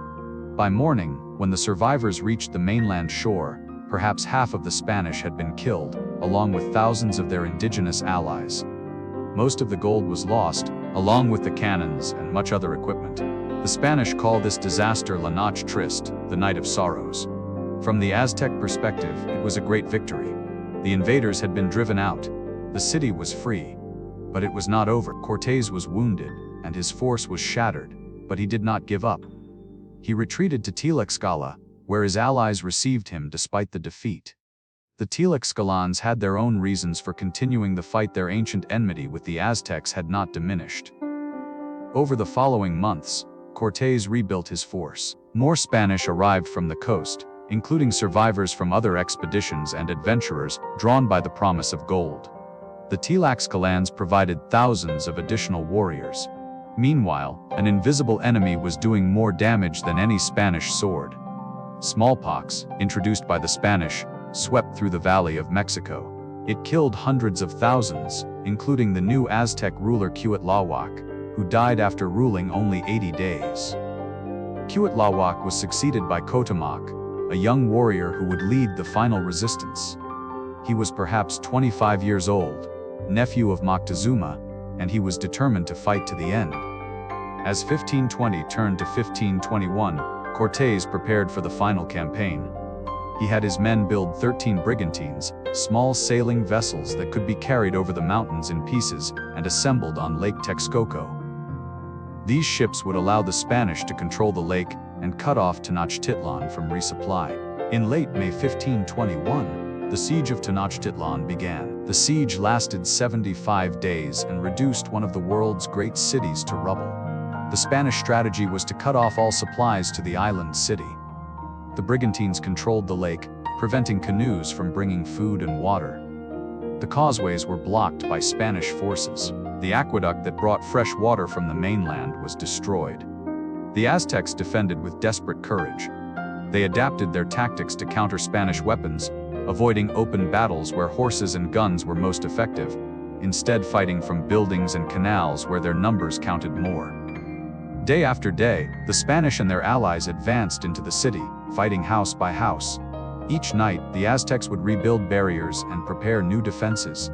By morning, when the survivors reached the mainland shore, perhaps half of the Spanish had been killed, along with thousands of their indigenous allies. Most of the gold was lost, along with the cannons and much other equipment. The Spanish call this disaster La Noche Triste, the Night of Sorrows. From the Aztec perspective, it was a great victory. The invaders had been driven out. The city was free. But it was not over. Cortés was wounded, and his force was shattered, but he did not give up. He retreated to Tlaxcala, where his allies received him despite the defeat. The Tlaxcalans had their own reasons for continuing the fight. Their ancient enmity with the Aztecs had not diminished. Over the following months, Cortés rebuilt his force. More Spanish arrived from the coast, including survivors from other expeditions and adventurers drawn by the promise of gold. The Tlaxcalans provided thousands of additional warriors. Meanwhile, an invisible enemy was doing more damage than any Spanish sword. Smallpox, introduced by the Spanish, swept through the Valley of Mexico. It killed hundreds of thousands, including the new Aztec ruler Cuitlahuac, who died after ruling only 80 days. Cuitlahuac was succeeded by Cotemoc, a young warrior who would lead the final resistance. He was perhaps 25 years old, nephew of Moctezuma, and he was determined to fight to the end. As 1520 turned to 1521, Cortés prepared for the final campaign. He had his men build 13 brigantines, small sailing vessels that could be carried over the mountains in pieces and assembled on Lake Texcoco. These ships would allow the Spanish to control the lake and cut off Tenochtitlan from resupply. In late May 1521, the siege of Tenochtitlan began. The siege lasted 75 days and reduced one of the world's great cities to rubble. The Spanish strategy was to cut off all supplies to the island city. The brigantines controlled the lake, preventing canoes from bringing food and water. The causeways were blocked by Spanish forces. The aqueduct that brought fresh water from the mainland was destroyed. The Aztecs defended with desperate courage. They adapted their tactics to counter Spanish weapons, avoiding open battles where horses and guns were most effective, instead fighting from buildings and canals where their numbers counted more. Day after day, the Spanish and their allies advanced into the city, fighting house by house. Each night, the Aztecs would rebuild barriers and prepare new defenses.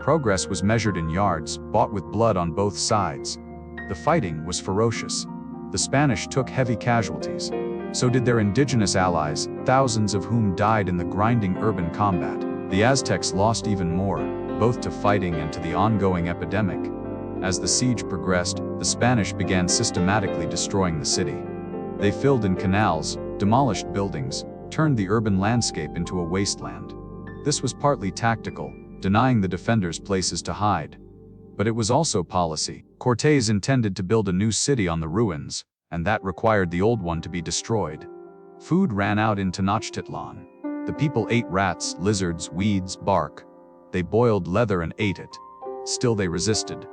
Progress was measured in yards, bought with blood on both sides. The fighting was ferocious. The Spanish took heavy casualties, So did their indigenous allies, thousands of whom died in the grinding urban combat. The Aztecs lost even more, both to fighting and to the ongoing epidemic. As the siege progressed, the Spanish began systematically destroying the city. They filled in canals, demolished buildings, turned the urban landscape into a wasteland. This was partly tactical, denying the defenders places to hide. But it was also policy. Cortés intended to build a new city on the ruins, and that required the old one to be destroyed. Food ran out in Tenochtitlan. The people ate rats, lizards, weeds, bark. They boiled leather and ate it. Still they resisted.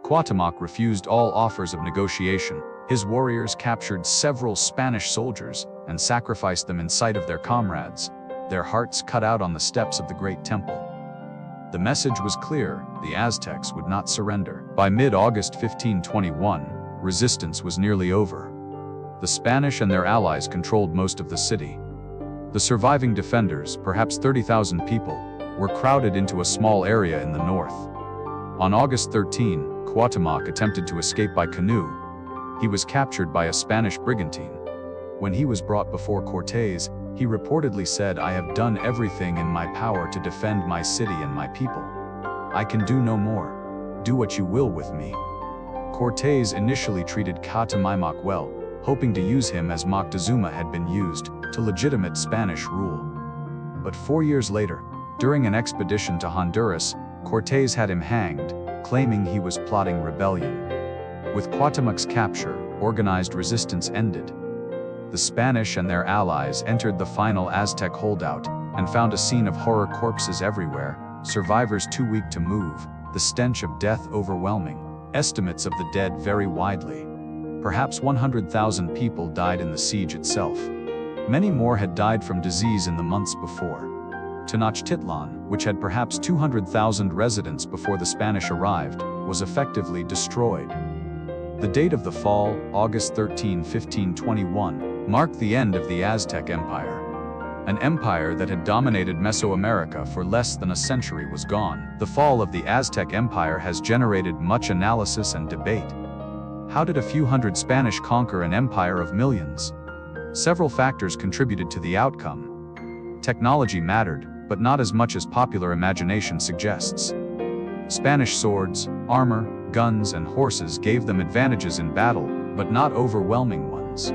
Cuauhtémoc refused all offers of negotiation. His warriors captured several Spanish soldiers and sacrificed them in sight of their comrades, their hearts cut out on the steps of the great temple. The message was clear: the Aztecs would not surrender. By mid-August 1521, resistance was nearly over. The Spanish and their allies controlled most of the city. The surviving defenders, perhaps 30,000 people, were crowded into a small area in the north. On August 13, Cuauhtémoc attempted to escape by canoe. He was captured by a Spanish brigantine. When he was brought before Cortés, he reportedly said, "I have done everything in my power to defend my city and my people. I can do no more. Do what you will with me." Cortés initially treated Cuauhtémoc well, hoping to use him as Moctezuma had been used to legitimate Spanish rule. But 4 years later, during an expedition to Honduras, Cortés had him hanged, claiming he was plotting rebellion. With Cuauhtémoc's capture, organized resistance ended. The Spanish and their allies entered the final Aztec holdout and found a scene of horror: corpses everywhere, survivors too weak to move, the stench of death overwhelming. Estimates of the dead vary widely. Perhaps 100,000 people died in the siege itself. Many more had died from disease in the months before. Tenochtitlan, which had perhaps 200,000 residents before the Spanish arrived, was effectively destroyed. The date of the fall, August 13, 1521, marked the end of the Aztec Empire. An empire that had dominated Mesoamerica for less than a century was gone. The fall of the Aztec Empire has generated much analysis and debate. How did a few hundred Spanish conquer an empire of millions? Several factors contributed to the outcome. Technology mattered, but not as much as popular imagination suggests. Spanish swords, armor, guns, and horses gave them advantages in battle, but not overwhelming ones.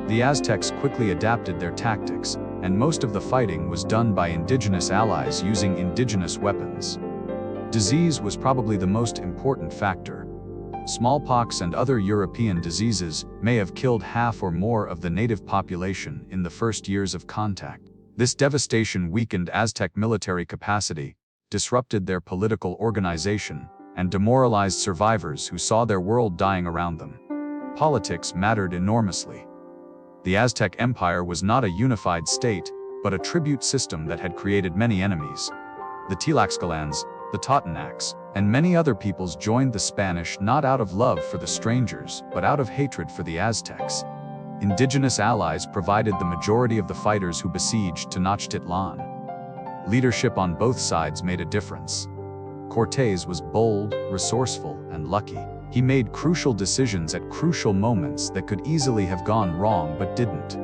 The Aztecs quickly adapted their tactics, and most of the fighting was done by indigenous allies using indigenous weapons. Disease was probably the most important factor. Smallpox and other European diseases may have killed half or more of the native population in the first years of contact. This devastation weakened Aztec military capacity, disrupted their political organization, and demoralized survivors who saw their world dying around them. Politics mattered enormously. The Aztec Empire was not a unified state, but a tribute system that had created many enemies. The Tlaxcalans, the Totonacs, and many other peoples joined the Spanish not out of love for the strangers, but out of hatred for the Aztecs. Indigenous allies provided the majority of the fighters who besieged Tenochtitlan. Leadership on both sides made a difference. Cortés was bold, resourceful, and lucky. He made crucial decisions at crucial moments that could easily have gone wrong but didn't.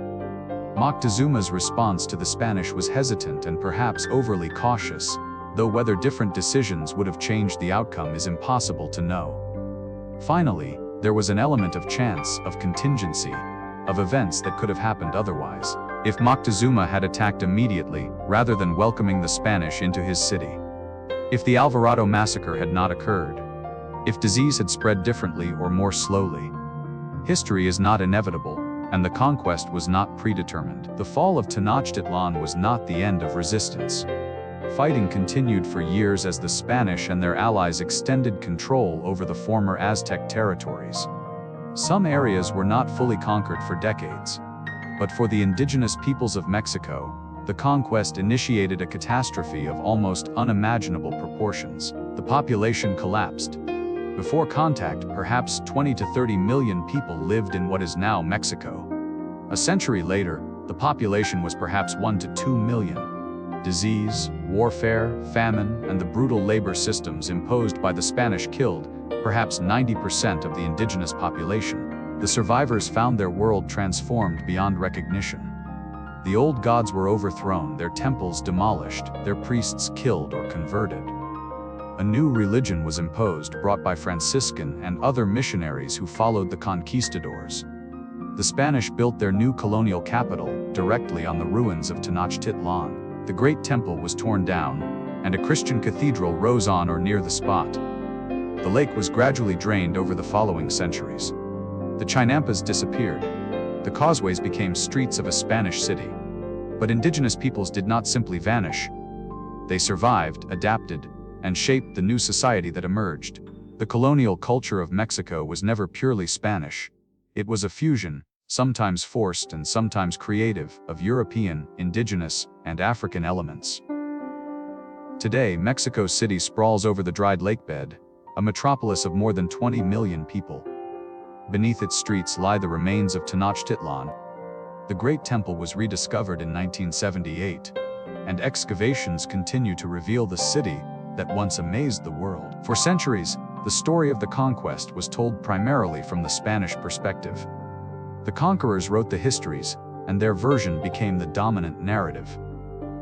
Moctezuma's response to the Spanish was hesitant and perhaps overly cautious, though whether different decisions would have changed the outcome is impossible to know. Finally, there was an element of chance, of contingency, of events that could have happened otherwise. If Moctezuma had attacked immediately, rather than welcoming the Spanish into his city. If the Alvarado massacre had not occurred. If disease had spread differently or more slowly. History is not inevitable, and the conquest was not predetermined. The fall of Tenochtitlan was not the end of resistance. Fighting continued for years as the Spanish and their allies extended control over the former Aztec territories. Some areas were not fully conquered for decades. But for the indigenous peoples of Mexico, the conquest initiated a catastrophe of almost unimaginable proportions. The population collapsed. Before contact, perhaps 20 to 30 million people lived in what is now Mexico. A century later, the population was perhaps 1 to 2 million. Disease, warfare, famine, and the brutal labor systems imposed by the Spanish killed perhaps 90% of the indigenous population. The survivors found their world transformed beyond recognition. The old gods were overthrown, their temples demolished, their priests killed or converted. A new religion was imposed, brought by Franciscan and other missionaries who followed the conquistadors. The Spanish built their new colonial capital directly on the ruins of Tenochtitlan. The great temple was torn down, and a Christian cathedral rose on or near the spot. The lake was gradually drained over the following centuries. The chinampas disappeared. The causeways became streets of a Spanish city. But indigenous peoples did not simply vanish. They survived, adapted, and shaped the new society that emerged. The colonial culture of Mexico was never purely Spanish. It was a fusion, sometimes forced and sometimes creative, of European, indigenous, and African elements. Today, Mexico City sprawls over the dried lakebed, a metropolis of more than 20 million people. Beneath its streets lie the remains of Tenochtitlan. The Great Temple was rediscovered in 1978, and excavations continue to reveal the city that once amazed the world. For centuries, the story of the conquest was told primarily from the Spanish perspective. The conquerors wrote the histories, and their version became the dominant narrative.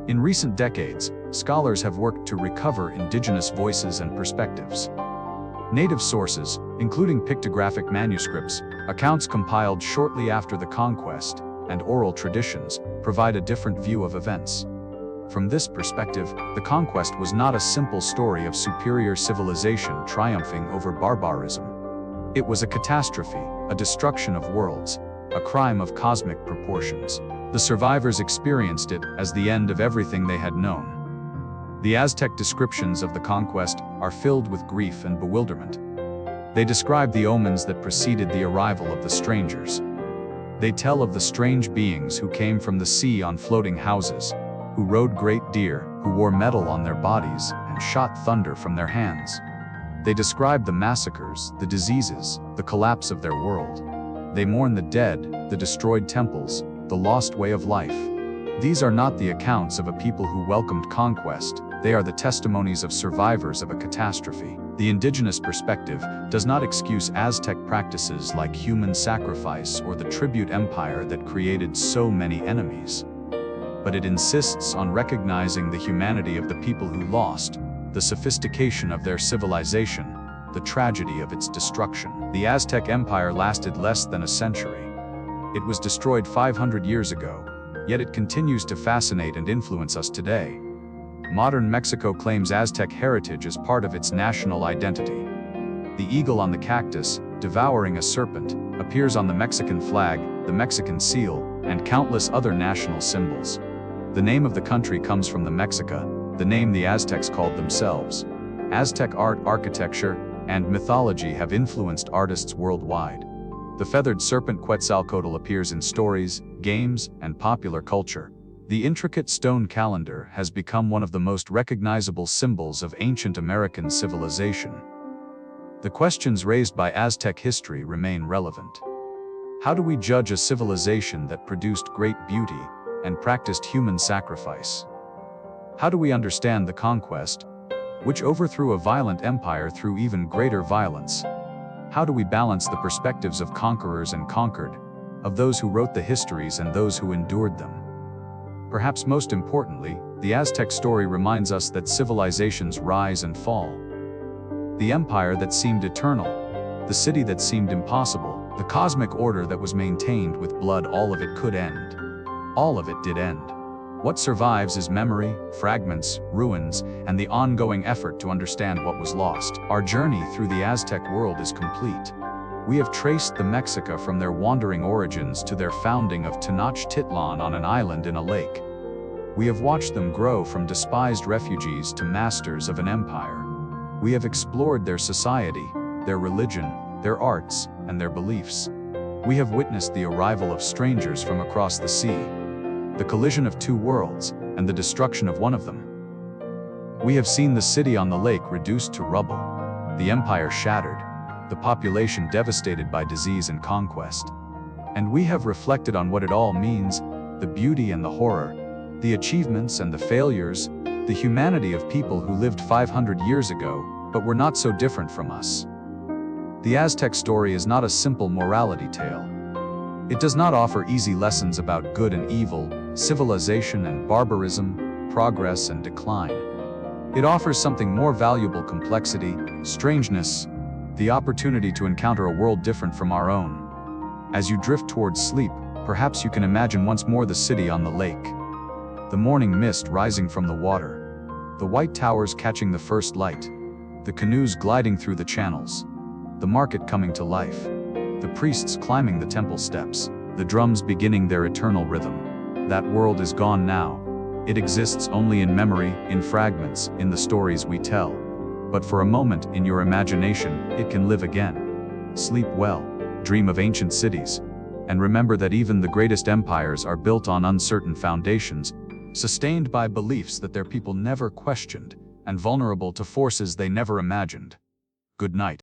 In recent decades, scholars have worked to recover indigenous voices and perspectives. Native sources, including pictographic manuscripts, accounts compiled shortly after the conquest, and oral traditions, provide a different view of events. From this perspective, the conquest was not a simple story of superior civilization triumphing over barbarism. It was a catastrophe, a destruction of worlds, a crime of cosmic proportions. The survivors experienced it as the end of everything they had known. The Aztec descriptions of the conquest are filled with grief and bewilderment. They describe the omens that preceded the arrival of the strangers. They tell of the strange beings who came from the sea on floating houses, who rode great deer, who wore metal on their bodies, and shot thunder from their hands. They describe the massacres, the diseases, the collapse of their world. They mourn the dead, the destroyed temples, the lost way of life. These are not the accounts of a people who welcomed conquest, they are the testimonies of survivors of a catastrophe. The indigenous perspective does not excuse Aztec practices like human sacrifice or the tribute empire that created so many enemies. But it insists on recognizing the humanity of the people who lost, the sophistication of their civilization, the tragedy of its destruction. The Aztec Empire lasted less than a century. It was destroyed 500 years ago, yet it continues to fascinate and influence us today. Modern Mexico claims Aztec heritage as part of its national identity. The eagle on the cactus, devouring a serpent, appears on the Mexican flag, the Mexican seal, and countless other national symbols. The name of the country comes from the Mexica, the name the Aztecs called themselves. Aztec art, architecture, and mythology have influenced artists worldwide. The feathered serpent Quetzalcoatl appears in stories, games, and popular culture. The intricate stone calendar has become one of the most recognizable symbols of ancient American civilization. The questions raised by Aztec history remain relevant. How do we judge a civilization that produced great beauty and practiced human sacrifice? How do we understand the conquest, which overthrew a violent empire through even greater violence? How do we balance the perspectives of conquerors and conquered, of those who wrote the histories and those who endured them? Perhaps most importantly, the Aztec story reminds us that civilizations rise and fall. The empire that seemed eternal, the city that seemed impossible, the cosmic order that was maintained with blood, all of it could end. All of it did end. What survives is memory, fragments, ruins, and the ongoing effort to understand what was lost. Our journey through the Aztec world is complete. We have traced the Mexica from their wandering origins to their founding of Tenochtitlan on an island in a lake. We have watched them grow from despised refugees to masters of an empire. We have explored their society, their religion, their arts, and their beliefs. We have witnessed the arrival of strangers from across the sea, the collision of two worlds, and the destruction of one of them. We have seen the city on the lake reduced to rubble, the empire shattered, the population devastated by disease and conquest. And we have reflected on what it all means, the beauty and the horror, the achievements and the failures, the humanity of people who lived 500 years ago, but were not so different from us. The Aztec story is not a simple morality tale. It does not offer easy lessons about good and evil, civilization and barbarism, progress and decline. It offers something more valuable: complexity, strangeness, the opportunity to encounter a world different from our own. As you drift towards sleep, perhaps you can imagine once more the city on the lake. The morning mist rising from the water. The white towers catching the first light. The canoes gliding through the channels. The market coming to life. The priests climbing the temple steps. The drums beginning their eternal rhythm. That world is gone now. It exists only in memory, in fragments, in the stories we tell. But for a moment, in your imagination, it can live again. Sleep well, dream of ancient cities, and remember that even the greatest empires are built on uncertain foundations, sustained by beliefs that their people never questioned, and vulnerable to forces they never imagined. Good night.